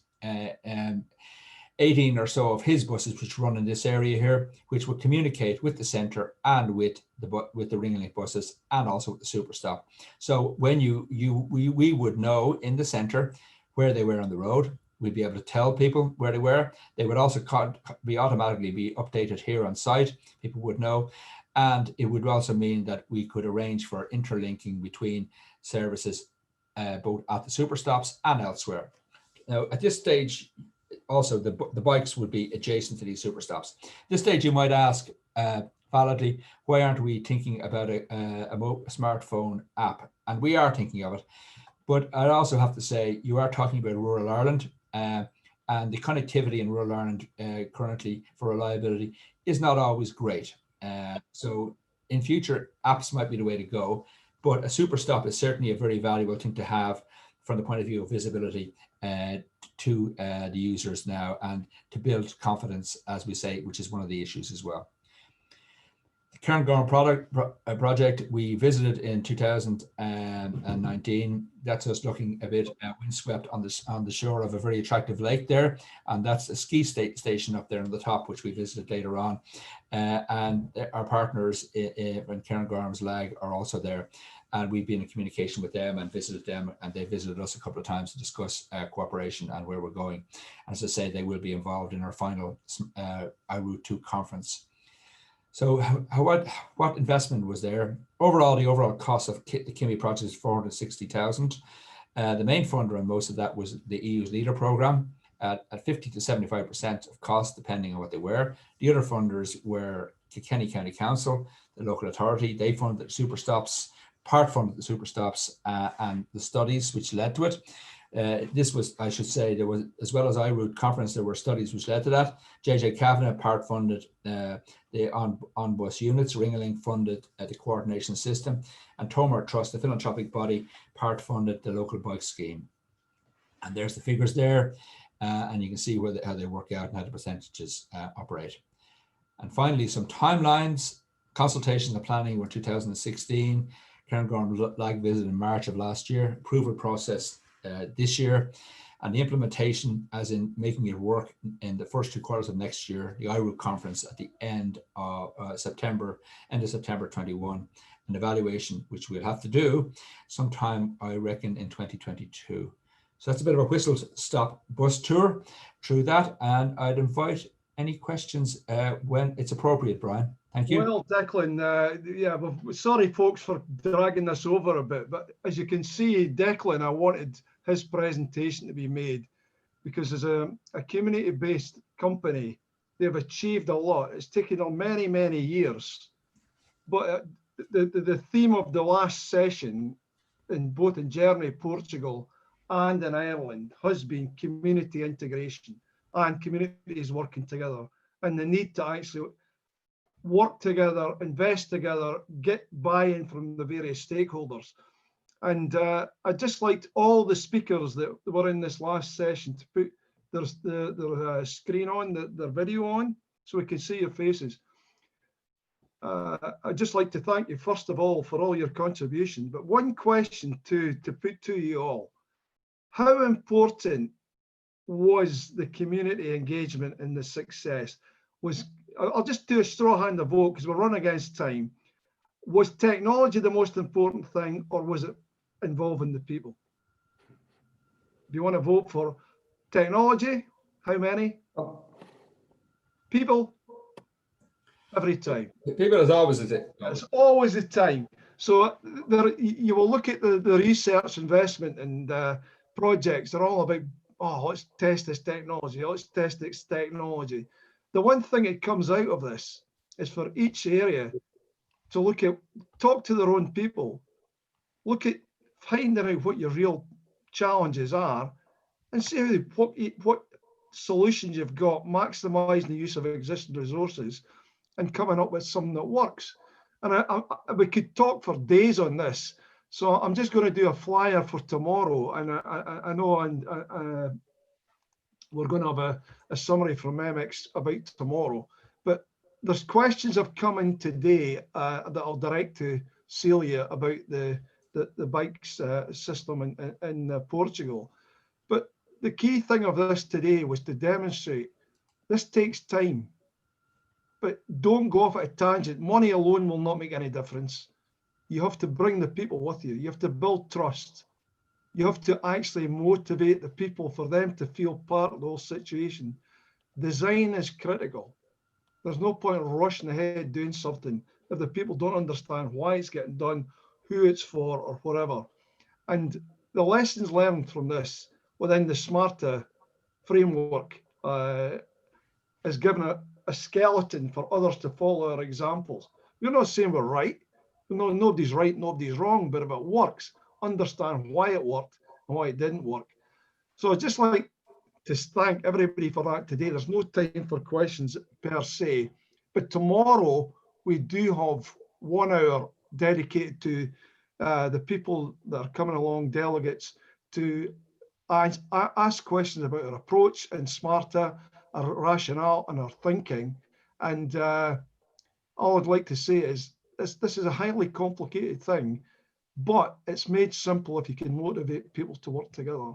18 or so of his buses which run in this area here, which would communicate with the centre and with the Ringlink buses and also with the super stop. So when we would know in the centre where they were on the road. We'd be able to tell people where they were. They would also automatically be updated here on site. People would know. And it would also mean that we could arrange for interlinking between services both at the super stops and elsewhere. Now, at this stage, also the bikes would be adjacent to these super stops. At this stage, you might ask validly, why aren't we thinking about a smartphone app? And we are thinking of it. But I also have to say, you are talking about rural Ireland, and the connectivity in rural Ireland currently for reliability is not always great. So in future, apps might be the way to go, but a super stop is certainly a very valuable thing to have from the point of view of visibility to the users now, and to build confidence, as we say, which is one of the issues as well. The Cairngorm project we visited in 2019. That's us looking a bit windswept on the shore of a very attractive lake there, and that's a ski station up there on the top, which we visited later on. And our partners in Cairngorm's Lag are also there, and we've been in communication with them and visited them, and they visited us a couple of times to discuss cooperation and where we're going. As I say, they will be involved in our final iRoute 2 conference. So what investment was there? Overall, the overall cost of the Kimmy project is 460,000. The main funder on most of that was the EU's LEADER program at 50 to 75% of cost, depending on what they were. The other funders were Kilkenny County Council, the local authority. They funded the super stops, part funded the super stops and the studies which led to it. This was, I should say, there was, as well as iRoute conference, there were studies which led to that. JJ Kavanagh part funded the on-bus units, Ringlink funded the coordination system, and Tomar Trust, the philanthropic body, part funded the local bike scheme. And there's the figures there, and you can see how they work out and how the percentages operate. And finally, some timelines. Consultations and planning were 2016. Cairngorm Lag visit in March of last year. Approval process this year, and the implementation, as in making it work, in the first 2 quarters of next year. The iRoute conference at the end of September 21, an evaluation which we'll have to do sometime, I reckon, in 2022. So that's a bit of a whistle-stop bus tour through that, and I'd invite any questions when it's appropriate, Brian. Thank you. Well, Declan, yeah, well, sorry folks for dragging this over a bit, but as you can see, Declan, I wanted his presentation to be made because as a community-based company, they've achieved a lot. It's taken them many, many years. But the theme of the last session, both in Germany, Portugal, and in Ireland, has been community integration and communities working together, and the need to actually work together, invest together, get buy-in from the various stakeholders. And I just liked all the speakers that were in this last session to put their screen on, their video on, so we can see your faces. I'd just like to thank you, first of all, for all your contribution. But one question to put to you all: how important was the community engagement in the success? I'll just do a straw hand of vote because we're running against time. Was technology the most important thing, or was it involving the people? If you want to vote for technology, how many? People? Every time. People is always it. It's always the time. So you will look at the research investment and projects. They're all about, oh, let's test this technology. Let's test this technology. The one thing that comes out of this is for each area to talk to their own people, look at finding out what your real challenges are, and see what solutions you've got, maximising the use of existing resources, and coming up with something that works. And we could talk for days on this, so I'm just going to do a flyer for tomorrow, and I know we're going to have a summary from MX about tomorrow, but there's questions have come in today that I'll direct to Celia about the bikes system in Portugal. But the key thing of this today was to demonstrate This takes time, but don't go off at a tangent. Money alone will not make any difference. You have to bring the people with you. You have to build trust. You have to actually motivate the people for them to feel part of the whole situation. Design is critical. There's no point rushing ahead doing something if the people don't understand why it's getting done, who it's for, or whatever. And the lessons learned from this within the SMARTA framework is given a skeleton for others to follow our examples. We're not saying we're right. No, nobody's right, nobody's wrong, but if it works, understand why it worked and why it didn't work. So I'd just like to thank everybody for that today. There's no time for questions per se, but tomorrow we do have 1 hour dedicated to the people that are coming along, delegates, to ask questions about our approach in SMARTA, our rationale and our thinking. And all I'd like to say is this is a highly complicated thing, but it's made simple if you can motivate people to work together.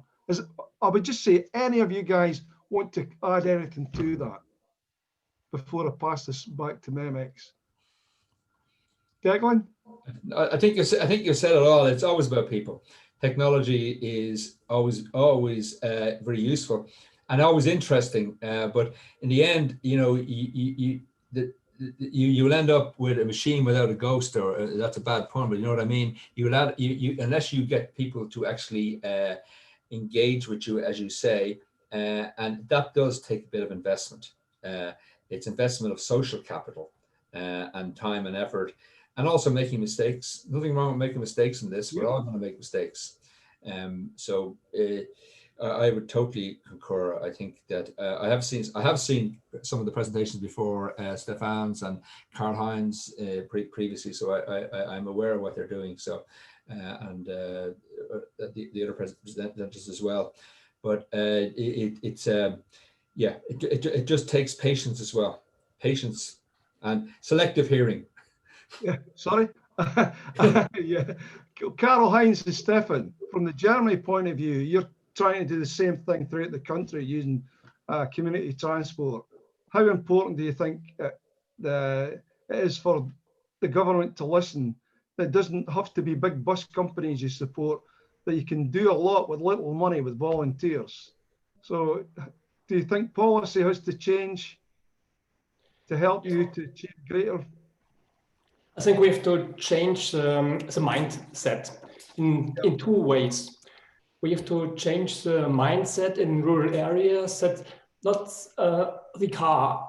I would just say, any of you guys want to add anything to that before I pass this back to Memex? Declan? I think you said it all. It's always about people. Technology is always very useful and always interesting, but in the end, you know, you will end up with a machine without a ghost, or that's a bad pun, but you know what I mean. Unless you get people to actually engage with you, as you say, and that does take a bit of investment. It's investment of social capital and time and effort, and also making mistakes. Nothing wrong with making mistakes in this. We're all going to make mistakes. So I would totally concur. I think that I have seen some of the presentations before, Stefan's and Karl-Heinz previously, so I'm aware of what they're doing. So and the other presenters as well. But it just takes patience as well, patience and selective hearing. Yeah, sorry. Yeah, Karl-Heinz and Stefan, from the Germany point of view, you're trying to do the same thing throughout the country using community transport. How important do you think it is for the government to listen? It doesn't have to be big bus companies you support, that you can do a lot with little money with volunteers. So do you think policy has to change to help you to achieve greater? I think we have to change the mindset in 2 ways. We have to change the mindset in rural areas that not the car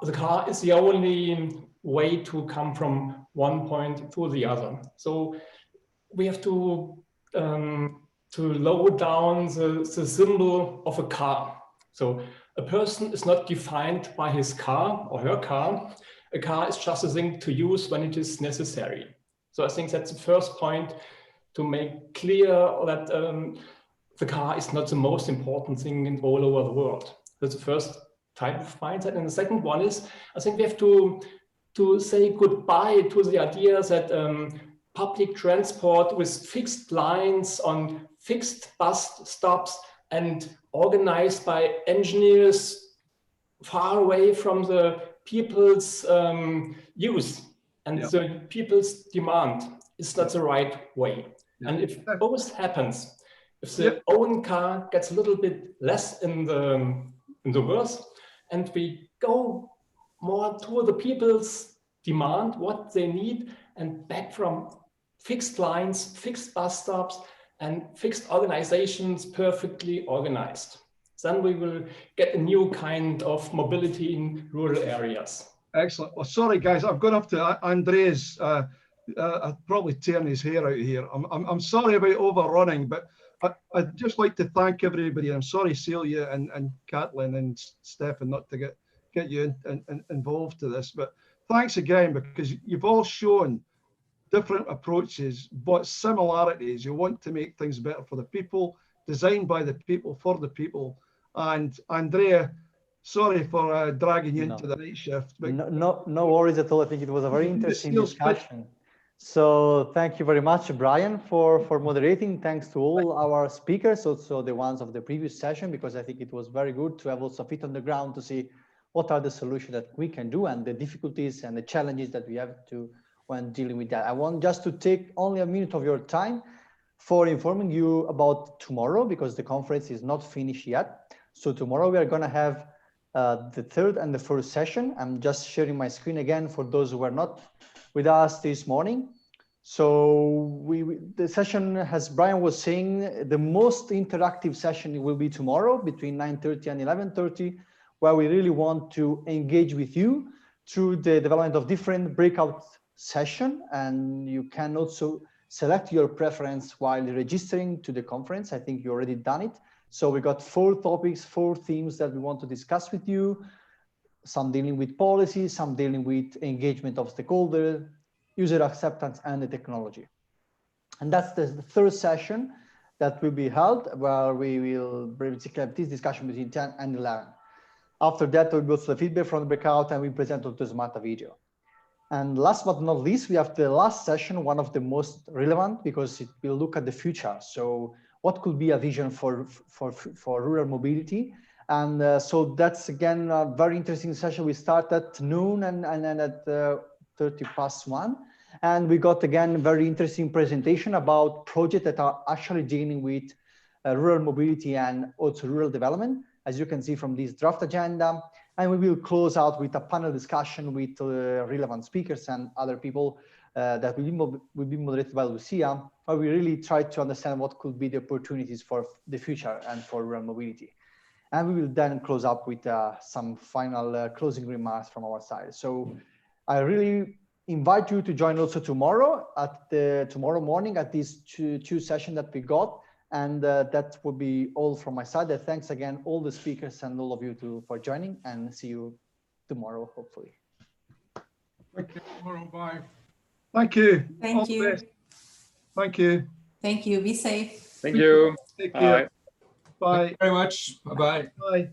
is the only way to come from one point to the other. So we have to lower down the symbol of a car. So a person is not defined by his car or her car. A car is just a thing to use when it is necessary. So I think that's the first point, to make clear that the car is not the most important thing in all over the world. That's the first type of mindset. And the second one is, I think we have to say goodbye to the idea that public transport with fixed lines on fixed bus stops and organized by engineers far away from the people's use and the people's demand is not the right way. And if both happens, if the own car gets a little bit less in the worth, and we go more to the people's demand, what they need, and back from fixed lines, fixed bus stops, and fixed organizations perfectly organized, then we will get a new kind of mobility in rural areas. Excellent. Well, sorry guys, I've gone up to Andreas. I'd probably tearing his hair out here. I'm sorry about overrunning, but I'd just like to thank everybody. I'm sorry, Celia and Caitlin and Stefan, not to get you involved to this, but thanks again, because you've all shown different approaches, but similarities. You want to make things better for the people, designed by the people, for the people. And Andrea, sorry for dragging you into the night shift. But no worries at all. I think it was a very interesting discussion. So thank you very much, Brian, for moderating. Thanks to all our speakers, also the ones of the previous session, because I think it was very good to have also feet on the ground to see what are the solutions that we can do and the difficulties and the challenges that we have to when dealing with that. I want just to take only a minute of your time for informing you about tomorrow, because the conference is not finished yet. So tomorrow we are going to have the third and the first session. I'm just sharing my screen again for those who were not with us this morning. So the session, as Brian was saying, the most interactive session will be tomorrow between 9:30 and 11:30, where we really want to engage with you through the development of different breakout session. And you can also select your preference while registering to the conference. I think you already done it. So we got 4 topics, 4 themes that we want to discuss with you. Some dealing with policy, some dealing with engagement of stakeholders, user acceptance, and the technology. And that's the third session that will be held, where we will basically have this discussion between 10 and 11. After that, we'll go to the feedback from the breakout and we present on the SMARTA video. And last but not least, we have the last session, one of the most relevant, because it will look at the future. So what could be a vision for rural mobility? And so that's, again, a very interesting session. We start at noon and at 1:30. And we got, again, a very interesting presentation about projects that are actually dealing with rural mobility and also rural development, as you can see from this draft agenda. And we will close out with a panel discussion with relevant speakers and other people that will be moderated by Lucia, where we really try to understand what could be the opportunities for the future and for rural mobility. And we will then close up with some final closing remarks from our side. So I really invite you to join also tomorrow tomorrow morning at these two sessions that we got. And that will be all from my side. Thanks again, all the speakers and all of you for joining, and see you tomorrow, hopefully. Thank you. Tomorrow, bye. Thank you. Thank you. Thank you. Thank you. Be safe. Thank you. Take care. Bye. Thank you very much. Bye-bye. Bye.